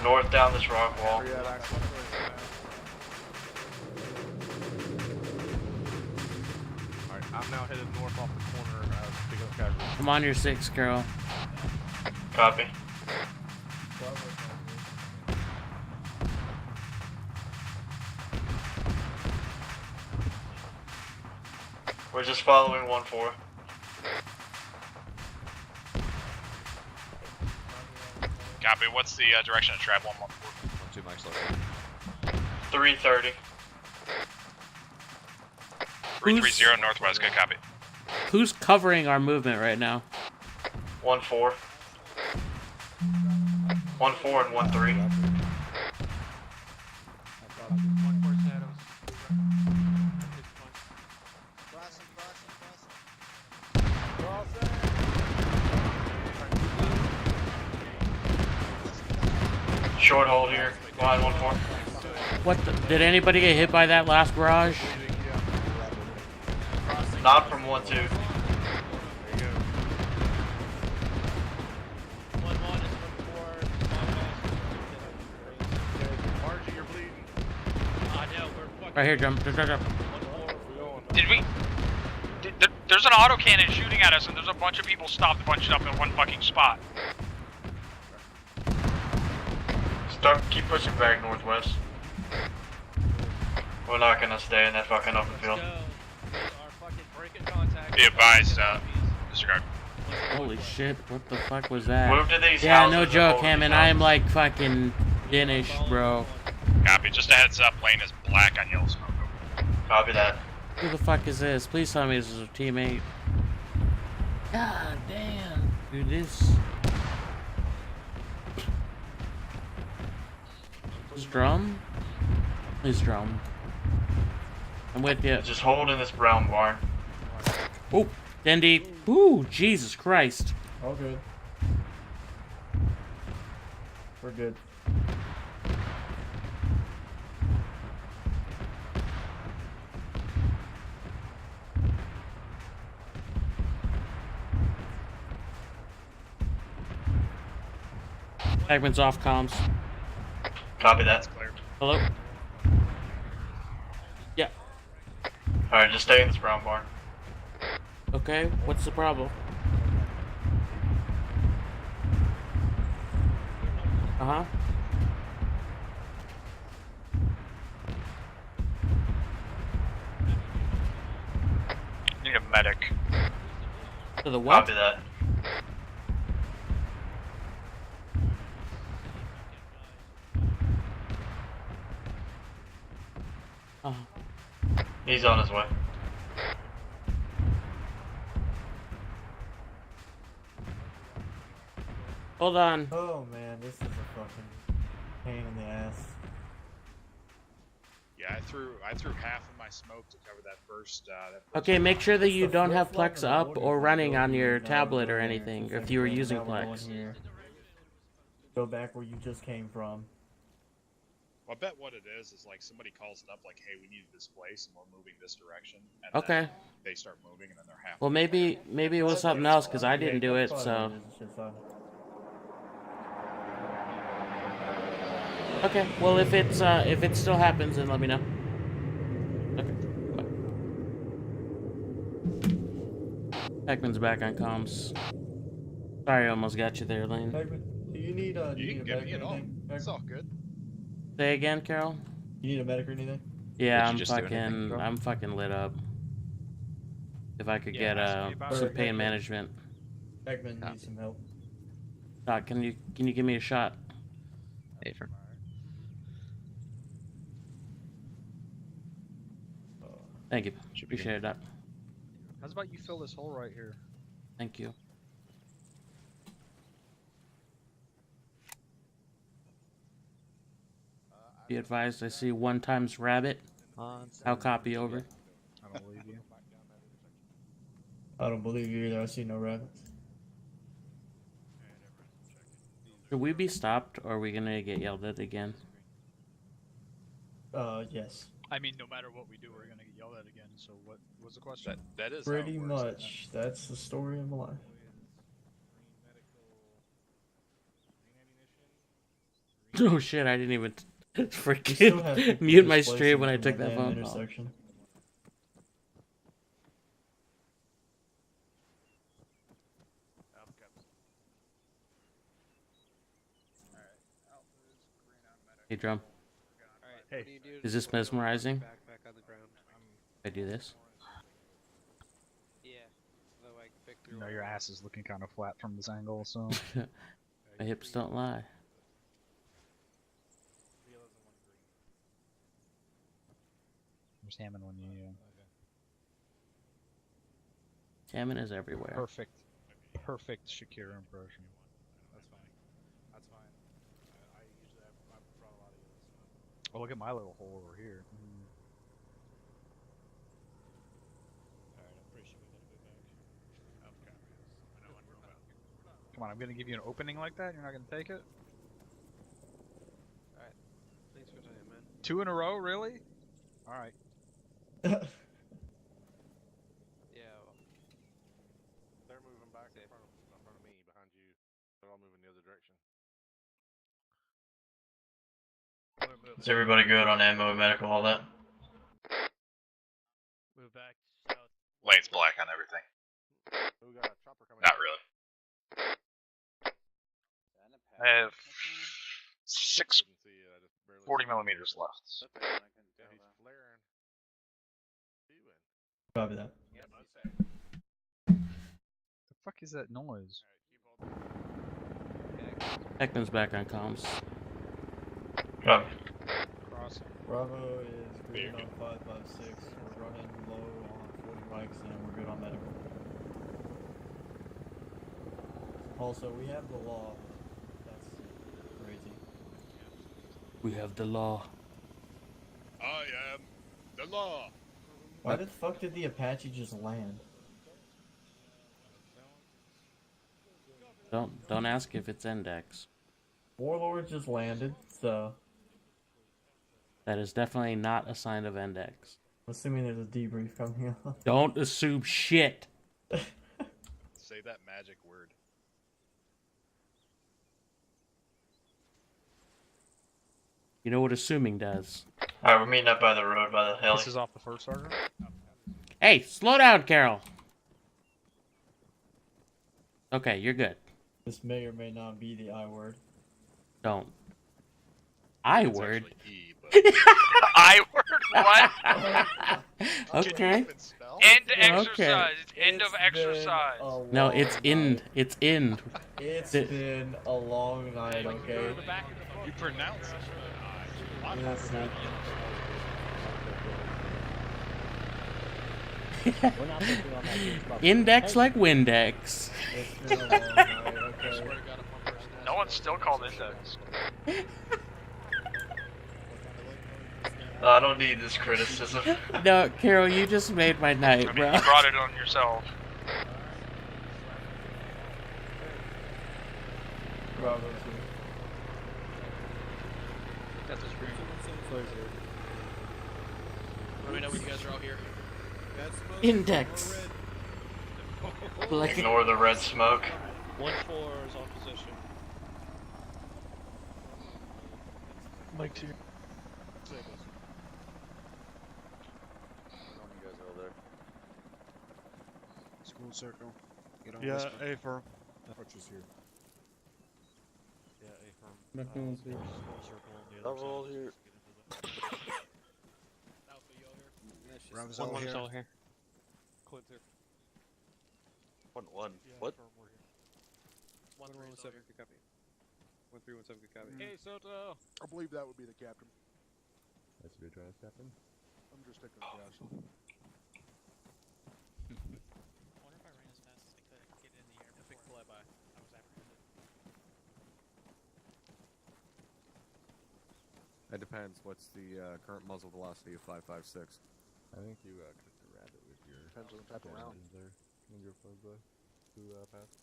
North down this rock wall. I'm now headed north off the corner of picking up casualties. I'm on your 6, girl. Copy. We're just following 1-4. Copy. What's the direction of travel? 114. 1-2 Mike's local. 330. 330 northwest. Good copy. Who's covering our movement right now? 1-4. 1-4 and 1-3. Short hold here, behind 1-4. What the, did anybody get hit by that last barrage? Not from 1-2. Right here, jump. Did we? There's an autocannon shooting at us, and there's a bunch of people stopped bunched up in one fucking spot. Keep pushing back northwest. We're not gonna stay in that fucking open field. Be advised, disregard. Holy shit, what the fuck was that? Move to these yeah, houses no and joke, hold Hammond. these I am like fucking finished, bro. Copy. Just a heads up. Lane is black on yellow smoke. Copy that. Who the fuck is this? Please tell me this is a teammate. God damn. Dude, this... Drum? Please drum. I'm with you. Just hold in this brown barn. Oh, Dendy. Ooh, Jesus Christ. All good. We're good. Bagman's off comms. Copy that. Hello? Yeah. Alright, just stay in this brown barn. Okay, what's the problem? Uh-huh. Need a medic. To the what? Copy that. He's on his way. Hold on. Oh man, this is a fucking pain in the ass. Yeah, I threw half of my smoke to cover that first. Okay, make sure that you don't have Plex up or running on your tablet or anything, if you were using Plex. Go back where you just came from. Well, I bet what it is like somebody calls it up like, hey, we need this place and we're moving this direction. And Okay. then they start moving and then they're half. Well, maybe it was something else because I didn't do it, so. Okay. Well, if it still happens, then let me know. Okay. Bye. Heckman's back on comms. Sorry, I almost got you there, Lane. Heckman, do you need You can get me at all. It's all good. Say again, Carol. You need a medic or anything? Yeah, I'm fucking lit up. If I could get some pain management. Heckman needs some help. Doc, can you give me a shot? Afer. Thank you. Appreciate it, Doc. How's about you fill this hole right here? Thank you. Be advised, I see 1 times rabbit. I'll copy over. I don't believe you. I don't believe you either. I see no rabbits. Should we be stopped, or are we gonna get yelled at again? Yes. I mean, no matter what we do, we're gonna get yelled at again. So what was the question? That is pretty much. That's the story of my life. Oh shit! I didn't even freaking mute my stream when I took that phone call. Hey, Drum. Alright, Hey. what do you do? Is this mesmerizing? Backpack on the ground. I do this. Yeah. So I can pick through You know your ass is looking kind of flat from this angle, so. My hips don't lie. There's Hammond when you. Salmon is everywhere. Perfect Shakira impression. That's fine. That's fine. I usually I brought a lot of yellow. Oh, look at my little hole over here. Alright, I'm pretty sure we gotta go back. Out cameras. I know, we're not. Come on, I'm gonna give you an opening like that. You're not gonna take it. Alright. Thanks for saying, man. 2 in a row, really? All right. Yeah. Well. They're moving back in front of me, behind you. They're all moving the other direction. Is everybody good on ammo, medical, all that? Move back. South. Lane's black on everything. We got a chopper coming. Not really. I have 40 millimeters left. Yeah, he's flaring. Copy that. The fuck is that noise? Ekman's back on comms. Copy. Crossing. Bravo is green on 556. We're running low on 40 mics and we're good on medical. Also, we have the law. That's crazy. We have the law. I am the law. Why the fuck did the Apache just land? Don't ask if it's index. Warlord just landed, so That is definitely not a sign of index. I'm assuming there's a debrief coming up. Don't assume shit. Say that magic word. You know what assuming does. Alright, we're meeting up by the road by the heli. This is off the first sergeant. Hey, slow down, Carol. Okay, you're good. This may or may not be the I word. Don't. I word. I word? What? Okay. End exercise. End of exercise. No, it's end. It's end. It's been a long night, okay? You pronounce it. Listen. Index like Windex. It's been a long night, okay? No one's still called index. I don't need this criticism. No, Carol, you just made my night, I mean, bro. you brought it on yourself. Bravo's Got the screen. Let me know when you guys are all here. Index. Like Ignore the red smoke. 1-4 is on position. Mike 2. School circle. Get on Yeah, this one. A firm. Archer's here. Yeah, A firm. McMillan's here. Circle on the other side. Here. Bravo's all here. Clint here. 1-1. Yeah, What? firm, we're here. 1-3-1-7, good copy. 1-3-1-7, good copy. Hey, Soto. I believe that would be the captain. That's what you're trying to step in. I'm just taking a guess. I wonder if I ran as fast as I could get in the air. A big flyby. I was apprehended. That depends. What's the current muzzle velocity of 5.56? I think you cooked a rabbit with your. Depends on the type of round. There in your fuzz to pass.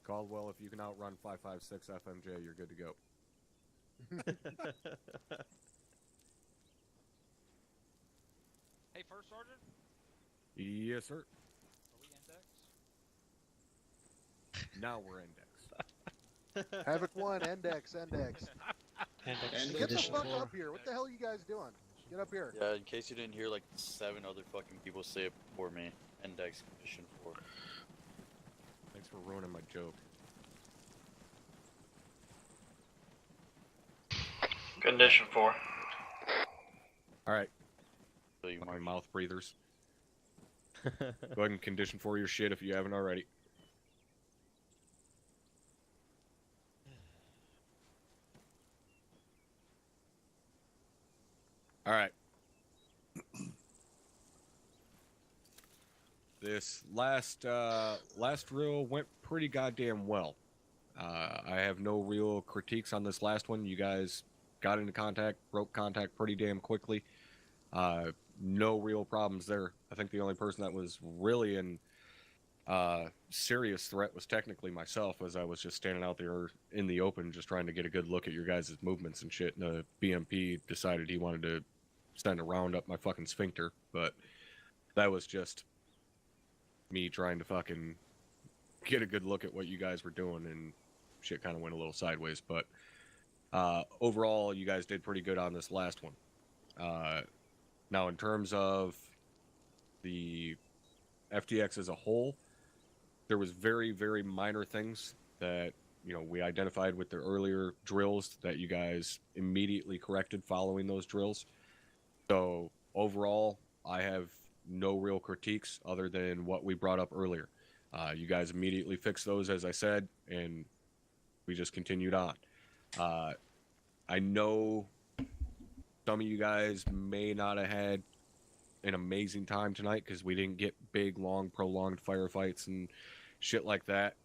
Caldwell, if you can outrun 5.56 FMJ, you're good to go. Hey, First Sergeant? Yes, sir. Are we index? Now we're index. Havoc 1, index. Index Get the edition fuck 4. up here. What the hell are you guys doing? Get up here. Yeah, in case you didn't hear, like 7 other fucking people say it before me. Index condition 4. Thanks for ruining my joke. Condition 4. Alright. My mouth breathers. Go ahead and condition 4 your shit if you haven't already. Alright. This last drill went pretty goddamn well. I have no real critiques on this last one. You guys got into contact, broke contact pretty damn quickly. No real problems there. I think the only person that was really in serious threat was technically myself, as I was just standing out there in the open just trying to get a good look at your guys' movements and shit, and the BMP decided he wanted to send a round up my fucking sphincter, but that was just me trying to fucking get a good look at what you guys were doing, and shit kind of went a little sideways, but overall you guys did pretty good on this last one. Now in terms of the FTX as a whole, there was very, very minor things that, you know, we identified with the earlier drills that you guys immediately corrected following those drills. So overall, I have no real critiques other than what we brought up earlier. You guys immediately fixed those, as I said, and we just continued on. I know some of you guys may not have had an amazing time tonight because we didn't get big, long, prolonged firefights and shit like that,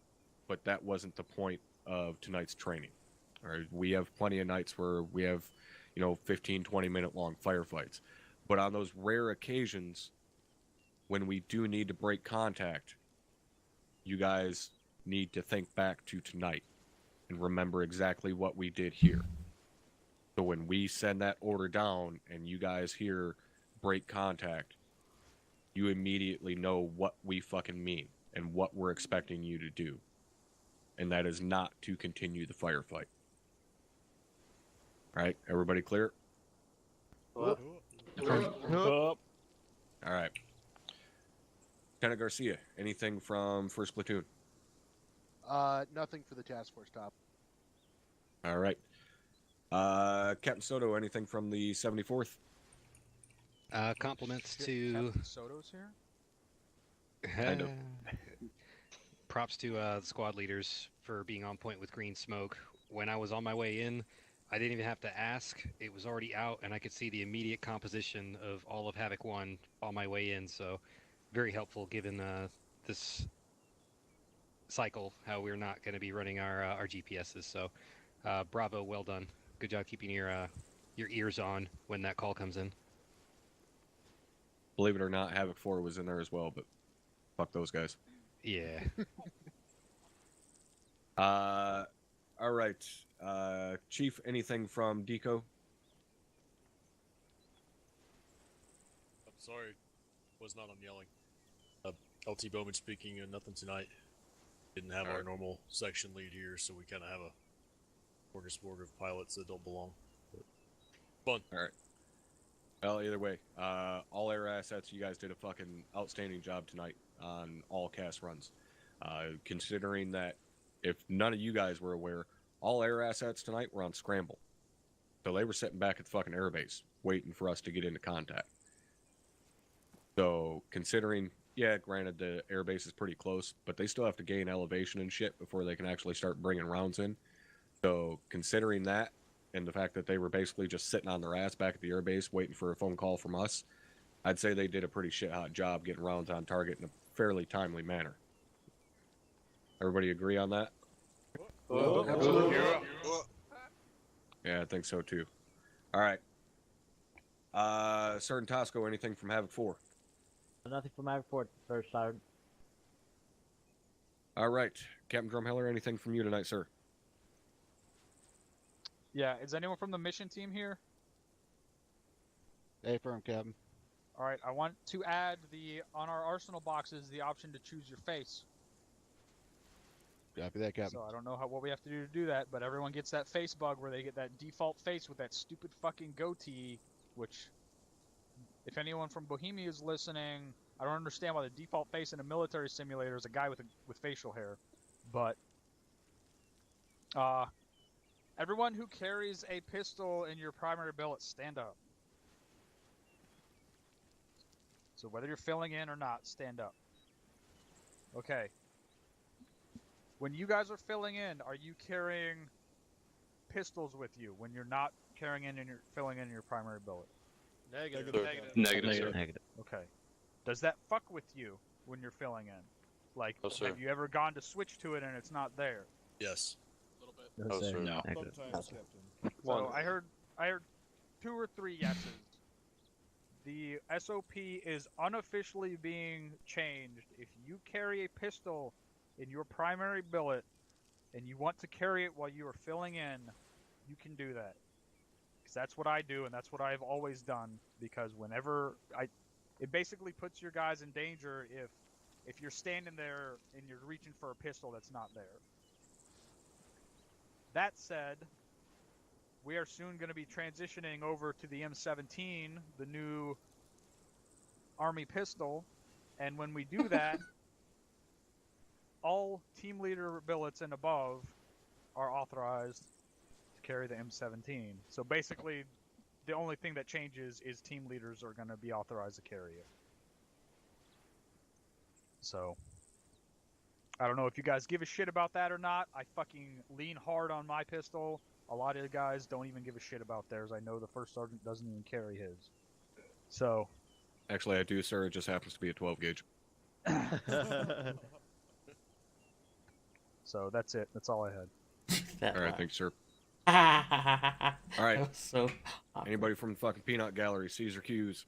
but that wasn't the point of tonight's training. All right, we have plenty of nights where we have, you know, 15, 20-minute long firefights. But on those rare occasions when we do need to break contact, you guys need to think back to tonight and remember exactly what we did here. So when we send that order down and you guys hear break contact, you immediately know what we fucking mean and what we're expecting you to do. And that is not to continue the firefight. Alright, everybody clear? Up. All right. Lieutenant Garcia, anything from 1st Platoon? Nothing for the task force top. All right. Captain Soto, anything from the 74th? Compliments to Captain Soto's here? Kind of. Props to the squad leaders for being on point with green smoke. When I was on my way in, I didn't even have to ask. It was already out, and I could see the immediate composition of all of Havoc 1 on my way in, so very helpful given this cycle, how we're not going to be running our GPSs. So bravo, well done. Good job keeping your ears on when that call comes in. Believe it or not, Havoc 4 was in there as well, but fuck those guys. Yeah. All right. Chief, anything from Deco? I'm sorry, was not on yelling. LT Bowman speaking, and nothing tonight. Didn't have our normal section lead here, so we kind of have a smorgasbord of pilots that don't belong. But fun. All right. Well, either way, all air assets, you guys did a fucking outstanding job tonight on all cast runs. Considering that if none of you guys were aware, all air assets tonight were on scramble. So they were sitting back at the fucking airbase waiting for us to get into contact. So considering, yeah, granted the airbase is pretty close, but they still have to gain elevation and shit before they can actually start bringing rounds in. So considering that, and the fact that they were basically just sitting on their ass back at the airbase waiting for a phone call from us, I'd say they did a pretty shit-hot job getting rounds on target in a fairly timely manner. Everybody agree on that? Absolutely. Yeah, I think so too. All right. Sergeant Tosco, anything from Havoc 4? Nothing from Havoc 4, First Sergeant. All right. Captain Drumheller, anything from you tonight, sir? Yeah, is anyone from the mission team here? Affirm, Captain. Alright, I want to add on our arsenal boxes the option to choose your face. Copy that, Captain. So I don't know what we have to do that, but everyone gets that face bug where they get that default face with that stupid fucking goatee, which, if anyone from Bohemia is listening, I don't understand why the default face in a military simulator is a guy with facial hair. But Everyone who carries a pistol in your primary billet, stand up. So whether you're filling in or not, stand up. Okay. When you guys are filling in, are you carrying pistols with you when you're not carrying in and you're filling in your primary billet? Negative. Negative. Okay. Does that fuck with you when you're filling in? Like, No, sir. have you ever gone to switch to it and it's not there? Yes. A little bit. No, sir. No. Sometimes, Captain. So I heard 2 or 3 yeses. The SOP is unofficially being changed. If you carry a pistol in your primary billet and you want to carry it while you are filling in, you can do that. Because that's what I do, and that's what I've always done. Because it basically puts your guys in danger if you're standing there and you're reaching for a pistol that's not there. That said, we are soon going to be transitioning over to the M17, the new Army pistol, and when we do that, all team leader billets and above are authorized to carry the M17. So basically, the only thing that changes is team leaders are going to be authorized to carry it. So, I don't know if you guys give a shit about that or not. I fucking lean hard on my pistol. A lot of the guys don't even give a shit about theirs. I know the first sergeant doesn't even carry his. So. Actually, I do, sir. It just happens to be a 12 gauge. So that's it. That's all I had. All right, thanks, sir. All right. So, anybody from the fucking peanut gallery, Caesar Q's.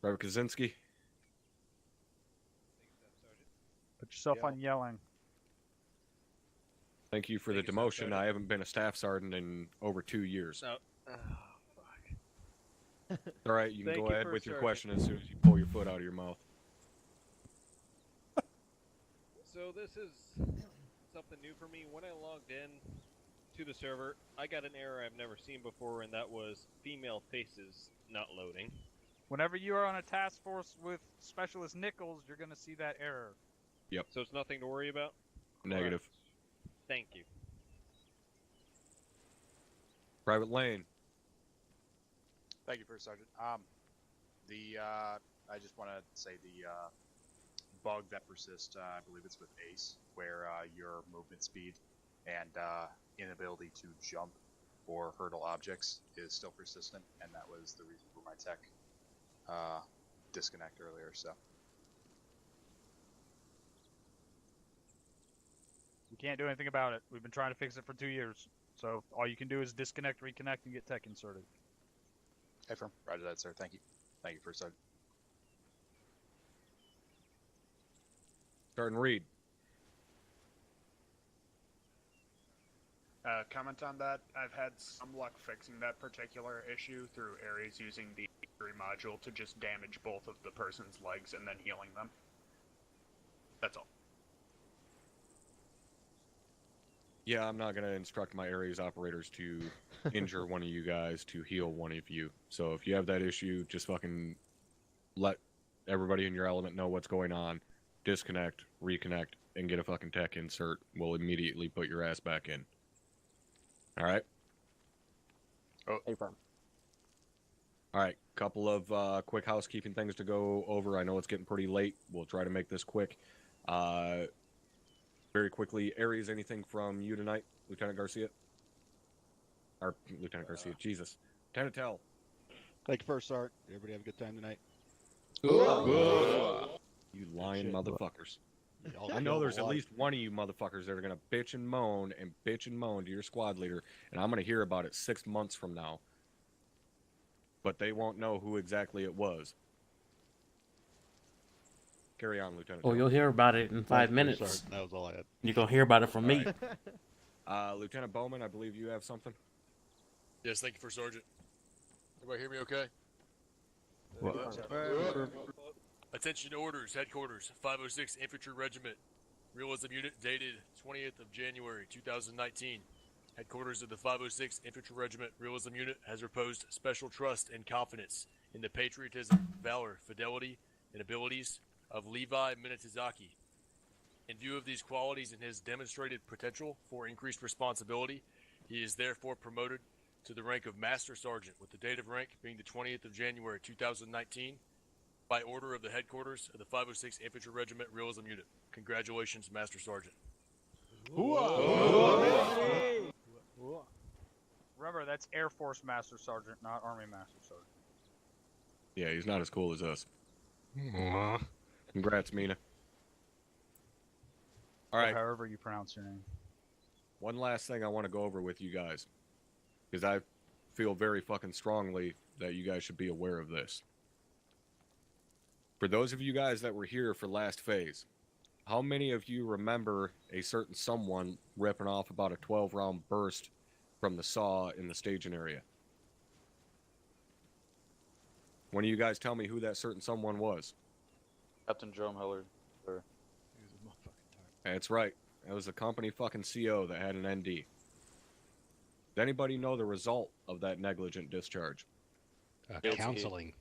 Robert Kaczynski. Put yourself on yelling. Thank you for the demotion. I haven't been a staff sergeant in over 2 years. No. All right, you can Thank go you, ahead First with your Sergeant. question as soon as you pull your foot out of your mouth. So this is something new for me. When I logged in to the server, I got an error I've never seen before, and that was female faces not loading. Whenever you are on a task force with Specialist Nichols, you're going to see that error. Yep. So it's nothing to worry about? Negative. Thank you. Private Lane. Thank you, First Sergeant. I just want to say the bug that persists, I believe it's with ACE, where your movement speed and inability to jump or hurdle objects is still persistent, and that was the reason for my tech disconnect earlier. So We can't do anything about it. We've been trying to fix it for 2 years. So all you can do is disconnect, reconnect, and get tech inserted. Affirm. Roger that, sir. Thank you. Thank you, First Sergeant. Sergeant Reed. Comment on that. I've had some luck fixing that particular issue through Ares using the injury module to just damage both of the person's legs and then healing them. That's all. Yeah, I'm not going to instruct my Ares operators to injure one of you guys to heal one of you. So if you have that issue, just fucking let everybody in your element know what's going on. Disconnect, reconnect, and get a fucking tech insert. We'll immediately put your ass back in. Alright? Oh. Alright, couple of quick housekeeping things to go over. I know it's getting pretty late. We'll try to make this quick. Very quickly, Ares, anything from you tonight, Lieutenant Garcia? Or Lieutenant Garcia, Jesus. Lieutenant Tell. Thank you, First Sergeant. Everybody have a good time tonight. You lying motherfuckers. Y'all I know killed there's a at lot. least one of you motherfuckers that are going to bitch and moan to your squad leader, and I'm going to hear about it 6 months from now. But they won't know who exactly it was. Carry on, Lieutenant. Oh, you'll hear about it in 5 minutes. Sergeant. That was all I had. You're going to hear about it from me. Lieutenant Bowman, I believe you have something? Yes, thank you, First Sergeant. Everybody hear me okay? Attention orders, headquarters, 506 Infantry Regiment. Realism unit dated 20th of January 2019. Headquarters of the 506 Infantry Regiment Realism unit has reposed special trust and confidence in the patriotism, valor, fidelity, and abilities of Levi Minatizaki. In view of these qualities and his demonstrated potential for increased responsibility, he is therefore promoted to the rank of Master Sergeant, with the date of rank being the 20th of January 2019, by order of the headquarters of the 506 Infantry Regiment Realism Unit. Congratulations, Master Sergeant. Remember, that's Air Force Master Sergeant, not Army Master Sergeant. Yeah, he's not as cool as us. Congrats, Mina. All right. However you pronounce your name. One last thing I want to go over with you guys, because I feel very fucking strongly that you guys should be aware of this. For those of you guys that were here for last phase, how many of you remember a certain someone ripping off about a 12-round burst from the saw in the staging area? One of you guys tell me who that certain someone was. Captain Jerome Hillard, sir. That's right. That was the company fucking CO that had an ND. Does anybody know the result of that negligent discharge? Counseling.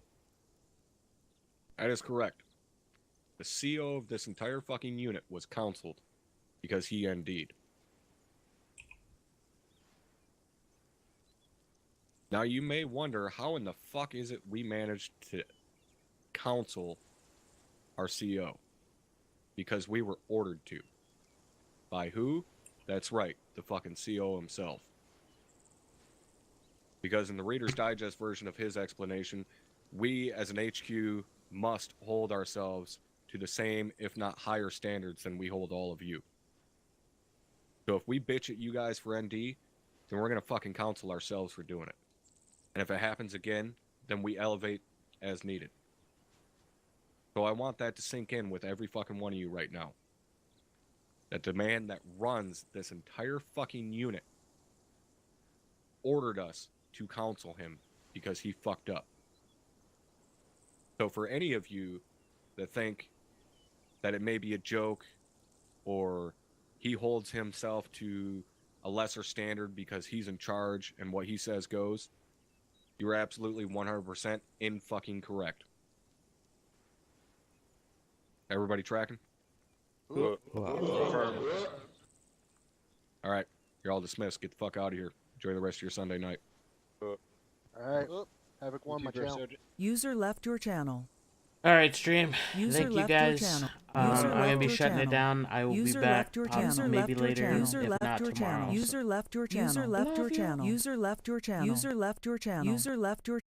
That is correct. The CO of this entire fucking unit was counseled because he ND'd. Now you may wonder, how in the fuck is it we managed to counsel our CO? Because we were ordered to. By who? That's right, the fucking CO himself. Because in the Reader's Digest version of his explanation, we as an HQ must hold ourselves to the same, if not higher standards than we hold all of you. So if we bitch at you guys for ND, then we're going to fucking counsel ourselves for doing it. And if it happens again, then we elevate as needed. So I want that to sink in with every fucking one of you right now. That the man that runs this entire fucking unit ordered us to counsel him because he fucked up. So for any of you that think that it may be a joke or he holds himself to a lesser standard because he's in charge and what he says goes, you're absolutely 100% in fucking correct. Everybody tracking? All right, you're all dismissed. Get the fuck out of here. Enjoy the rest of your Sunday night. Alright. Havoc 1, my channel. User left your channel. All right, stream. User Thank you left your guys. channel. I'm User gonna left be your shutting it channel. down. I will User be back left your possibly channel. maybe Left your later, channel. User if left not your tomorrow. channel. User left your channel. User left your channel. User left your channel. User left your channel. User left your